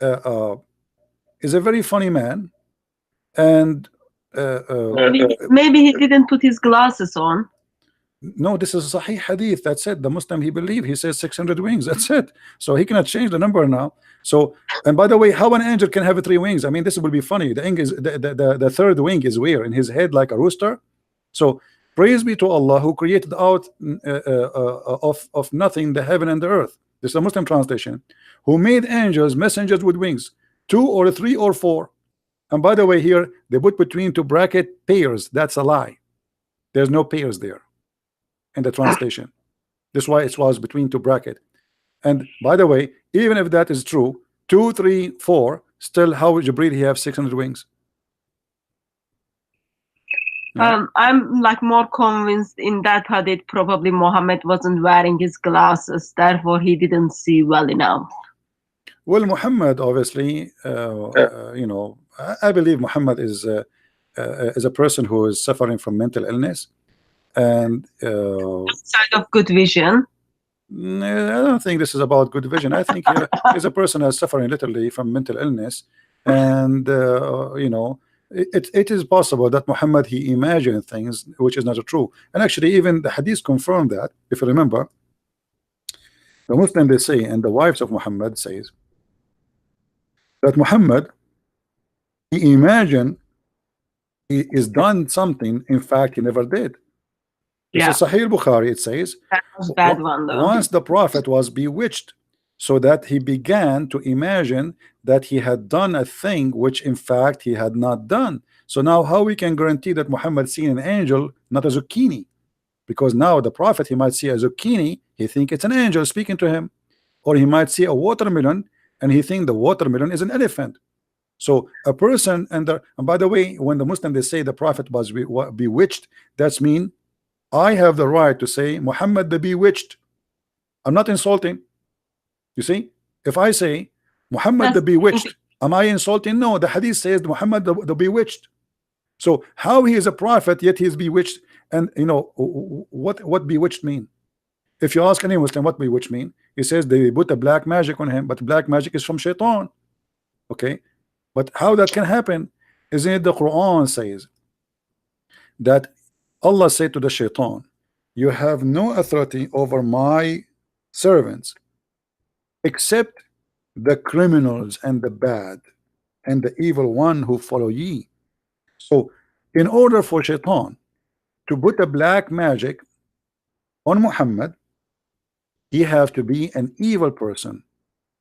is a very funny man, and maybe he didn't put his glasses on. no, this is Sahih Hadith. That's it. The Muslim, he believe, he says 600 wings. That's it. So he cannot change the number now. So, and by the way, how an angel can have 3 wings? I mean, this will be funny. The wing is the third wing is where? In his head, like a rooster. So praise be to Allah who created out of nothing the heaven and the earth. This is a Muslim translation. Who made angels messengers with wings, 2 or 3 or 4. And by the way, here they put between 2 bracket pairs. That's a lie. There's no pairs there in the translation. That's why it was between 2 bracket. And by the way, even if that is true, 2, 3, 4, still how Jibreel he have 600 wings? I'm like more convinced in that hadith probably Muhammad wasn't wearing his glasses, therefore he didn't see well enough. Well, Muhammad, obviously, you know, I believe Muhammad is a person who is suffering from mental illness, and outside of good vision. I don't think this is about good vision. I think he's a person who's suffering literally from mental illness, and you know, it is possible that Muhammad, he imagined things which is not true. And actually, even the hadith confirmed that. If you remember, the Muslim, they say, and the wives of Muhammad says that Muhammad, he imagined he is done something, in fact he never did. Yeah. This is Sahih Bukhari. It says That was a bad one though. once the Prophet was bewitched, so that he began to imagine that he had done a thing which in fact he had not done. So now how we can guarantee that Muhammad seen an angel, not a zucchini? Because now the Prophet, he might see a zucchini, he think it's an angel speaking to him, or he might see a watermelon and he think the watermelon is an elephant. So a person, and by the way, when the Muslim, they say the Prophet was bewitched, that's mean I have the right to say Muhammad the bewitched. I'm not insulting. You see, if I say Muhammad the bewitched, am I insulting? No, the hadith says Muhammad the bewitched. So how he is a prophet yet he is bewitched? And you know what bewitched mean? If you ask any Muslim what bewitched mean, he says they put a black magic on him, but black magic is from shaitan. Okay, but how that can happen? Isn't it the Quran says that Allah said to the shaitan, you have no authority over my servants except the criminals and the bad and the evil one who follow ye. So in order for shaitan to put a black magic on Muhammad, he have to be an evil person,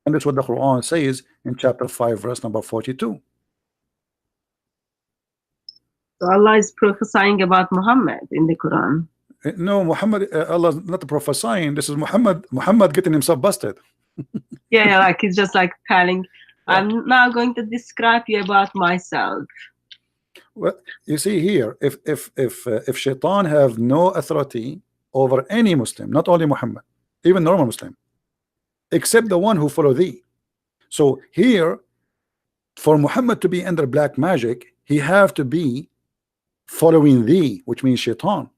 and that's what the Quran says in chapter 5 verse number 42. So Allah is prophesying about Muhammad in the Quran. No, Muhammad, Allah is not prophesying. This is Muhammad getting himself busted. Yeah, like he's just like telling, I'm now going to describe you about myself. Well, you see here, if shaitan have no authority over any Muslim, not only Muhammad, even normal Muslim, except the one who follow thee. So here, for Muhammad to be under black magic, he have to be following thee, which means shaitan.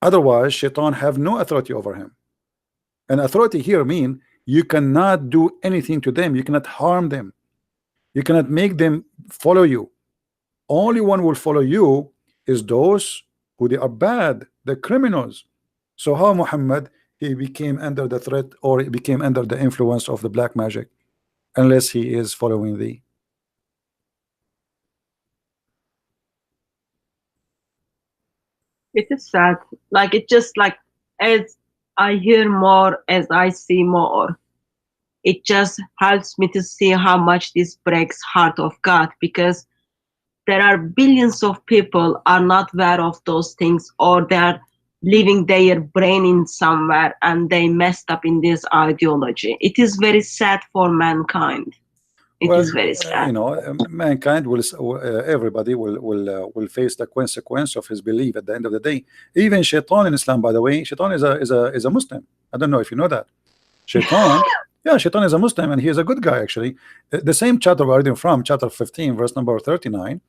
Otherwise, shaitan have no authority over him. And authority here mean you cannot do anything to them, you cannot harm them, you cannot make them follow you. Only one will follow you is those who they are bad, the criminals. So how Muhammad, he became under the threat, or he became under the influence of the black magic, unless he is following thee? It is sad. Like it just like as I hear more, as I see more, it just helps me to see how much this breaks heart of God, because there are billions of people are not aware of those things, or they're leaving their brain in somewhere and they messed up in this ideology. It is very sad for mankind. It Well, is very sad. mankind everybody will face the consequence of his belief at the end of the day. Even Shaitan in Islam, by the way, Shaitan is a Muslim. I don't know if you know that. Shaitan, yeah, Shaitan is a Muslim and he is a good guy actually. The same chapter we're reading from, chapter 15, verse number 39.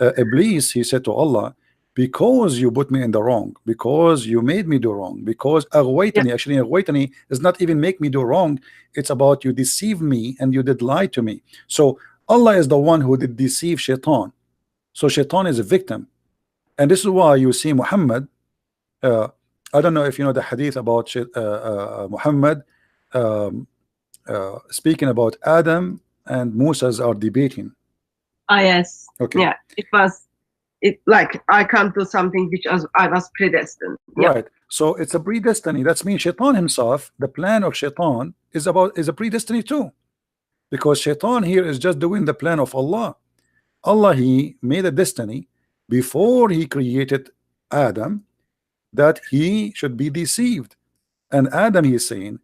Iblis, he said to Allah, because you put me in the wrong, because you made me do wrong, because aghwaytani, actually aghwaytani is not even make me do wrong, it's about you deceive me and you did lie to me. So Allah is the one who did deceive Shaitan. So Shaitan is a victim, and this is why you see Muhammad, I don't know if you know the hadith about Muhammad speaking about Adam and Moses are debating. Ah, yes. Okay. Yeah, it like I can't do something which I was predestined. Yeah. Right. So it's a predestiny. That means Shaitan himself, the plan of Shaitan is a predestiny too. Because Shaitan here is just doing the plan of Allah. Allah, he made a destiny before he created Adam that he should be deceived. And Adam, he is saying,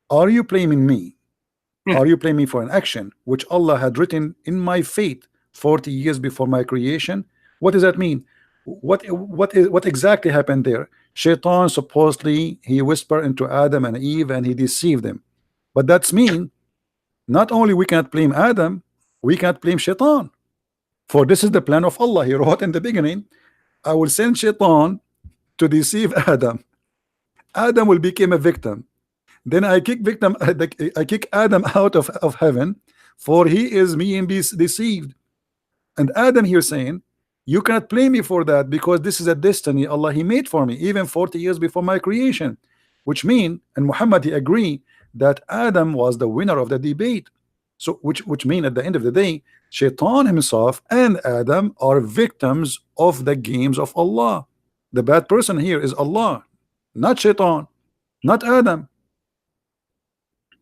are you blaming me? Are you blaming me for an action which Allah had written in my fate 40 years before my creation? What does that mean? What exactly happened there? Shaitan supposedly he whispered into Adam and Eve and he deceived them. But that's mean not only we cannot blame Adam, we can't blame Shaitan. For this is the plan of Allah. He wrote in the beginning, I will send Shaitan to deceive Adam. Adam will become a victim. Then I kick Adam out of heaven, for he is being deceived. And Adam here saying, you cannot blame me for that because this is a destiny Allah he made for me even 40 years before my creation. Which mean, and Muhammad he agree that Adam was the winner of the debate. So which mean at the end of the day, Shaitan himself and Adam are victims of the games of Allah. The bad person here is Allah, not Shaitan, not Adam.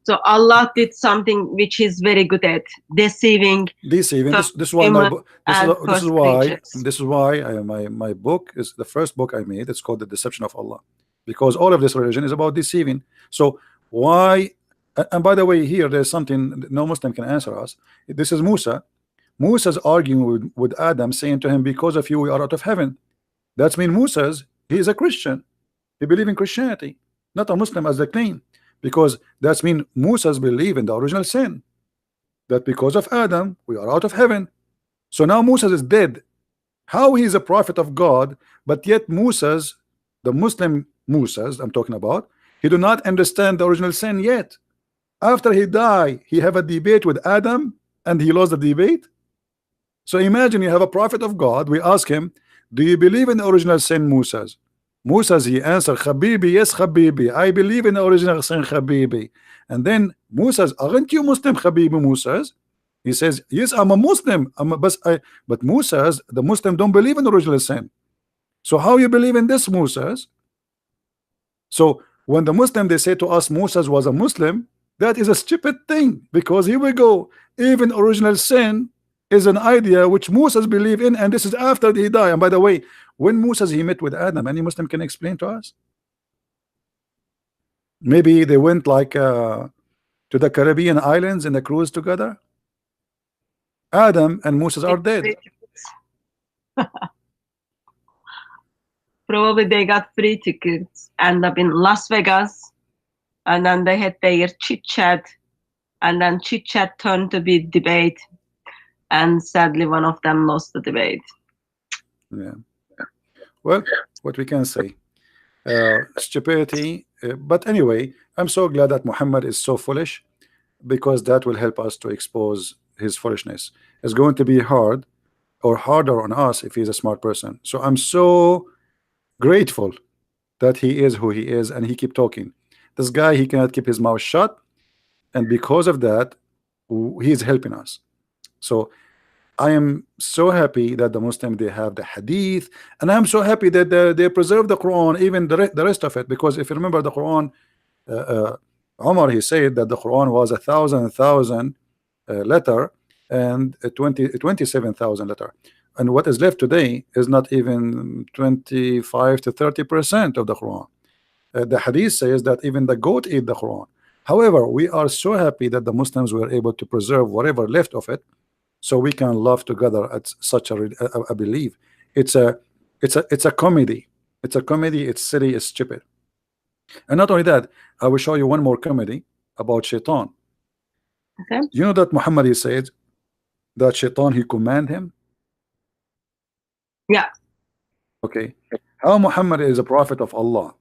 So Allah did something which he's very good at, deceiving. This is why my book is the first book I made. It's called The Deception of Allah, because all of this religion is about deceiving. So why? And by the way, here there's something no Muslim can answer us. This is Musa. Musa's arguing with Adam, saying to him, because of you we are out of heaven. That's mean he is a Christian. He believes in Christianity, not a Muslim as they claim. Because that's mean Musa's believe in the original sin, that because of Adam we are out of heaven. So now Musa is dead. How he is a prophet of God, but yet the Muslim Musa's I'm talking about, he do not understand the original sin yet. After he die, he have a debate with Adam and he lost the debate. So imagine you have a prophet of God, we ask him, do you believe in the original sin, Musa's? Musa's he answered, Habibi, yes Habibi, I believe in the original sin, Habibi. And then Musa's, aren't you Muslim, Habibi? Musa's, he says, yes, I'm a Muslim, but Musa's, the Muslim don't believe in the original sin. So how you believe in this, Musa's? So when the Muslim they say to us Musa's was a Muslim, that is a stupid thing, because here we go, even original sin is an idea which Musa's believe in, and this is after he died. And by the way, when Musa's he met with Adam, any Muslim can explain to us? Maybe they went like to the Caribbean islands in a cruise together. Adam and Musa's are dead. Probably they got free tickets, end up in Las Vegas, and then they had their chit chat, and then chit chat turned to be debate, and sadly one of them lost the debate. Yeah. Well, what we can say, stupidity. But anyway, I'm so glad that Muhammad is so foolish, because that will help us to expose his foolishness. It's going to be hard or harder on us if he's a smart person. So I'm so grateful that he is who he is and he keep talking. This guy, he cannot keep his mouth shut, and because of that he's helping us. So I am so happy that the Muslim they have the hadith, and I'm so happy that they preserve the Quran, even the rest of it, because if you remember the Quran, Omar he said that the Quran was 1,000 letter and 27,000 letter. and what is left today is not even 25 to 30% of the Quran. The hadith says that even the goat ate the Quran. However, we are so happy that the Muslims were able to preserve whatever left of it, so we can love together at such a belief. It's a comedy. It's a comedy. It's silly. It's stupid. And not only that, I will show you one more comedy about Shaitan. Okay. You know that Muhammad, he said that Shaitan, he command him. Yeah. Okay. How Muhammad is a prophet of Allah,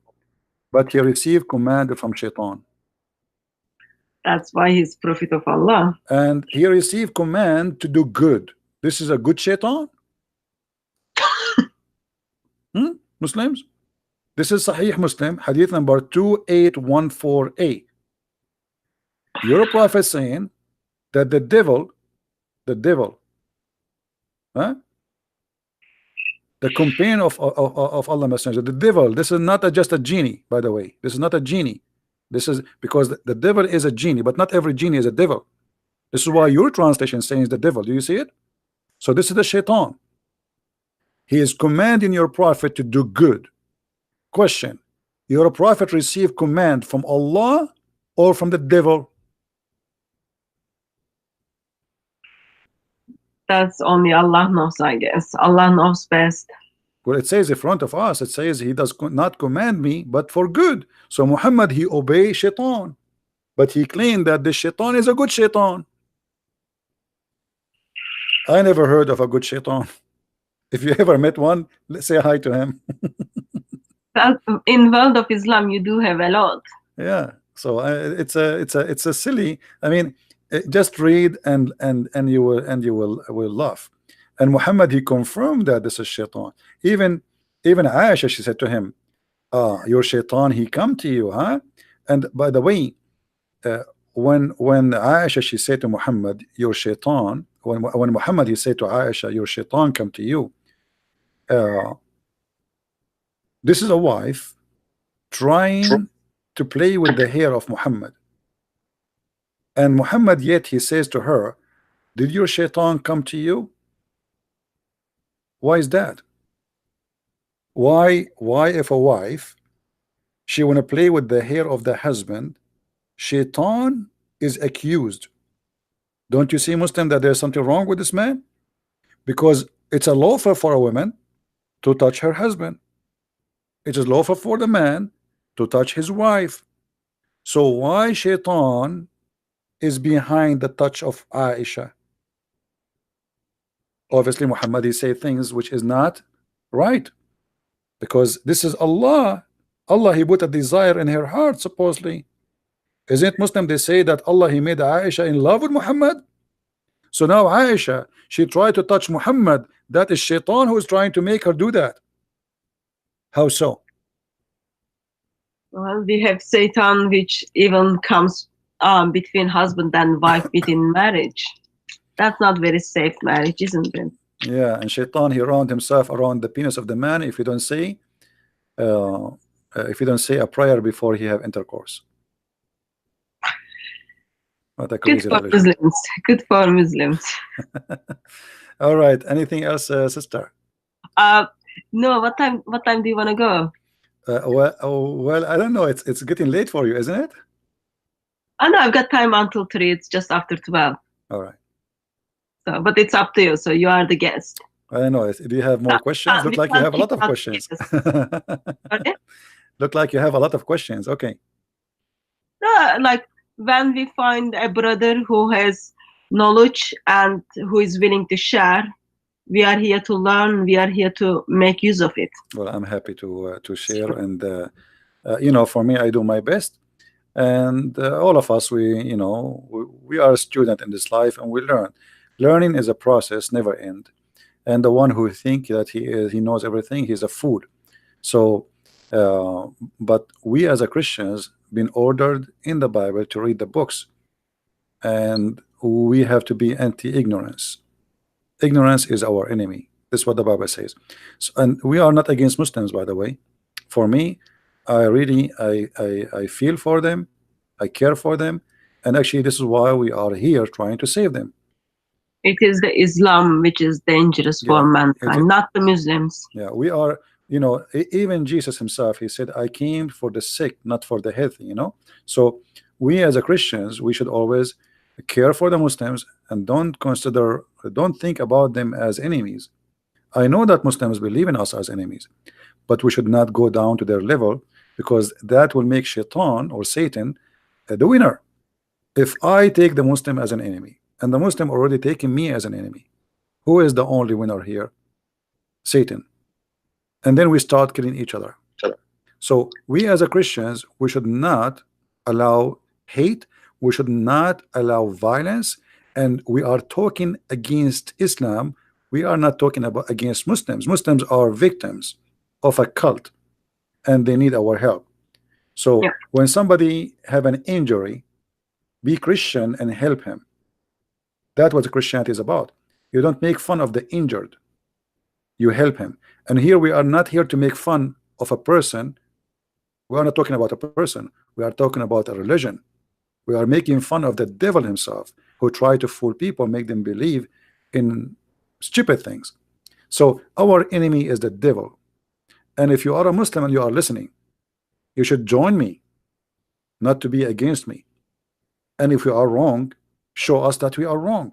but he received command from Shaitan. That's why he's prophet of Allah. And he received command to do good. This is a good Shaitan. Muslims, this is Sahih Muslim, hadith number 2814a. Your prophet saying that the devil, huh? The companion of Allah Messenger, the devil. This is not just a genie, by the way. This is not a genie. This is because the devil is a genie, but not every genie is a devil. This is why your translation says the devil. Do you see it? So this is the Shaitan. He is commanding your prophet to do good. Question: your prophet received command from Allah or from the devil? That's only Allah knows, I guess. Allah knows best. Well, it says in front of us, it says he does not command me but for good. So Muhammad, he obeys Shaitan, but he claimed that the Shaitan is a good Shaitan. I never heard of a good Shaitan. If you ever met one, let's say hi to him. That, in world of Islam, you do have a lot. Yeah. So it's a silly. I mean, just read and you will laugh. And Muhammad, he confirmed that this is Shaitan. Even Aisha, she said to him, your Shaitan, he come to you, huh? And by the way, when Aisha, she said to Muhammad, your Shaitan, when Muhammad, he said to Aisha, your Shaitan come to you, this is a wife trying to play with the hair of Muhammad. And Muhammad, yet he says to her, did your Shaitan come to you? Why is that? Why if a wife, she want to play with the hair of the husband, Shaitan is accused? Don't you see, Muslim, that there's something wrong with this man? Because it's a lawful for a woman to touch her husband. It is lawful for the man to touch his wife. So why Shaitan is behind the touch of Aisha? Obviously Muhammad, he say things which is not right, because this is Allah. Allah, he put a desire in her heart, supposedly. Isn't it Muslim, they say that Allah, he made Aisha in love with Muhammad? So now Aisha, she tried to touch Muhammad. That is Shaitan who is trying to make her do that. How so? Well, we have Satan, which even comes between husband and wife within marriage. That's not very safe marriage, isn't it? Yeah, and Shaitan, he round himself around the penis of the man if you don't say a prayer before he have intercourse. What a crazy Good for religion. Muslims. Good for Muslims. All right. Anything else, sister? No. What time do you want to go? Well, I don't know. It's getting late for you, isn't it? Oh no, I've got time until 3. It's just after 12. All right. So, but it's up to you. So you are the guest. I don't know. Do you have more questions? Look like you have a lot of questions. Okay. Look like you have a lot of questions. Okay. No, like when we find a brother who has knowledge and who is willing to share, we are here to learn. We are here to make use of it. Well, I'm happy to share, and for me, I do my best, and all of us, we are a student in this life, and we learn. Learning is a process, never end. And the one who think that he knows everything, he's a fool. So, but we as a Christians been ordered in the Bible to read the books, and we have to be anti-ignorance. Ignorance is our enemy. This is what the Bible says. So, and we are not against Muslims, by the way. For me, I really I feel for them, I care for them, and actually this is why we are here trying to save them. It is the Islam which is dangerous Yeah, for it, mankind, not the Muslims. yeah, we are, you know, even Jesus himself, he said, I came for the sick, not for the healthy, you know. So we as a Christians, we should always care for the Muslims and don't think about them as enemies. I know that Muslims believe in us as enemies, but we should not go down to their level, because that will make Shaitan or Satan the winner. If I take the Muslim as an enemy and the Muslim already taking me as an enemy, who is the only winner here? Satan. And then we start killing each other. So we as a Christians, we should not allow hate, we should not allow violence, and we are talking against Islam. We are not talking about against Muslims. Muslims are victims of a cult and they need our help. So Yeah. when somebody have an injury, be Christian and help him. That's what Christianity is about. You don't make fun of the injured, you help him. And here we are not here to make fun of a person. We are not talking about a person, we are talking about a religion. We are making fun of the devil himself, who try to fool people, make them believe in stupid things. So our enemy is the devil. And if you are a Muslim and you are listening, you should join me, not to be against me. And if we are wrong, show us that we are wrong.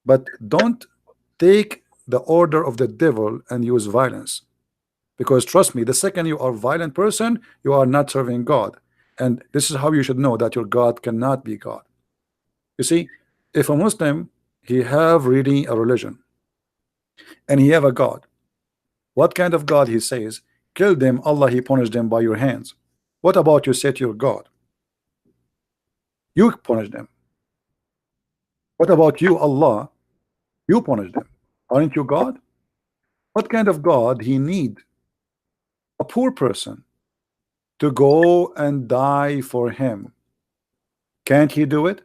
But don't take the order of the devil and use violence. Because trust me, the second you are a violent person, you are not serving God. And this is how you should know that your God cannot be God. You see, if a Muslim, he have really a religion and he have a God, what kind of God? He says, kill them, Allah he punish them by your hands. What about you say to your God? You punish them. What about you, Allah? You punish them. Aren't you God? What kind of God he need a poor person to go and die for him? Can't he do it?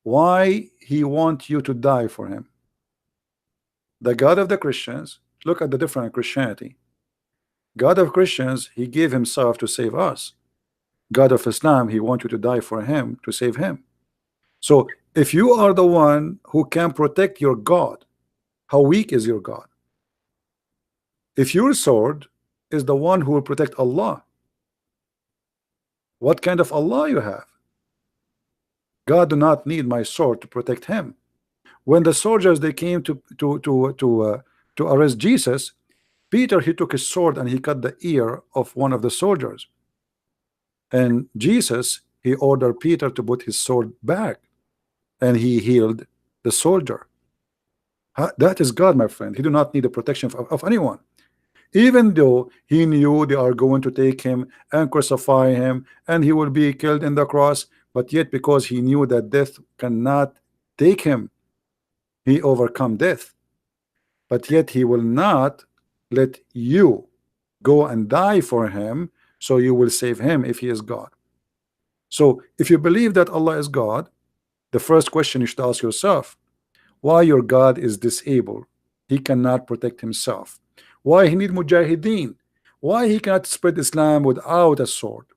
Why he want you to die for him? The God of the Christians, look at the different Christianity. God of Christians, he gave himself to save us. God of Islam, he wants you to die for him to save him. So if you are the one who can protect your God, how weak is your God? If your sword is the one who will protect Allah, what kind of Allah you have? God do not need my sword to protect him. When the soldiers they came to arrest Jesus, Peter he took his sword and he cut the ear of one of the soldiers. And Jesus he ordered Peter to put his sword back, and he healed the soldier. That is God, my friend. He do not need the protection of anyone. Even though he knew they are going to take him and crucify him and he will be killed in the cross, but yet because he knew that death cannot take him, he overcome death. But yet he will not let you go and die for him, so you will save him if he is God. So if you believe that Allah is God, the first question you should ask yourself, why your God is disabled? He cannot protect himself. Why he need mujahideen? Why he cannot spread Islam without a sword?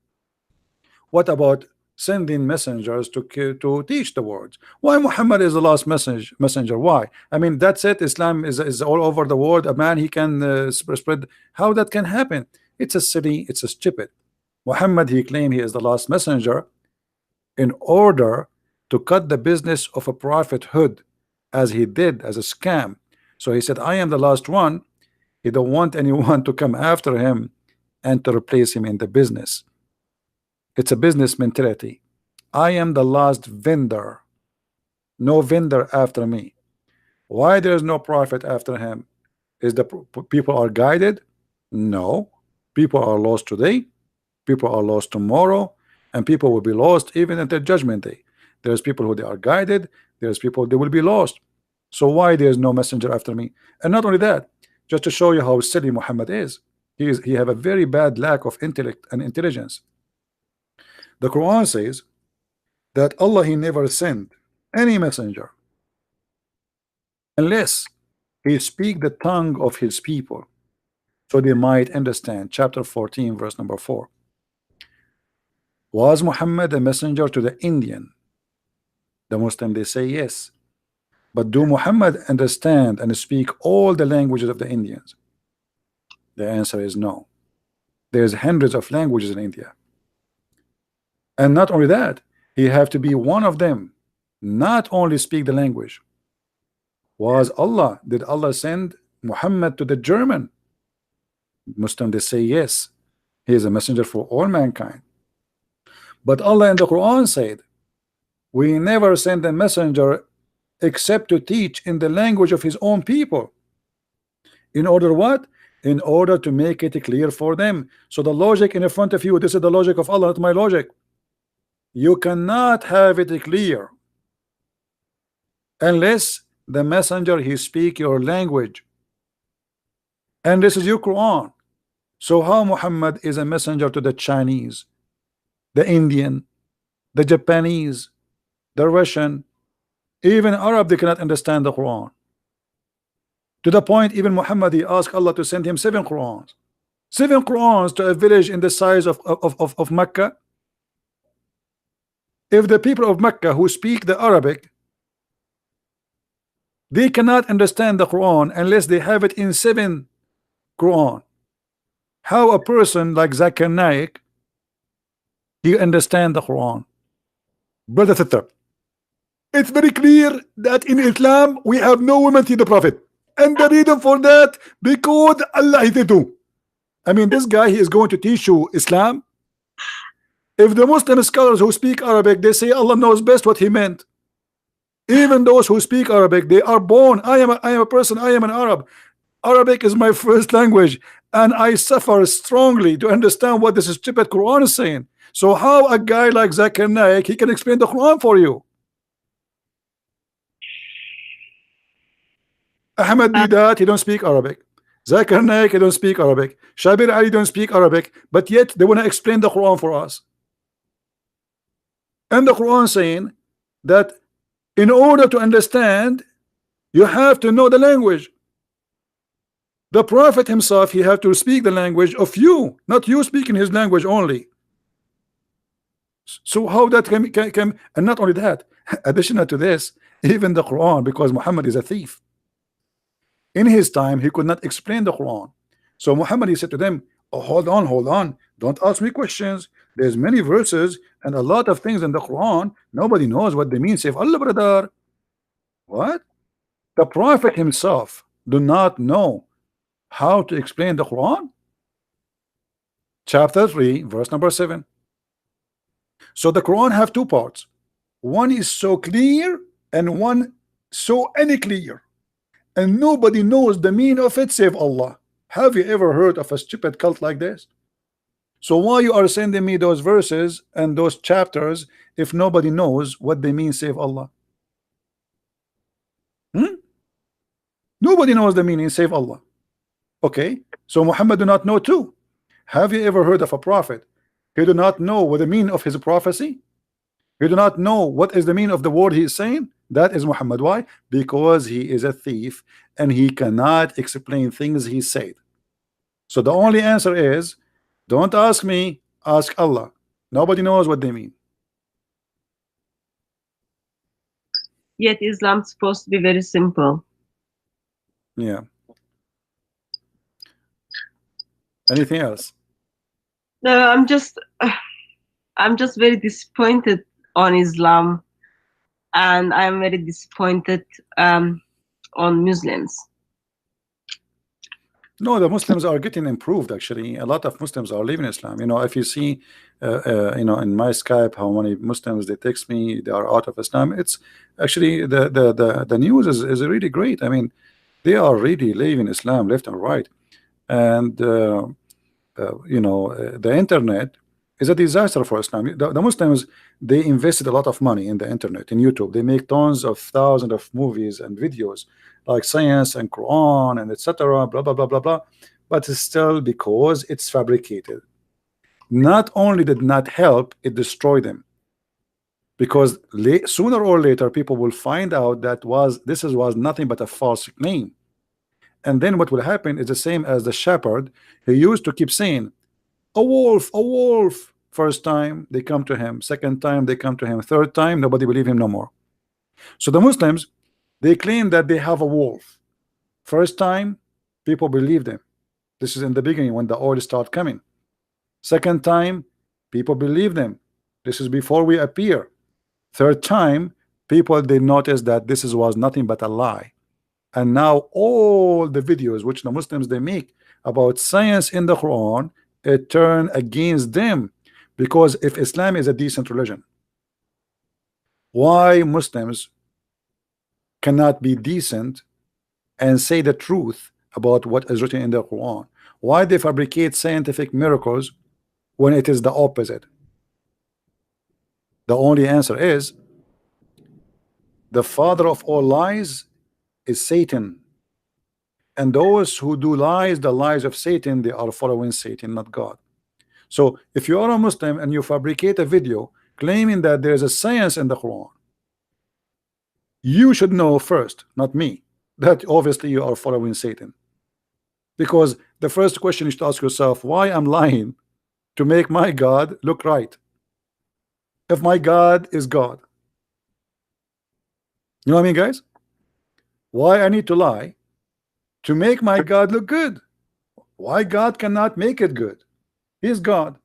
What about sending messengers to teach the words? Why Muhammad is the last messenger? Why? I mean, that's it. Islam is all over the world. A man he can spread. How that can happen? It's a silly. It's a stupid. Muhammad he claimed he is the last messenger in order to cut the business of a prophethood, as he did as a scam. So he said, I am the last one. He don't want anyone to come after him and to replace him in the business. It's a business mentality. I am the last vendor, no vendor after me. Why there is no prophet after him? Is the people are guided? No, people are lost today, people are lost tomorrow, and people will be lost even at the judgment day. There's people who they are guided, there's people they will be lost. So why there is no messenger after me? And not only that, just to show you how silly Muhammad is, he have a very bad lack of intellect and intelligence. The Quran says that Allah he never sent any messenger unless he speak the tongue of his people so they might understand. Chapter 14 verse number 4. Was Muhammad a messenger to the Indian? The Muslim they say yes. But do Muhammad understand and speak all the languages of the Indians? The answer is no. There's hundreds of languages in India. And not only that, he have to be one of them, not only speak the language. Did Allah send Muhammad to the German? Muslim, they say yes. He is a messenger for all mankind. But Allah in the Quran said, we never send a messenger except to teach in the language of his own people. In order what? In order to make it clear for them. So the logic in front of you, this is the logic of Allah, not my logic. You cannot have it clear unless the messenger he speak your language. And this is your Quran. So how Muhammad is a messenger to the Chinese, the Indian, the Japanese, the Russian, even Arab? They cannot understand the Quran. To the point even Muhammad, he asked Allah to send him 7 Qurans. 7 Qurans to a village in the size of Mecca. If the people of Mecca who speak the Arabic, they cannot understand the Quran unless they have it in 7 Quran. How a person like Zakir Naik he understand the Quran? Brother Sister, it's very clear that in Islam we have no women to the Prophet, and the reason for that because Allah is do. I mean, this guy he is going to teach you Islam. If the Muslim scholars who speak Arabic they say Allah knows best what he meant, even those who speak Arabic they are born. I am a person. I am an Arab. Arabic is my first language, and I suffer strongly to understand what this stupid Quran is saying. So how a guy like Zakir Naik he can explain the Quran for you? Ahmed Didat he don't speak Arabic. Zakir Naik he don't speak Arabic. Shabir Ali don't speak Arabic, but yet they want to explain the Quran for us. And the Quran saying that in order to understand you have to know the language. The Prophet himself he have to speak the language of you, not you speaking his language only. So how that can and not only that, additional to this, even the Quran, because Muhammad is a thief. In his time he could not explain the Quran. So Muhammad he said to them, oh, hold on, don't ask me questions. There's many verses and a lot of things in the Quran nobody knows what they mean save Allah, brother. What? The Prophet himself do not know how to explain the Quran? Chapter 3 verse number 7. So the Quran have 2 parts. One is so clear and one so unclear, and nobody knows the meaning of it save Allah. Have you ever heard of a stupid cult like this? So why you are sending me those verses and those chapters if nobody knows what they mean save Allah? Nobody knows the meaning save Allah. Okay, so Muhammad do not know too. Have you ever heard of a prophet he do not know what the meaning of his prophecy? He do not know what is the meaning of the word he is saying? That is Muhammad. Why? Because he is a thief and he cannot explain things he said. So the only answer is don't ask me, ask Allah. Nobody knows what they mean. Yet Islam is supposed to be very simple. Yeah. Anything else? No, I'm just very disappointed on Islam, and I'm very disappointed on Muslims. No, the Muslims are getting improved. Actually, a lot of Muslims are leaving Islam. You know, if you see, you know, in my Skype, how many Muslims they text me, they are out of Islam. It's actually the news is really great. I mean, they are really leaving Islam left and right, and you know, the internet is a disaster for Islam. The Muslims they invested a lot of money in the internet, in YouTube. They make tons of thousands of movies and videos like science and Quran and etc. Blah blah blah blah blah. But it's still because it's fabricated. Not only did not help, it destroyed them. Because sooner or later people will find out that this was nothing but a false claim. And then what will happen is the same as the shepherd. He used to keep saying, a wolf, a wolf. First time they come to him, second time they come to him, third time nobody believe him no more. So the Muslims, They claim that they have a wolf. First time, people believe them. This is in the beginning when the oil start coming. Second time, people believe them. This is before we appear. Third time, people they notice that this was nothing but a lie. And now all the videos which the Muslims they make about science in the Quran, it turn against them. Because if Islam is a decent religion, why Muslims cannot be decent and say the truth about what is written in the Quran? Why they fabricate scientific miracles when it is the opposite? The only answer is the father of all lies is Satan, and those who do lies, the lies of Satan, they are following Satan, not God. So if you are a Muslim and you fabricate a video claiming that there is a science in the Quran, you should know first, not me, that obviously you are following Satan. Because the first question you should ask yourself, why I'm lying to make my God look right? If my God is God, you know what I mean, guys? Why I need to lie to make my God look good? Why God cannot make it good? He's God.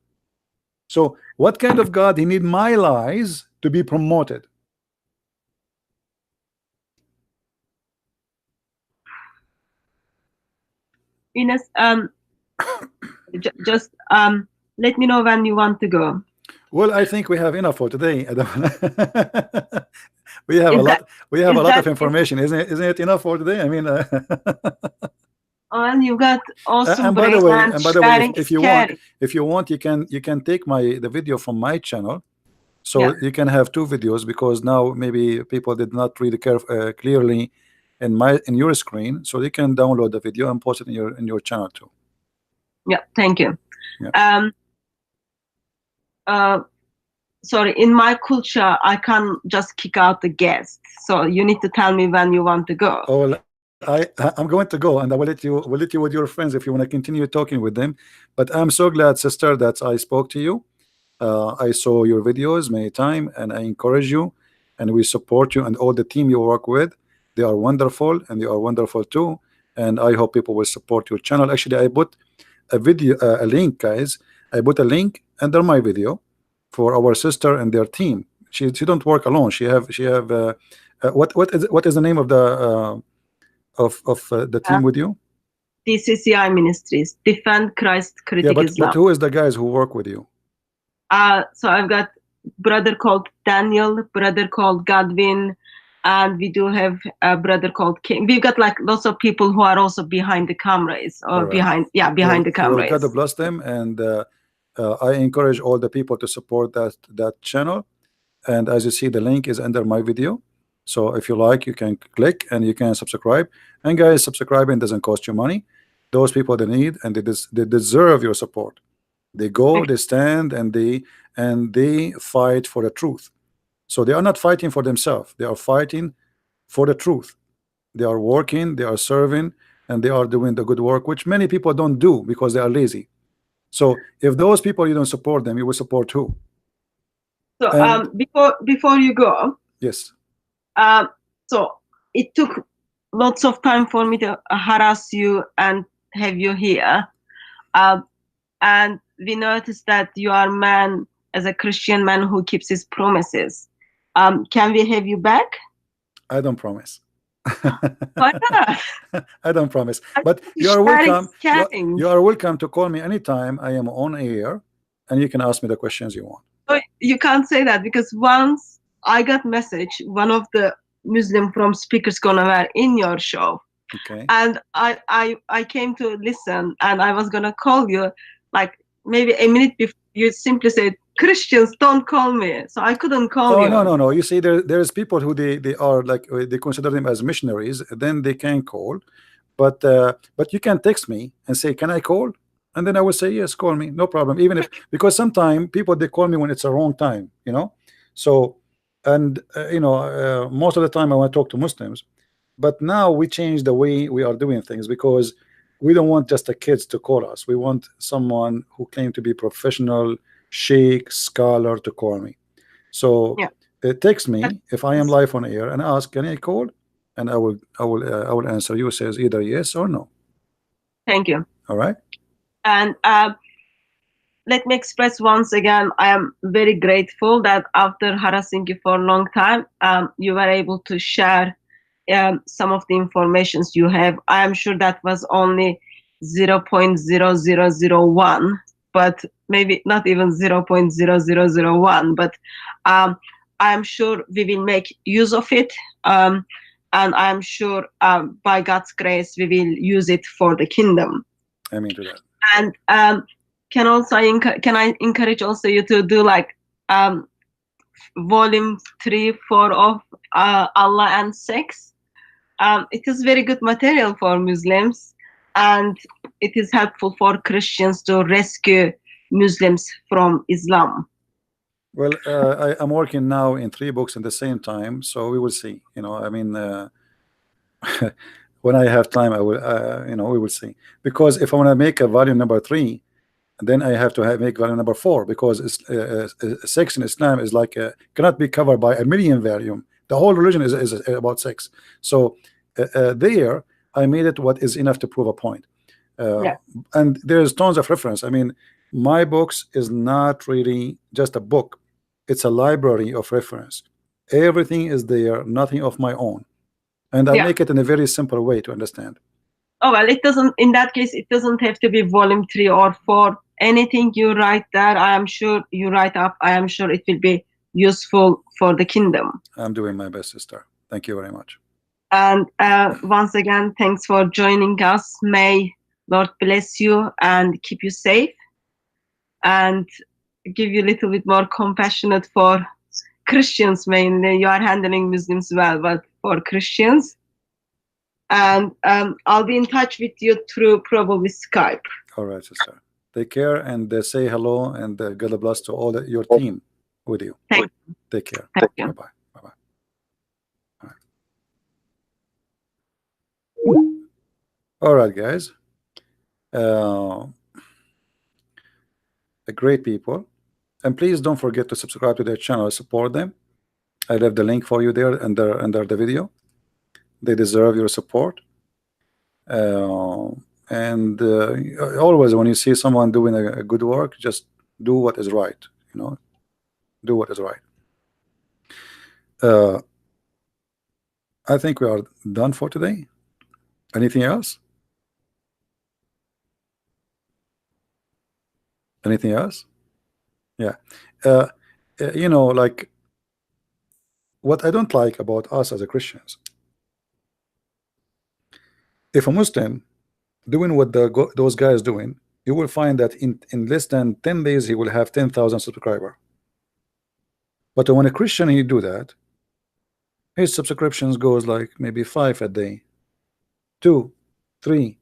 So what kind of God he need my lies to be promoted? Ines, just let me know when you want to go. Well, I think we have enough for today. we have Is a lot. that- We have a is lot that- of information, isn't it? Isn't it enough for today? I mean, And you got awesome and by the brain way, and sharing if is you want, caring. you can take the video from my channel, so Yeah. you can have two videos, because now maybe people did not read clearly in your screen, so you can download the video and post it in your channel too. Yeah, thank you. Yeah. Sorry, in my culture, I can't just kick out the guests. So you need to tell me when you want to go. Oh, well, I'm going to go, and I will let you with your friends if you want to continue talking with them. But I'm so glad, sister, that I spoke to you. I saw your videos many times, and I encourage you, and we support you and all the team you work with. They are wonderful, and you are wonderful too. And I hope people will support your channel. Actually, I put a video, a link, guys. I put a link under my video for our sister and their team. She don't work alone. She have what is the name of the the team with you? DCCI Ministries, Defend Christ Critic Islam. But who is the guys who work with you? So I've got brother called Daniel, brother called Godwin, and we do have a brother called King. We've got like lots of people who are also behind the cameras or behind the cameras. God bless them, and I encourage all the people to support that channel. And as you see, the link is under my video. So if you like, you can click and you can subscribe. And guys, subscribing doesn't cost you money. Those people they need and they deserve your support. They go, they stand, and they fight for the truth. So they are not fighting for themselves. They are fighting for the truth. They are working, they are serving, and they are doing the good work, which many people don't do because they are lazy. So if those people you don't support them, you will support who? So before you go, yes. So it took lots of time for me to harass you and have you here, and we noticed that you are a man, as a Christian man who keeps his promises. Can we have you back? I don't promise. Why not? I don't promise. But you are welcome. You are welcome to call me anytime I am on air, and you can ask me the questions you want. So you can't say that, because once I got message, one of the Muslim from Speakers Corner were in your show. Okay. And I came to listen, and I was gonna call you like maybe a minute before. You simply said, Christians don't call me, so I couldn't call you. No. You see, there's people who they are like, they consider them as missionaries, then they can call, but you can text me and say, can I call? And then I will say, yes, call me, no problem. Even if, because sometimes people they call me when it's a wrong time, you know. So, and most of the time I want to talk to Muslims, but now we change the way we are doing things, because we don't want just the kids to call us. We want someone who claim to be professional, sheikh, scholar to call me. So text me if I am live on air and ask, can I call? and I will answer you says either yes or no. Thank you. All right. And let me express once again, I am very grateful that after harassing you for a long time, you were able to share some of the informations you have. I am sure that was only 0.0001, but maybe not even 0.0001, but I'm sure we will make use of it. And I'm sure by God's grace, we will use it for the kingdom. Amen to that. And can I encourage also you to do like volume 3, 4 of Allah and sex. It is very good material for Muslims, and it is helpful for Christians to rescue Muslims from Islam. Well, I'm working now in 3 books at the same time, so we will see. I mean, when I have time, I will. We will see. Because if I want to make a volume number 3, then I have to make volume number 4, because sex in Islam is like cannot be covered by a million volume. The whole religion is about sex. So there, I made it what is enough to prove a point. Yeah. And there's tons of reference. I mean, my books is not really just a book. It's a library of reference. Everything is there, nothing of my own. And I Yeah. make it in a very simple way to understand. Oh, well, it doesn't, in that case, it doesn't have to be volume 3 or 4. Anything you write there, I am sure you write up, I am sure it will be useful for the kingdom. I'm doing my best, sister. Thank you very much. And once again, thanks for joining us. May Lord bless you and keep you safe, and give you a little bit more compassionate for Christians mainly. You are handling Muslims well, but for Christians. And I'll be in touch with you through probably Skype. All right, sister. Take care, and say hello, and God bless to all your team with you. Thank you. Take care. Thank you. Bye-bye. Bye-bye. All right, guys. Great people, and please don't forget to subscribe to their channel, support them. I left the link for you there under the video. They deserve your support. And always when you see someone doing a good work, just do what is right. Do what is right. I think we are done for today. Anything else? Anything else? Yeah. Like, what I don't like about us as a Christians, if a Muslim doing what those guys doing, you will find that in less than 10 days he will have 10,000 subscribers. But when a Christian he do that, his subscriptions goes like maybe 5 a day, 2, 3.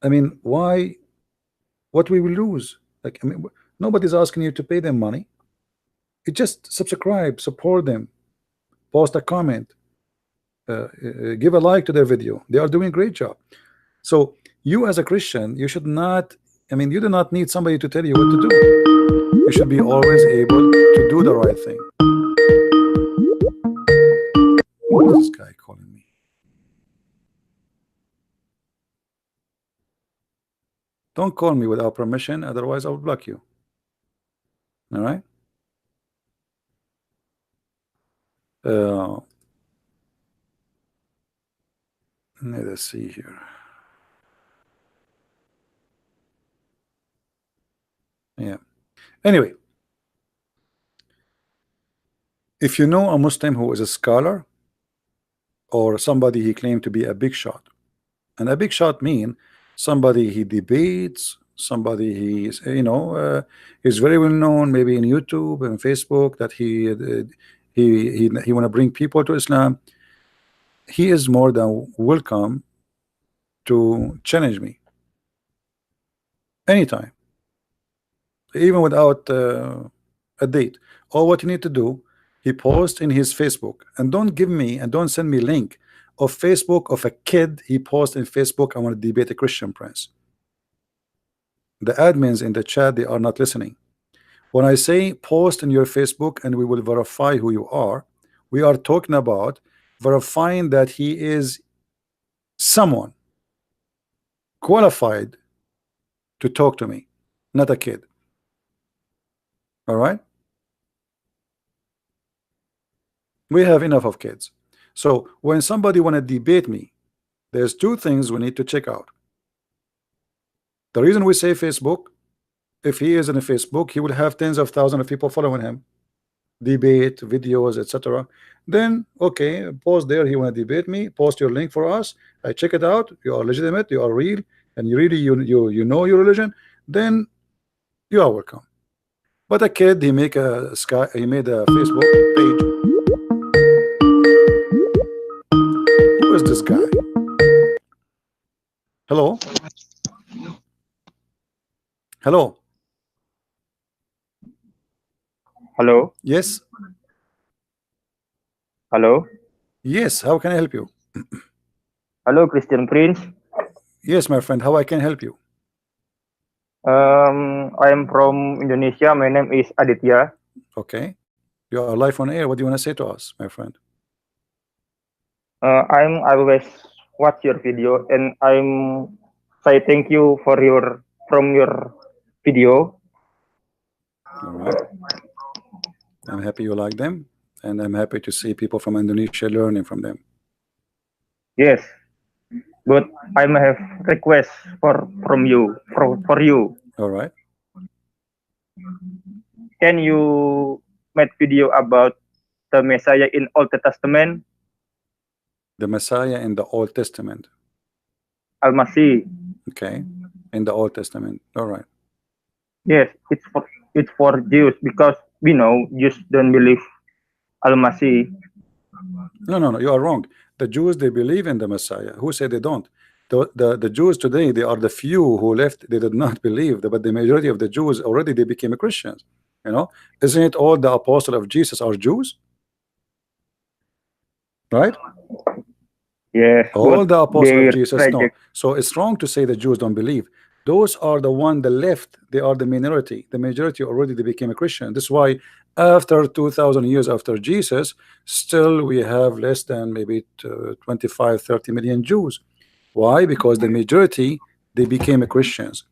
I mean, why? What we will lose? Like, I mean, nobody's asking you to pay them money. You just subscribe, support them, post a comment, give a like to their video. They are doing a great job. So you as a Christian, you should not, I mean, you do not need somebody to tell you what to do. You should be always able to do the right thing. What is this guy calling me? Don't call me without permission, otherwise I'll block you. All right? Let's see here. Yeah. Anyway, if you know a Muslim who is a scholar or somebody he claimed to be a big shot, and a big shot mean somebody he debates, somebody he is, is very well known, maybe in YouTube and Facebook, that he want to bring people to Islam, he is more than welcome to challenge me anytime, even without a date. All what you need to do, he posts in his Facebook, and don't give me and don't send me link of Facebook of a kid he posts in Facebook, I want to debate a Christian prince. The admins in the chat, they are not listening. When I say post in your Facebook and we will verify who you are, we are talking about verifying that he is someone qualified to talk to me, not a kid. All right, we have enough of kids. So when somebody want to debate me, there's two things we need to check out. The reason we say Facebook, if he is in a Facebook, he will have tens of thousands of people following him, debate videos, etc. Then okay, post there, he want to debate me, post your link for us, I check it out, you are legitimate, you are real, and you really you know your religion, then you are welcome. But a kid, he made a Facebook page. Who is this guy? Hello? Hello? Hello? Yes? Hello? Yes, how can I help you? Hello, Christian Prince. Yes, my friend, how I can help you? I am from Indonesia. My name is Aditya. Okay. You are live on air. What do you want to say to us, my friend? I'm always watch your video and I'm say thank you for your video. All right. I'm happy you like them, and I'm happy to see people from Indonesia learning from them. Yes, but I may have request from you for you. All right. Can you make video about the Messiah in Old Testament? The Messiah in the Old Testament. Al-Masih. Okay. In the Old Testament. All right. Yes, it's for Jews because we know Jews don't believe Al-Masih. No, you are wrong. The Jews, they believe in the Messiah. Who said they don't? The Jews today, they are the few who left. They did not believe, but the majority of the Jews already they became Christians. You know, isn't it all the apostles of Jesus are Jews? Right? Yes, All the apostles of Jesus, no. reject. So it's wrong to say the Jews don't believe. Those are the one, the left, they are the minority. The majority already they became a Christian. This is why after 2,000 years after Jesus, still we have less than maybe 25-30 million Jews. Why? Because the majority they became a Christians.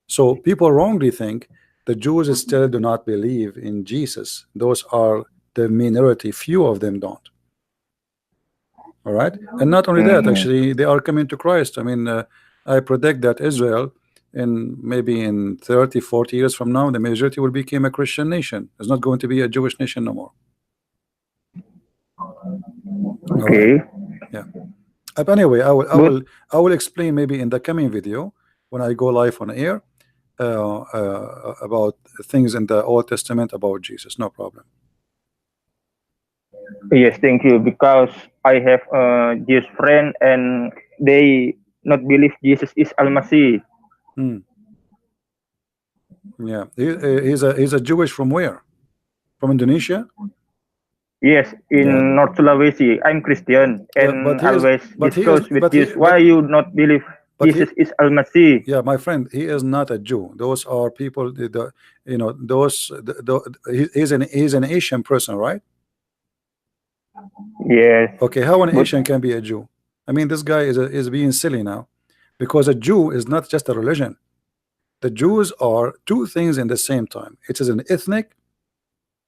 So people wrongly think the Jews still do not believe in Jesus. Those are the minority. Few of them don't. All right, and not only that, actually they are coming to Christ. I mean, I predict that Israel in maybe in 30-40 years from now, the majority will become a Christian nation. It's not going to be a Jewish nation no more. Okay. Right. Yeah. But anyway, I will explain maybe in the coming video when I go live on air about things in the Old Testament about Jesus. No problem. Yes, thank you. Because I have a Jewish friend and they not believe Jesus is Al-Masih. Yeah, he's a Jewish from where? From Indonesia? Yes, in North Sulawesi. I'm Christian and but always discuss with Jews. Why you not believe Jesus is Al-Masih? Yeah, my friend, he is not a Jew. Those are people. You know, those. He's an Asian person, right? Yes. Okay, how an Asian can be a Jew? I mean, this guy is being silly now, because a Jew is not just a religion. The Jews are two things in the same time. It is an ethnic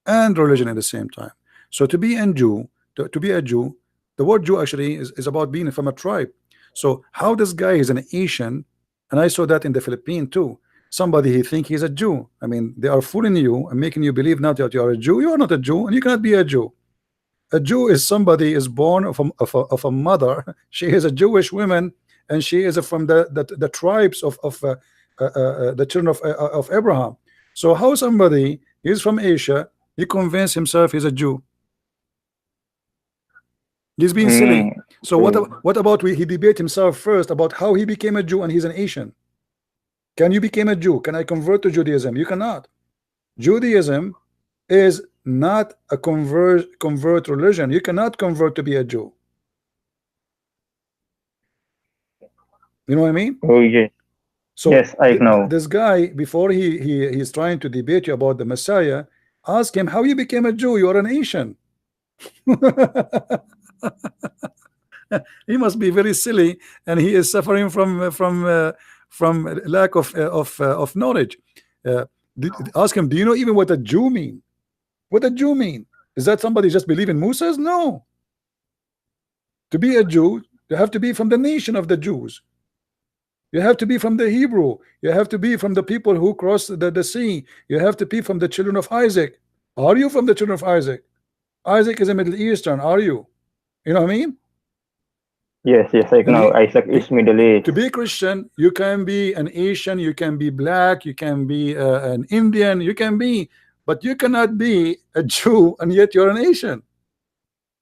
and religion at the same time. So to be a Jew, to be a Jew, the word Jew actually is about being from a tribe. So how this guy is an Asian, and I saw that in the Philippines too. Somebody he think he's a Jew. I mean, they are fooling you and making you believe now that you are a Jew. You are not a Jew, and you cannot be a Jew. A Jew is somebody is born of a mother. She is a Jewish woman, and she is from the tribes of the children of Abraham. So how somebody is from Asia, he convinced himself he's a Jew? He's being silly. So what about he debate himself first about how he became a Jew and he's an Asian? Can you become a Jew? Can I convert to Judaism? You cannot. Judaism is not a convert religion. You cannot convert to be a Jew. You know what I mean? Oh yes. So yes, I know. This guy, before he's trying to debate you about the Messiah, ask him how you became a Jew. You are an Asian. He must be very silly, and he is suffering from lack of knowledge. Uh, Ask him, do you know even what a Jew mean? What a Jew mean? Is that somebody just believe in Moses? No. To be a Jew, you have to be from the nation of the Jews. You have to be from the Hebrew. You have to be from the people who crossed the sea. You have to be from the children of Isaac. Are you from the children of Isaac? Isaac is a Middle Eastern. Are you? You know what I mean? Yes, I And know Isaac is Middle East. to be a Christian, you can be an Asian, you can be black, you can be an Indian, you can be, but you cannot be a Jew and yet you're an Asian.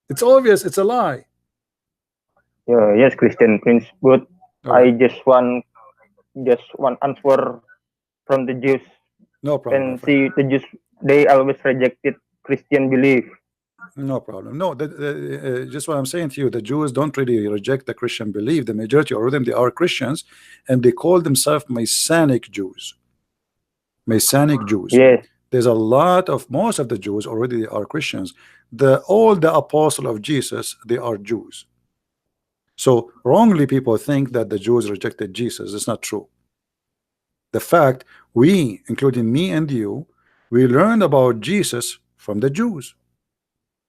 It's obvious. It's a lie. Yes, Christian Prince, but All I right. just want answer from the Jews, No problem, my and friend. see the Jews, they always rejected Christian belief. No problem. No, just what I'm saying to you, the Jews don't really reject the Christian belief. The majority of them, they are Christians, and they call themselves Messianic Jews. Messianic Jews. Yes, There's a lot of most of the Jews already are Christians. All the apostle of Jesus, they are Jews. So wrongly people think that the Jews rejected Jesus. It's not true. The fact we, including me and you, we learned about Jesus from the Jews.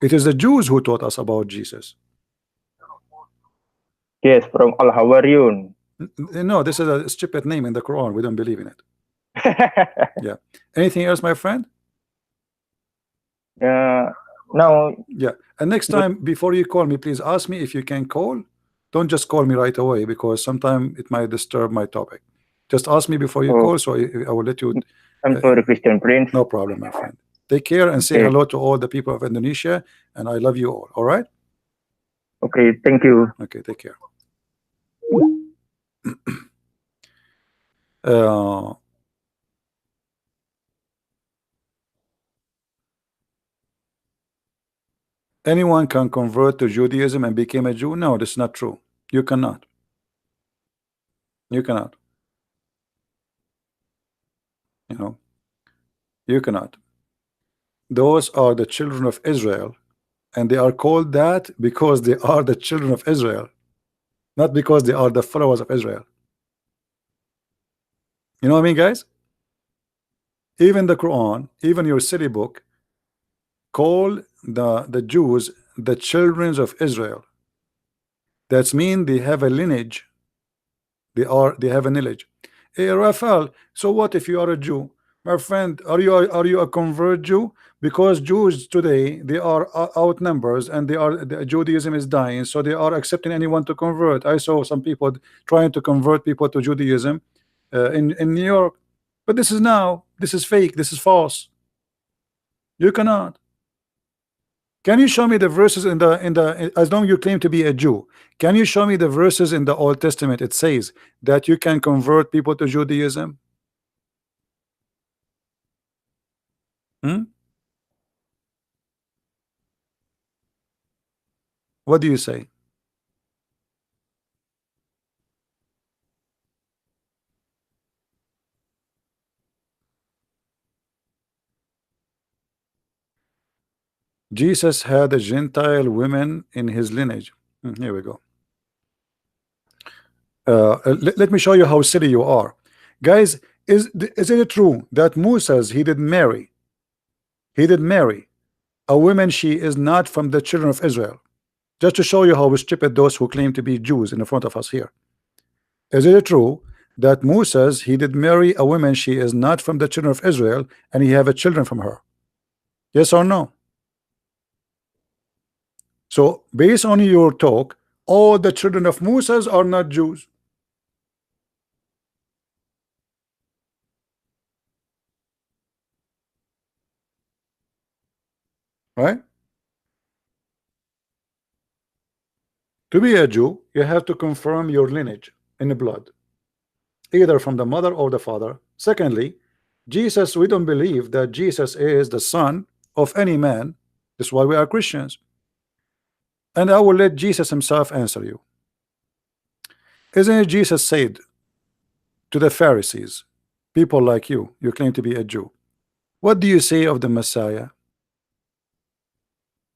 It is the Jews who taught us about Jesus. yes, from Al Hawariyun. No, this is a stupid name in the Quran. We don't believe in it. Yeah. Anything else, my friend? Now, Yeah. And next time, before you call me, please ask me if you can call. Don't just call me right away, because sometimes it might disturb my topic. Just ask me before you call, so I will let you. I'm sorry, Christian Prince. No problem, my friend. Take care and say Okay. hello to all the people of Indonesia, and I love you all. All right? Okay, thank you. Okay, take care. Uh, anyone can convert to Judaism and become a Jew? No, that's not true. You cannot. You cannot. You know, you cannot. Those are the children of Israel, and they are called that because they are the children of Israel, not because they are the followers of Israel. You know what I mean, guys? Even the Quran, even your silly book, call the Jews the children of Israel. That's mean they have a lineage. They have a lineage. Hey, Raphael, so what if you are a Jew? My friend, are you a convert Jew? Because Jews today, they are outnumbers, and Judaism is dying, so they are accepting anyone to convert. I saw some people trying to convert people to Judaism in New York, but this is fake, this is false. You cannot. Can you show me the verses as long you claim to be a Jew? Can you show me the verses in the Old Testament it says that you can convert people to Judaism? Hmm? What do you say? Jesus had a Gentile women in his lineage. Here we go. Let me show you how silly you are, guys. Is it true that Moses he did marry a woman she is not from the children of Israel? Just to show you how stupid those who claim to be Jews in front of us here. Is it true that Moses he did marry a woman she is not from the children of Israel and he have a children from her? Yes or no? So based on your talk, all the children of Moses are not Jews. Right? To be a Jew, you have to confirm your lineage in the blood, either from the mother or the father. Secondly, Jesus, we don't believe that Jesus is the son of any man. That's why we are Christians. And I will let Jesus himself answer you. Isn't it Jesus said to the Pharisees, people like you claim to be a Jew, what do you say of the Messiah?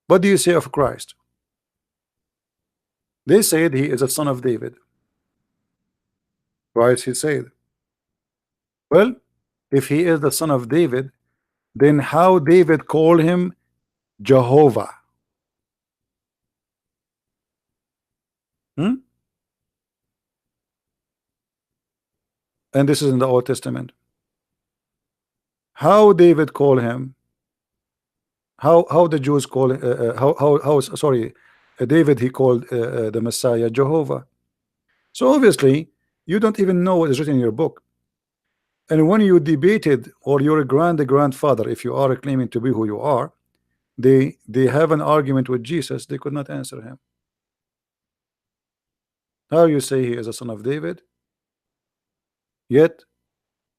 What do you say of Christ? They said he is a son of David. Right? He said, well, if he is the son of David, then how David call him Jehovah? Hmm? And this is in the Old Testament. How David call him? How the Jews call how sorry, David he called the Messiah Jehovah. So obviously you don't even know what is written in your book. And when you debated, or your grandfather, if you are claiming to be who you are, they have an argument with Jesus, they could not answer him. How you say he is a son of David, yet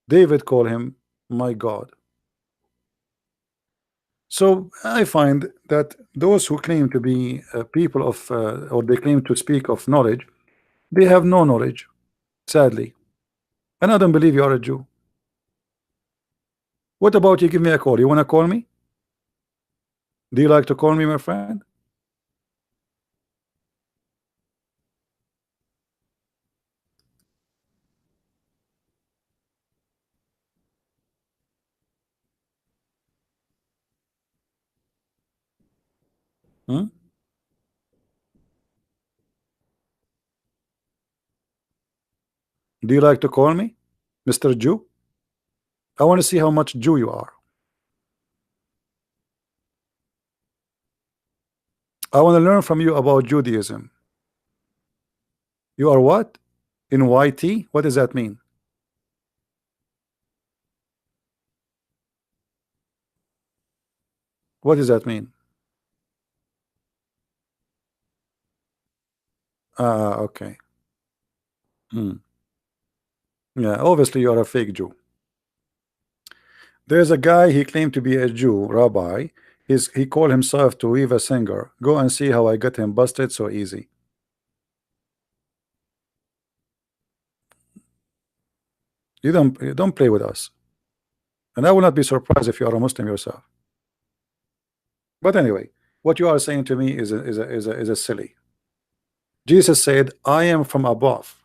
David called him my God. So I find that those who claim to be people of or they claim to speak of knowledge, they have no knowledge, sadly. And I don't believe you are a Jew. What about you give me a call? You want to call me? Do you like to call me, my friend? Hmm? Do you like to call me Mr. Jew? I want to see how much Jew you are. I want to learn from you about Judaism. You are what? In YT? What does that mean? What does that mean? Okay. Hmm. Yeah, obviously you are a fake Jew. There's a guy, he claimed to be a Jew, rabbi. He called himself to Riva Singer. Go and see how I got him busted so easy. You don't play with us. And I will not be surprised if you are a Muslim yourself. But anyway, what you are saying to me is a silly. Jesus said, I am from above.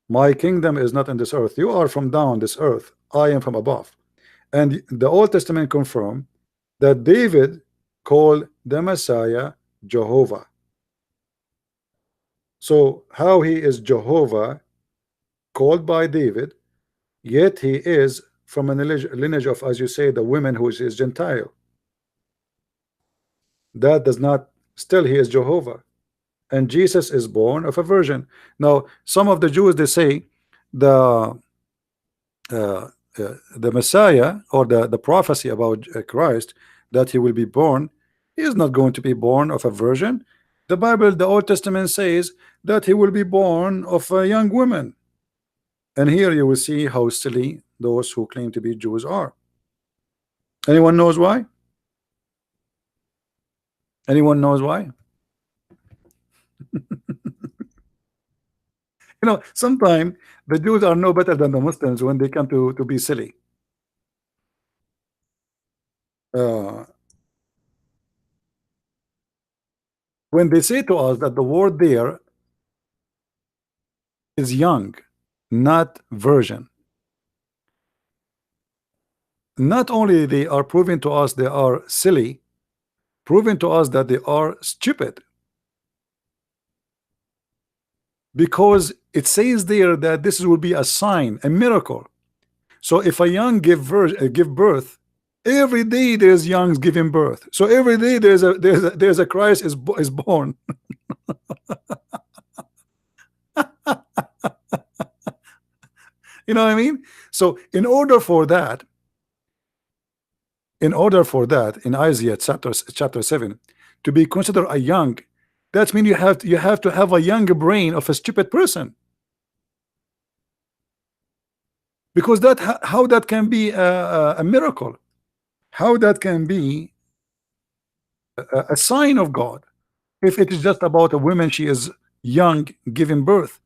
My kingdom is not in this earth. You are from down this earth. I am from above. And the Old Testament confirm that David called the Messiah Jehovah. So how he is Jehovah called by David, yet he is from a lineage of, as you say, the women who is Gentile. That does not, still he is Jehovah. And Jesus is born of a virgin. Now some of the Jews, they say the Messiah, or the prophecy about Christ, that he will be born, he is not going to be born of a virgin. The Bible, the Old Testament says that he will be born of a young woman. And here you will see how silly those who claim to be Jews are. Anyone knows why? Anyone knows why? Sometimes the Jews are no better than the Muslims when they come to be silly. Uh, when they say to us that the word there is young, not virgin, not only they are proving to us they are silly, proving to us that they are stupid, because it says there that this will be a sign, a miracle. So if a young give birth, every day there's youngs giving birth. So every day there's a Christ is born. You know what I mean? So in order for that, in Isaiah chapter 7, to be considered a young, that means you have to have a young brain of a stupid person. Because how that can be a miracle, how that can be a sign of God, if it is just about a woman, she is young giving birth.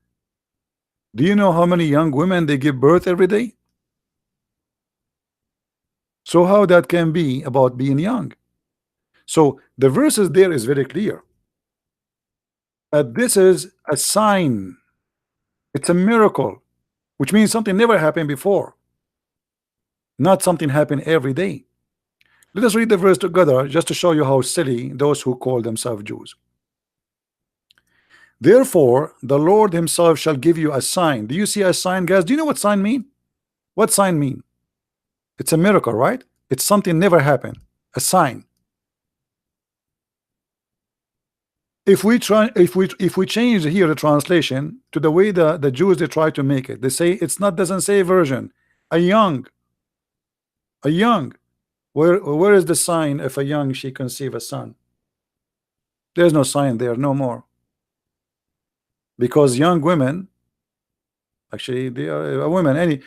Do you know how many young women they give birth every day? So how that can be about being young? So the verses there is very clear. that this is a sign. It's a miracle, which means something never happened before, not something happened every day. Let us read the verse together just to show you how silly those who call themselves Jews. Therefore, the Lord himself shall give you a sign. Do you see a sign, guys? Do you know what sign mean? What sign mean? It's a miracle, right? It's something never happened. A sign. If we change here the translation to the way the Jews they try to make it, they say it's not, doesn't say virgin, a young. Where is the sign if a young she conceive a son? There's no sign there, no more. Because young women, actually they are women, any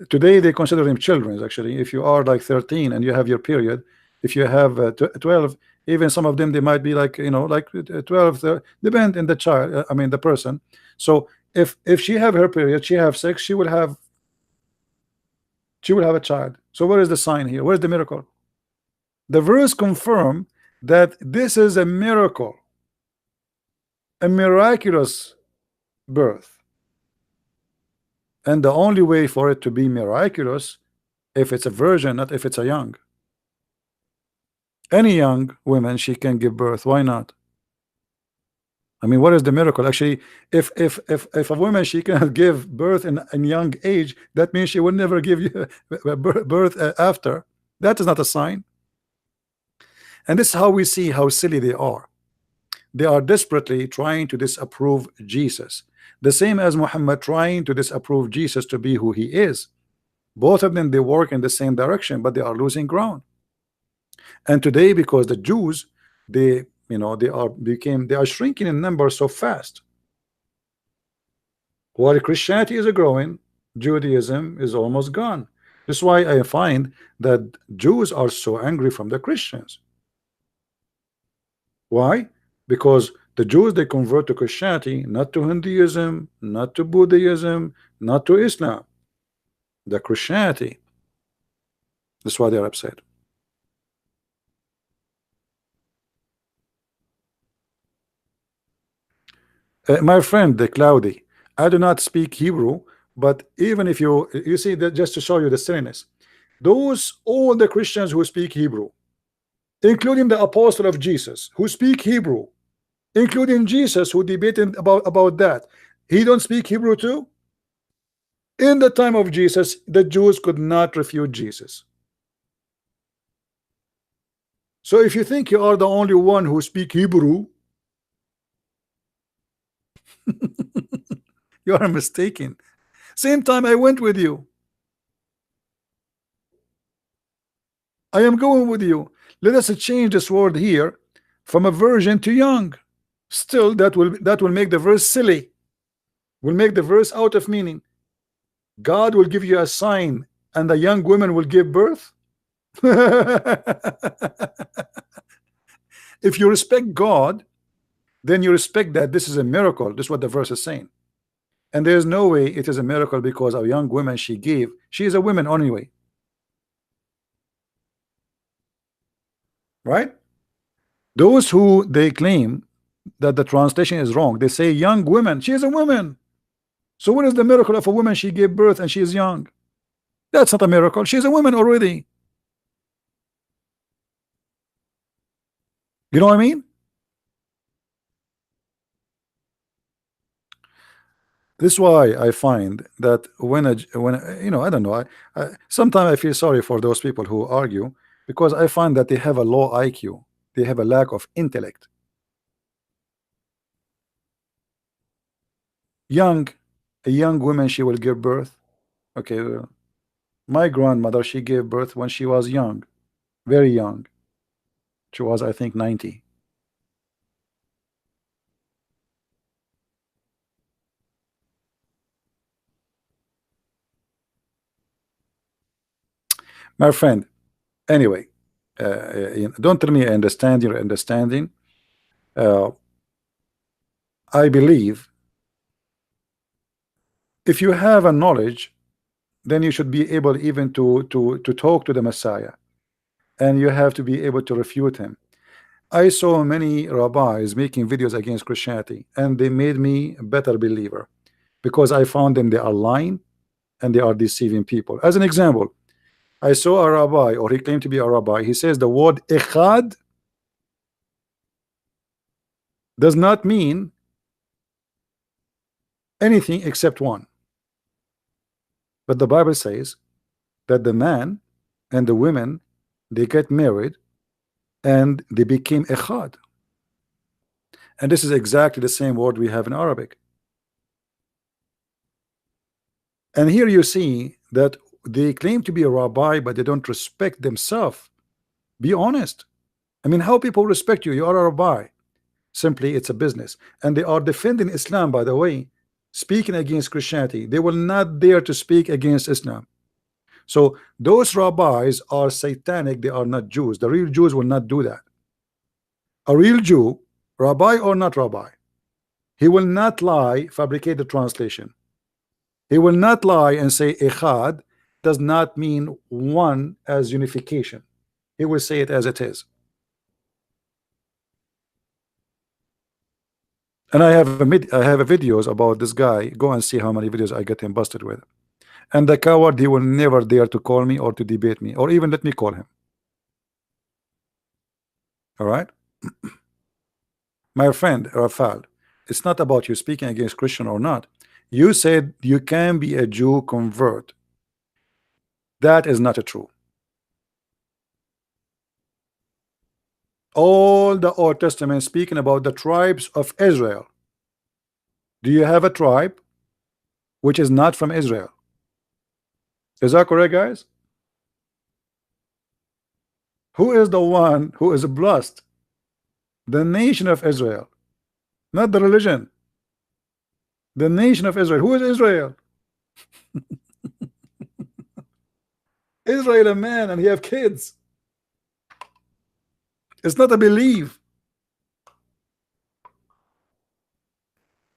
today they consider them children. Actually, if you are like 13 and you have your period, if you have 12, even some of them they might be like, you know, like 12, depend in the child, I mean the person. So if she have her period, she have sex, she will have a child. So where is the sign here? Where's the miracle? The verse confirm that this is a miracle, a miraculous birth. And the only way for it to be miraculous, if it's a virgin, not if it's a young. Any young woman, she can give birth. Why not? I mean, what is the miracle? Actually, if a woman she cannot give birth in young age, that means she will never give you birth after. That is not a sign. And this is how we see how silly they are. They are desperately trying to disapprove Jesus, the same as Muhammad trying to disapprove Jesus to be who he is. Both of them, they work in the same direction, but they are losing ground. And today, because the Jews, they, you know, they are shrinking in number so fast. While Christianity is growing, Judaism is almost gone. This is why I find that Jews are so angry from the Christians. Why? Because the Jews, they convert to Christianity, not to Hinduism, not to Buddhism, not to Islam, the Christianity. That's why they're upset. My friend, the Cloudy, I do not speak Hebrew, but even if you see that, just to show you the silliness, those all the Christians who speak Hebrew, including the apostle of Jesus, who speak Hebrew, including Jesus, who debated about that, he don't speak Hebrew too. In the time of Jesus, the Jews could not refute Jesus. So if you think you are the only one who speak Hebrew, you are mistaken. Same time I went with you. I am going with you. Let us change this word here from a virgin to young. Still, that will make the verse silly. Will make the verse out of meaning. God will give you a sign, and the young women will give birth. If you respect God, then you respect that this is a miracle. This is what the verse is saying. And there's no way it is a miracle because a young woman she gave. She is a woman anyway. Right? Those who they claim that the translation is wrong, they say young women. She is a woman. So what is the miracle of a woman she gave birth and she is young? That's not a miracle. She's a woman already. You know what I mean? This is why I find that when you know, I don't know, sometimes I feel sorry for those people who argue, because I find that they have a low IQ. They have a lack of intellect. A young woman, she will give birth. Okay, my grandmother, she gave birth when she was young, very young. She was, I think, 90. My friend, anyway, don't tell me I understand your understanding. I believe if you have a knowledge, then you should be able even to talk to the Messiah, and you have to be able to refute him. I saw many rabbis making videos against Christianity, and they made me a better believer because I found them they are lying and they are deceiving people. As an example, I saw a rabbi, or he claimed to be a rabbi. He says the word echad does not mean anything except one. But the Bible says that the man and the women, they get married and they became echad. And this is exactly the same word we have in Arabic. And here you see that they claim to be a rabbi, but they don't respect themselves. Be honest. I mean, how people respect you? You are a rabbi. Simply, it's a business. And they are defending Islam, by the way, speaking against Christianity. They will not dare to speak against Islam. So those rabbis are satanic. They are not Jews. The real Jews will not do that. A real Jew, rabbi or not rabbi, he will not lie, fabricate the translation. He will not lie and say echad does not mean one as unification. He will say it as it is. And I have videos about this guy. Go and see how many videos I get him busted with. And the coward, he will never dare to call me or to debate me or even let me call him. All right, my friend Rafal, it's not about you speaking against Christian or not. You said you can be a Jew convert. That is not true. All the Old Testament speaking about the tribes of Israel. Do you have a tribe which is not from Israel? Is that correct, guys? Who is the one who is blessed? The nation of Israel, not the religion. The nation of Israel. Who is Israel? Israel, a man, and he have kids. It's not a belief.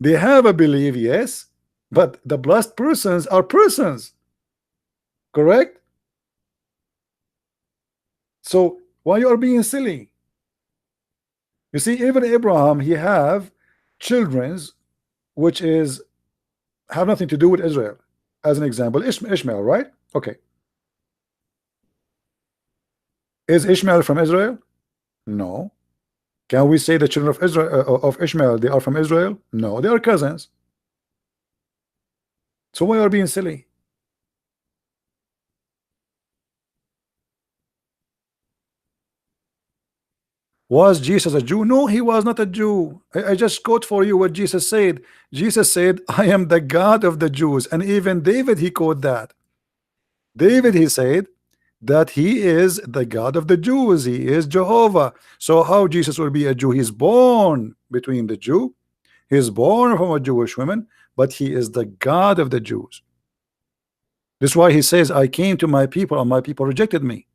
They have a belief, yes, but the blessed persons are persons. Correct? So why you are being silly? You see, even Abraham, he have children's which is have nothing to do with Israel. As an example, Ishmael, right? Okay. Is Ishmael from Israel? No. Can we say the children of Israel of Ishmael they are from Israel? No, they are cousins. So why are you being silly? Was Jesus a Jew? No, he was not a Jew. I just quote for you what Jesus said. Jesus said, I am the God of the Jews. And even David, he quote that. David, he said that he is the God of the Jews. He is Jehovah. So how Jesus will be a Jew? He's born between the Jew. He's born from a Jewish woman, but he is the God of the Jews. That's why he says, I came to my people and my people rejected me.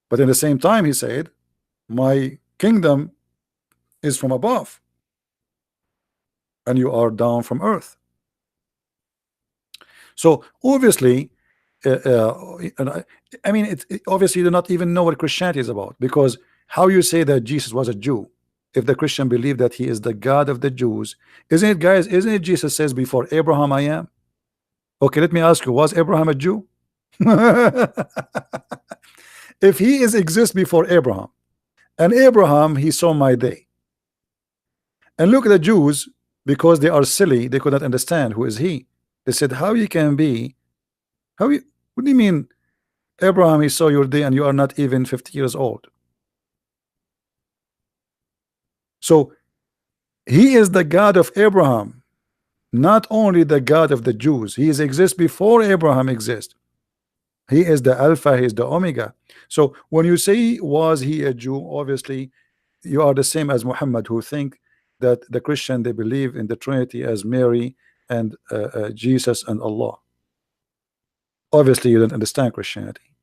But in the same time, he said, my kingdom is from above and you are down from earth. So obviously I mean obviously you do not even know what Christianity is about, because how you say that Jesus was a Jew if the Christian believe that he is the God of the Jews? Isn't it, guys? Isn't it Jesus says before Abraham I am? Okay, let me ask you, was Abraham a Jew? If he is exist before Abraham, and Abraham he saw my day, and look at the Jews, because they are silly, they could not understand who is he. They said, how you can be, how you, what do you mean Abraham he saw your day and you are not even 50 years old? So he is the God of Abraham, not only the God of the Jews. He exists before Abraham exists. He is the Alpha, he is the Omega. So when you say was he a Jew, obviously you are the same as Muhammad, who think that the Christian they believe in the Trinity as Mary and Jesus and Allah. Obviously you don't understand Christianity,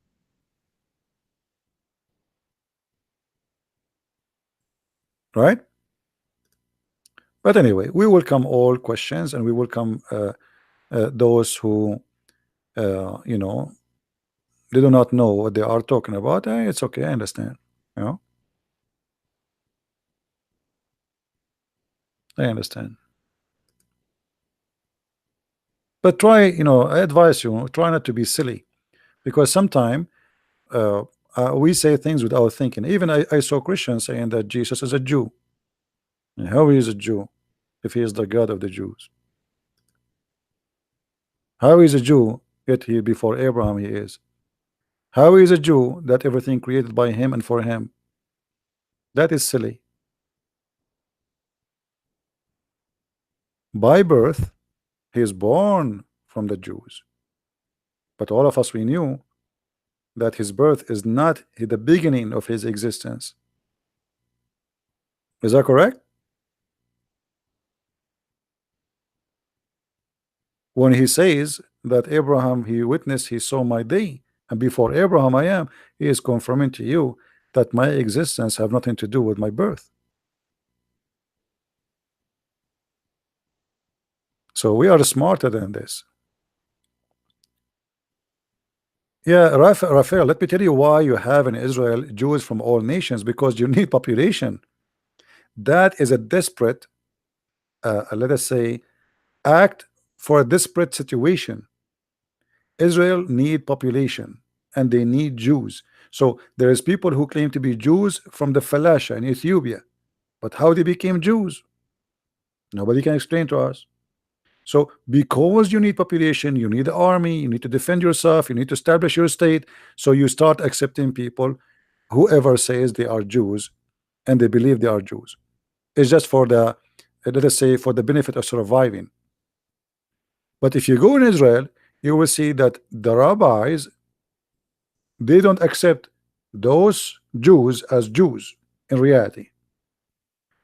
right? But anyway, we welcome all questions, and we welcome those who you know, they do not know what they are talking about. It's okay, I understand, you know. I understand. But try, I advise you, try not to be silly, because sometimes we say things without thinking. Even I saw Christians saying that Jesus is a Jew. And how he is a Jew if he is the God of the Jews? How is a Jew yet he before Abraham he is? How is a Jew that everything created by him and for him? That is silly. By birth, he is born from the Jews. But all of us, we knew that his birth is not the beginning of his existence. Is that correct? When he says that Abraham, he witnessed, he saw my day, and before Abraham I am, he is confirming to you that my existence have nothing to do with my birth. So we are smarter than this. Yeah, Raphael, let me tell you why you have in Israel Jews from all nations, because you need population. That is a desperate, let us say, act for a desperate situation. Israel need population and they need Jews. So there is people who claim to be Jews from the Falasha in Ethiopia, but how they became Jews, nobody can explain to us. So because you need population, you need the army, you need to defend yourself, you need to establish your state, so you start accepting people, whoever says they are Jews and they believe they are Jews. It's just for the, let us say, for the benefit of surviving. But if you go in Israel, you will see that the rabbis, they don't accept those Jews as Jews in reality,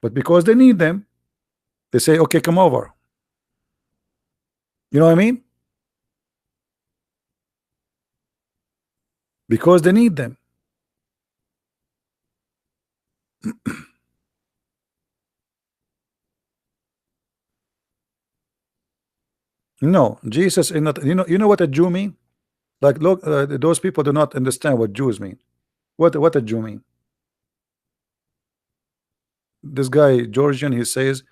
but because they need them, they say, okay, come over. You know what I mean? Because they need them. No, Jesus is not. You know what a Jew mean? Like, look, those people do not understand what Jews mean. What a Jew mean? This guy Georgian, he says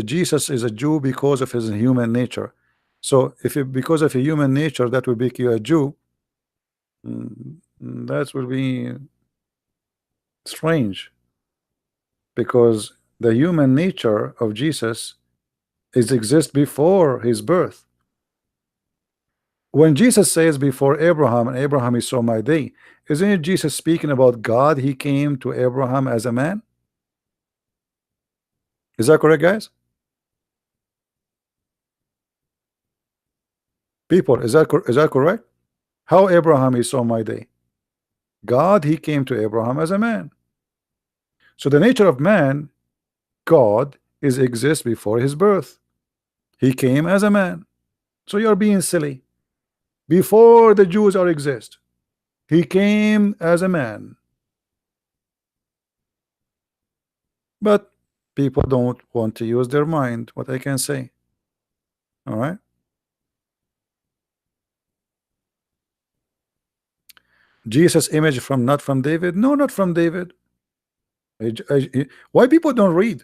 Jesus is a Jew because of his human nature. So if it, because of a human nature, that will make you a Jew, that will be strange, because the human nature of Jesus is exist before his birth. When Jesus says before Abraham and Abraham he saw my day, isn't it Jesus speaking about God? He came to Abraham as a man. Is that correct, guys? People, is that correct? How Abraham he saw my day? God, he came to Abraham as a man. So the nature of man, God, is exist before his birth. He came as a man. So you're being silly. Before the Jews are exist, he came as a man. But people don't want to use their mind, what I can say. All right. Jesus image from, not from David? No, not from David. Why people don't read?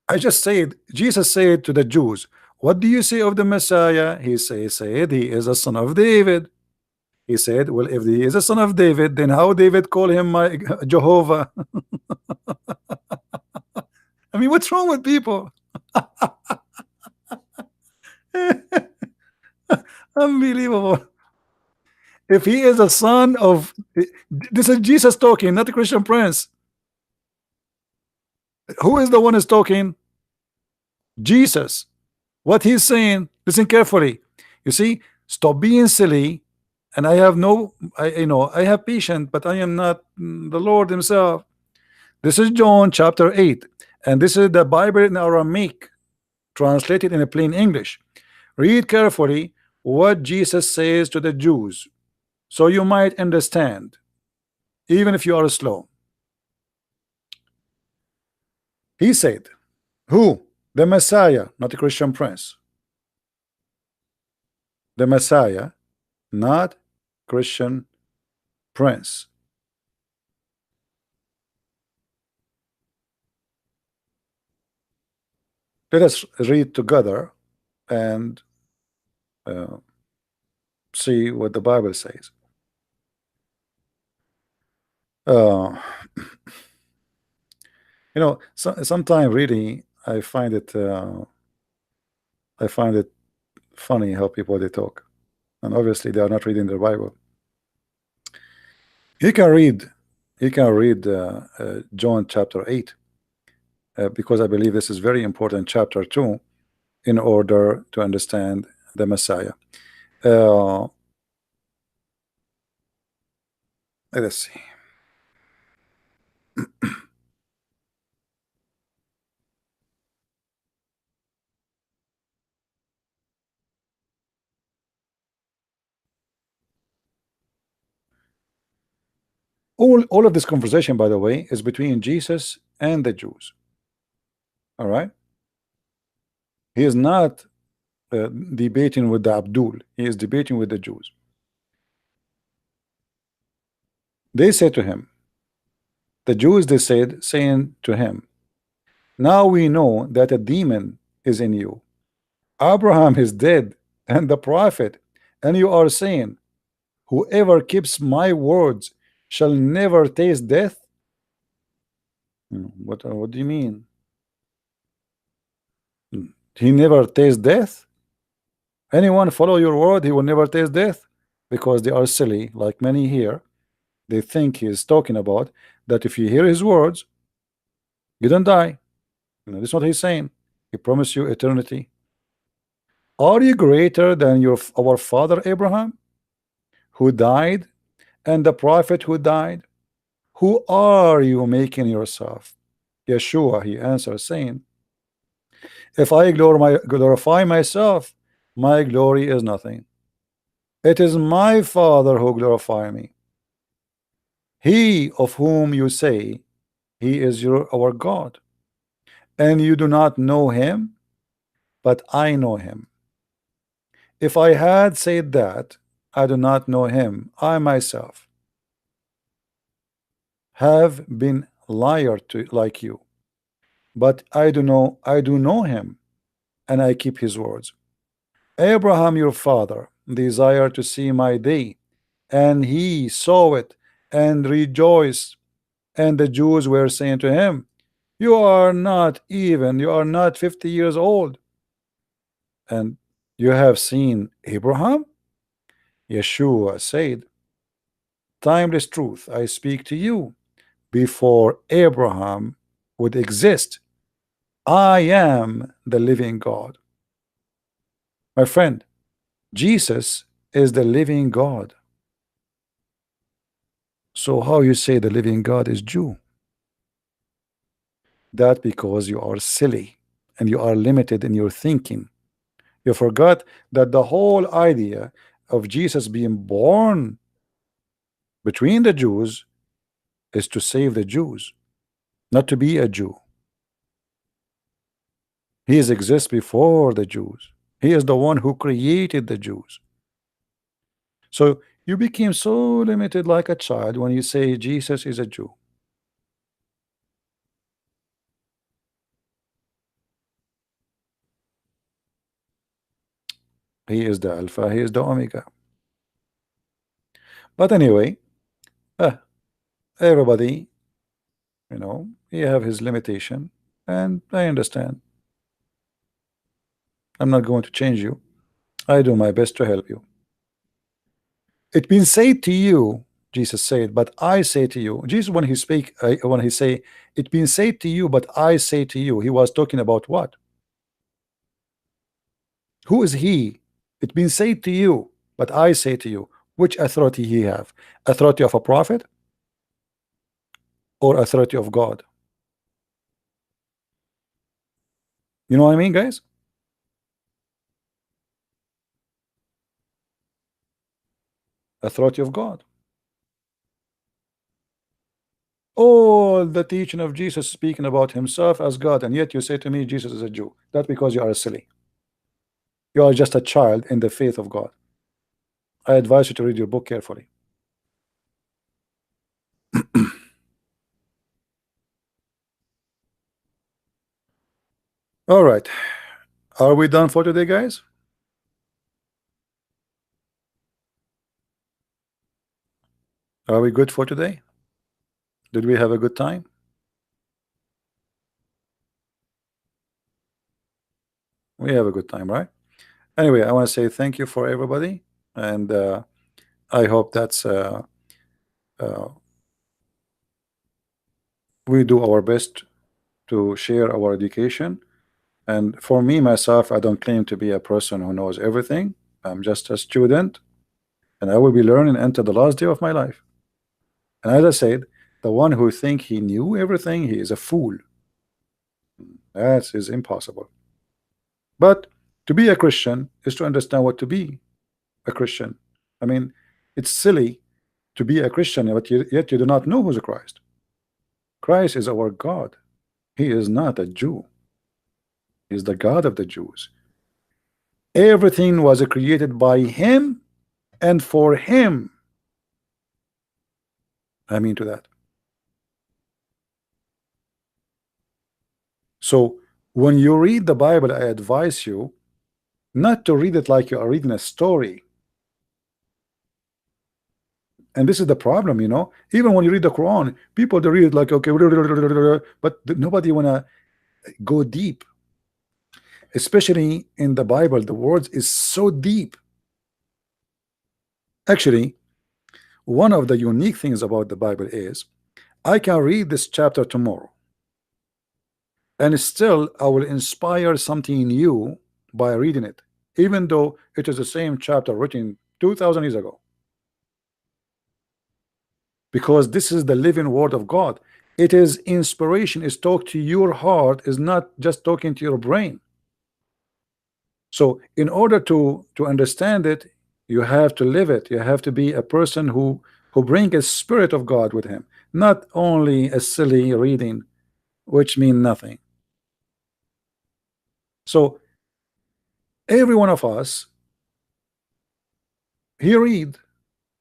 I just said, Jesus said to the Jews, what do you say of the Messiah? He said he is a son of David. He said, well, if he is a son of David, then how David call him my Jehovah? I mean, what's wrong with people? Unbelievable. If he is a son of, this is Jesus talking, not the Christian Prince. Who is the one is talking? Jesus. What he's saying, listen carefully. You see, stop being silly. And I have no, I have patience, but I am not the Lord himself. This is John chapter 8, and this is the Bible in Aramaic, translated in a plain English. Read carefully what Jesus says to the Jews, so you might understand, even if you are slow. He said, who? The Messiah, not the Christian Prince. The Messiah, not Christian Prince. Let us read together and see what the Bible says. Uh, sometimes reading, I find it funny how people they talk, and obviously they are not reading the Bible. You can read, John chapter 8, because I believe this is very important chapter too, in order to understand the Messiah. Let us see. All of this conversation, by the way, is between Jesus and the Jews. All right, he is not debating with the Abdul. He is debating with the Jews. They said to him, the Jews, they said, saying to him, now we know that a demon is in you. Abraham is dead, and the prophet, and you are saying, whoever keeps my words shall never taste death. What do you mean? He never tastes death? Anyone follow your word, he will never taste death? Because they are silly, like many here. They think he is talking about that if you hear his words, you don't die. That's what he's saying. He promised you eternity. Are you greater than our father Abraham, who died, and the prophet who died? Who are you making yourself? Yeshua, he answered, saying, if I glorify myself, my glory is nothing. It is my Father who glorify me. He of whom you say he is our God, and you do not know him, but I know him. If I had said that I do not know him, I myself have been liar to like you. But I do know him, and I keep his words. Abraham your father desired to see my day, and he saw it and rejoiced. And the Jews were saying to him, you are not 50 years old, and you have seen Abraham? Yeshua said, timeless truth I speak to you, before Abraham would exist, I am the living God. My friend, Jesus is the living God. So how you say the living God is Jew? That because you are silly and you are limited in your thinking. You forgot that the whole idea of Jesus being born between the Jews is to save the Jews, not to be a Jew. He exists before the Jews. He is the one who created the Jews. So you became so limited like a child when you say Jesus is a Jew. He is the Alpha, he is the Omega. But anyway, everybody, he have his limitation, and I understand. I'm not going to change you. I do my best to help you. It's been said to you, Jesus said, but I say to you. Jesus, when he speak, when he say, it's been said to you, but I say to you, he was talking about what? Who is he? It's been said to you, but I say to you. Which authority he have? Authority of a prophet or authority of God? You know what I mean, guys? Authority of God. All the teaching of Jesus speaking about himself as God, and yet you say to me Jesus is a Jew. That's because you are silly. You are just a child in the faith of God. I advise you to read your book carefully. All right. Are we done for today, guys? Are we good for today? Did we have a good time? We have a good time, right? Anyway, I want to say thank you for everybody, and I hope that's uh, we do our best to share our education. And for me, myself, I don't claim to be a person who knows everything. I'm just a student, and I will be learning until the last day of my life. And as I said, the one who think he knew everything, he is a fool. That is impossible. But to be a Christian is to understand what to be a Christian. I mean, it's silly to be a Christian, but yet you do not know who's a Christ. Christ is our God. He is not a Jew. He is the God of the Jews. Everything was created by him and for him. I mean to that. So when you read the Bible, I advise you not to read it like you are reading a story. And this is the problem, you know. Even when you read the Quran, people they read it like okay, but nobody wanna go deep. Especially in the Bible, the words is so deep. Actually, one of the unique things about the Bible is I can read this chapter tomorrow, and still I will inspire something new by reading it, even though it is the same chapter written 2000 years ago. Because this is the living word of God. It is inspiration, is talk to your heart, is not just talking to your brain. So in order to understand it, you have to live it. You have to be a person who bring a spirit of God with him, not only a silly reading which mean nothing. So every one of us, he read,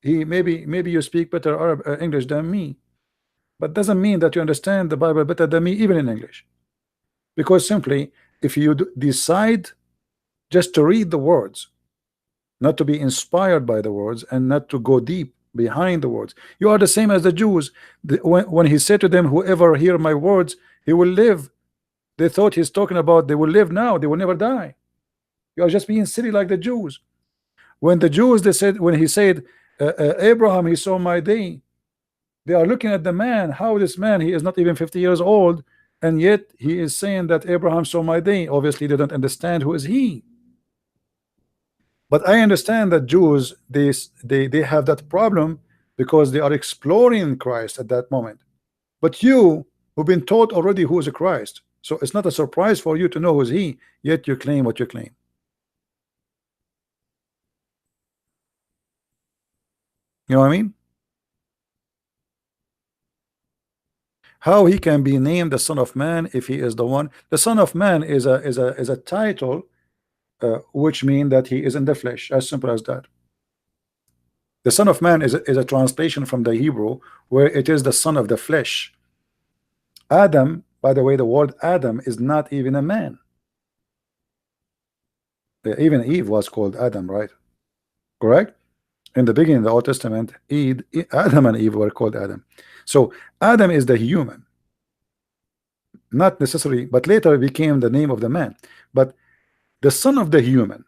he maybe you speak better Arab, English than me, but doesn't mean that you understand the Bible better than me even in English. Because simply if you decide just to read the words, not to be inspired by the words and not to go deep behind the words, you are the same as the Jews. When he said to them, whoever hear my words, he will live, they thought he's talking about they will live now, they will never die. You are just being silly like the Jews. When the Jews, they said, when he said Abraham, he saw my day, they are looking at the man, how this man, he is not even 50 years old, and yet he is saying that Abraham saw my day. Obviously they don't understand who is he. But I understand that Jews, they have that problem because they are exploring Christ at that moment. But you who've been taught already who is a Christ, so it's not a surprise for you to know who's he, yet you claim what you claim. You know what I mean? How he can be named the Son of Man if he is the one? The Son of Man is a title, which means that he is in the flesh. As simple as that. The Son of Man is a translation from the Hebrew where it is the son of the flesh. Adam, by the way, the word Adam is not even a man. Even Eve was called Adam, right? Correct? In the beginning, the Old Testament, Adam and Eve were called Adam. So Adam is the human, not necessarily, but later it became the name of the man. But the son of the human,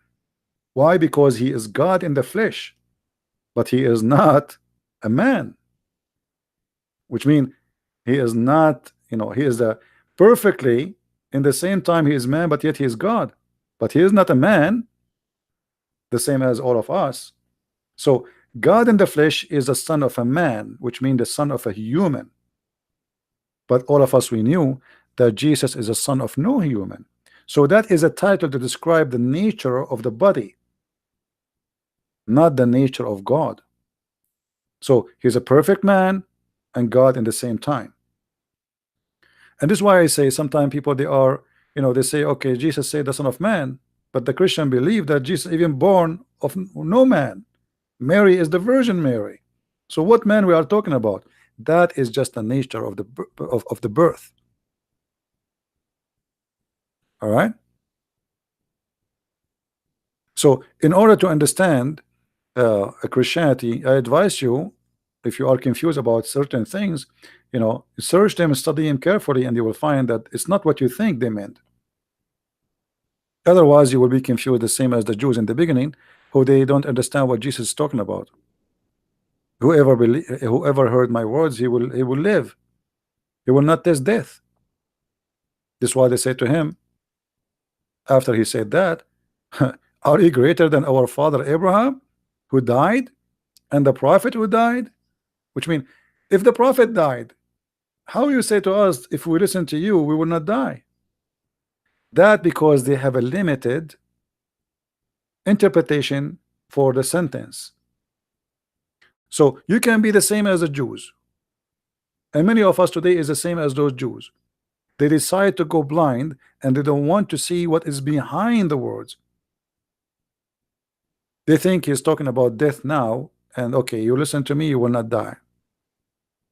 why? Because he is God in the flesh, but he is not a man, which means he is not, you know, he is a perfectly, in the same time he is man, but yet he is God, but he is not a man the same as all of us. So God in the flesh is the son of a man, which means the son of a human. But all of us, we knew that Jesus is a son of no human. So that is a title to describe the nature of the body, not the nature of God. So he's a perfect man and God in the same time. And this is why I say sometimes people, they are, you know, they say, okay, Jesus said the Son of Man, but the Christian believe that Jesus even born of no man. Mary is the Virgin Mary. So what man we are talking about? That is just the nature of the of the birth. All right. So in order to understand Christianity, I advise you, if you are confused about certain things, search them, study them carefully, and you will find that it's not what you think they meant. Otherwise, you will be confused, the same as the Jews in the beginning, who they don't understand what Jesus is talking about. Whoever heard my words, he will live. He will not taste death. This is why they said to him, after he said that, are you greater than our father Abraham, who died, and the prophet who died? Which means, if the prophet died, how you say to us, if we listen to you, we will not die? That because they have a limited interpretation for the sentence. So you can be the same as the Jews, and many of us today is the same as those Jews. They decide to go blind, and they don't want to see what is behind the words. They think he's talking about death now, and okay, you listen to me, you will not die.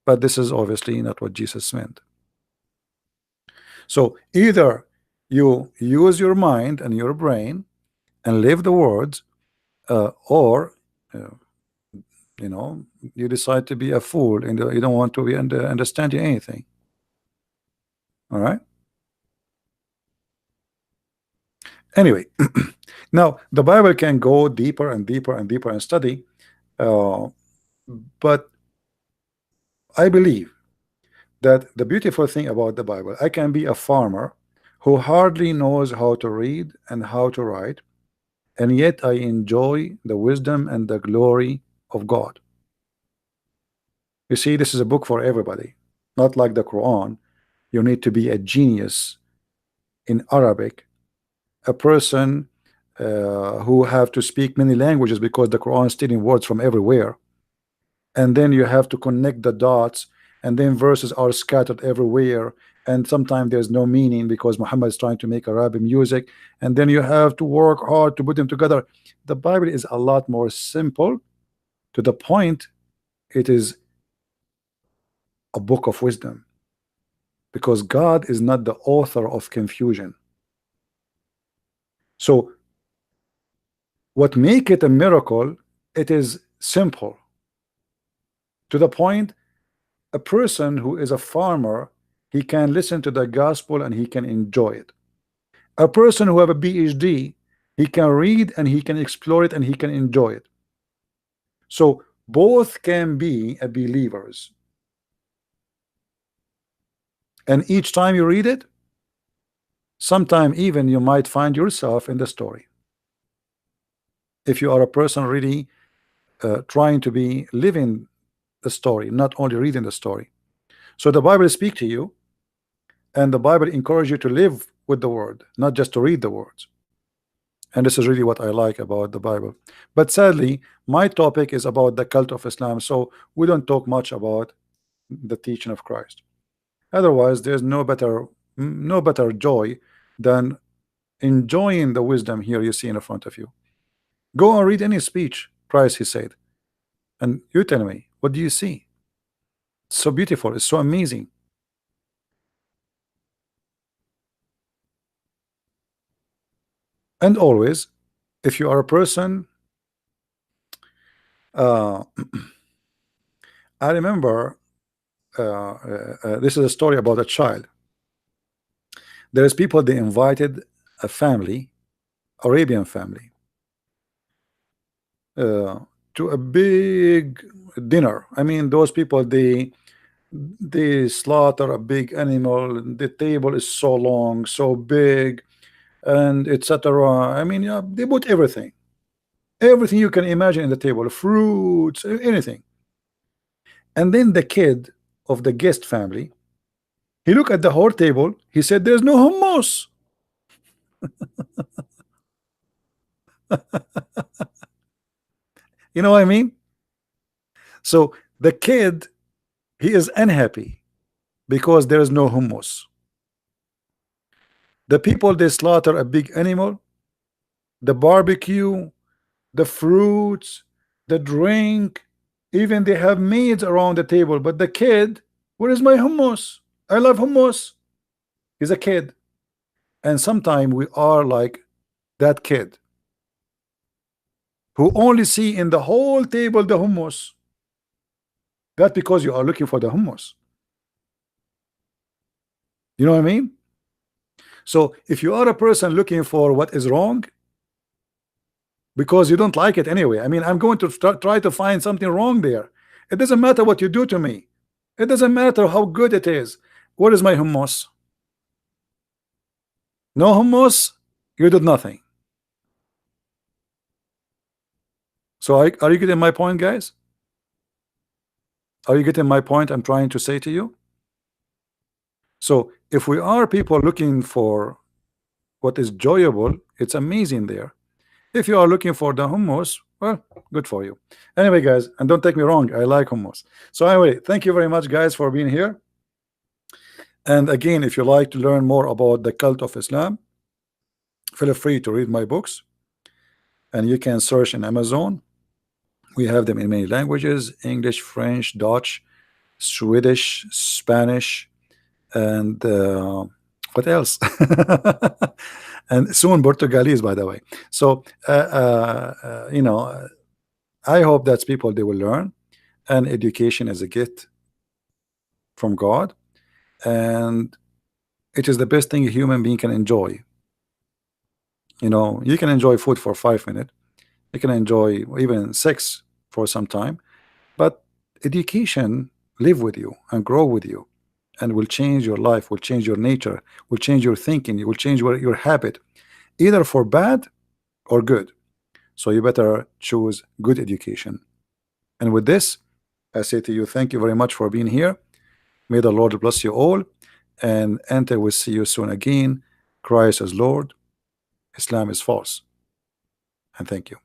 But this is obviously not what Jesus meant. So either you use your mind and your brain and live the words, or you decide to be a fool and you don't want to be understanding anything. All right. Anyway, now the Bible can go deeper and deeper and deeper and study, but I believe that the beautiful thing about the Bible, I can be a farmer who hardly knows how to read and how to write, and yet I enjoy the wisdom and the glory of God. You see, this is a book for everybody, not like the Quran. You need to be a genius in Arabic, a person who have to speak many languages, because the Quran is stealing words from everywhere, and then you have to connect the dots, and then verses are scattered everywhere, and sometimes there's no meaning because Muhammad is trying to make Arabic music, and then you have to work hard to put them together. The Bible is a lot more simple, to the point. It is a book of wisdom, because God is not the author of confusion. So what make it a miracle, it is simple, to the point a person who is a farmer, he can listen to the gospel and he can enjoy it. A person who have a PhD, he can read and he can explore it and he can enjoy it. So both can be a believers, and each time you read it, sometime even you might find yourself in the story, if you are a person really trying to be living the story, not only reading the story. So the Bible speaks to you, and the Bible encourages you to live with the word, not just to read the words. And this is really what I like about the Bible. But sadly, my topic is about the cult of Islam, so we don't talk much about the teaching of Christ. Otherwise, there's no better joy than enjoying the wisdom here you see in front of you. Go and read any speech Christ he said, and you tell me, what do you see? It's so beautiful, it's so amazing. And always, if you are a person, I remember this is a story about a child. There's people, they invited a family, Arabian family, to a big dinner. I mean, those people, they slaughter a big animal. The table is so long, so big, and etc. I mean, yeah, they put everything you can imagine in the table, fruits, anything. And then the kid of the guest family, he looked at the whole table, he said, there's no hummus. You know what I mean? So the kid, he is unhappy because there is no hummus. The people, they slaughter a big animal, the barbecue, the fruits, the drink, even they have maids around the table. But the kid, where is my hummus? I love hummus. He's a kid. And sometimes we are like that kid who only see in the whole table the hummus. That's because you are looking for the hummus. You know what I mean? So if you are a person looking for what is wrong because you don't like it anyway, I mean, I'm going to try to find something wrong there. It doesn't matter what you do to me. It doesn't matter how good it is. What is my hummus? No hummus, you did nothing. So are you getting my point, guys? Are you getting my point I'm trying to say to you? So if we are people looking for what is enjoyable, it's amazing there. If you are looking for the hummus, well, good for you. Anyway, guys, and don't take me wrong, I like hummus. So anyway, thank you very much, guys, for being here. And again, if you like to learn more about the cult of Islam, feel free to read my books, and you can search in Amazon. We have them in many languages: English, French, Dutch, Swedish, Spanish, and what else? And soon Portuguese, by the way. So you know, I hope that people, they will learn, and education is a gift from God, and it is the best thing a human being can enjoy. You know, you can enjoy food for 5 minutes, you can enjoy even sex for some time, but education live with you and grow with you, and will change your life, will change your nature, will change your thinking, it will change your habit, either for bad or good. So you better choose good education. And with this, I say to you, thank you very much for being here. May the Lord bless you all, and until we see you soon again, Christ is Lord, Islam is false, and thank you.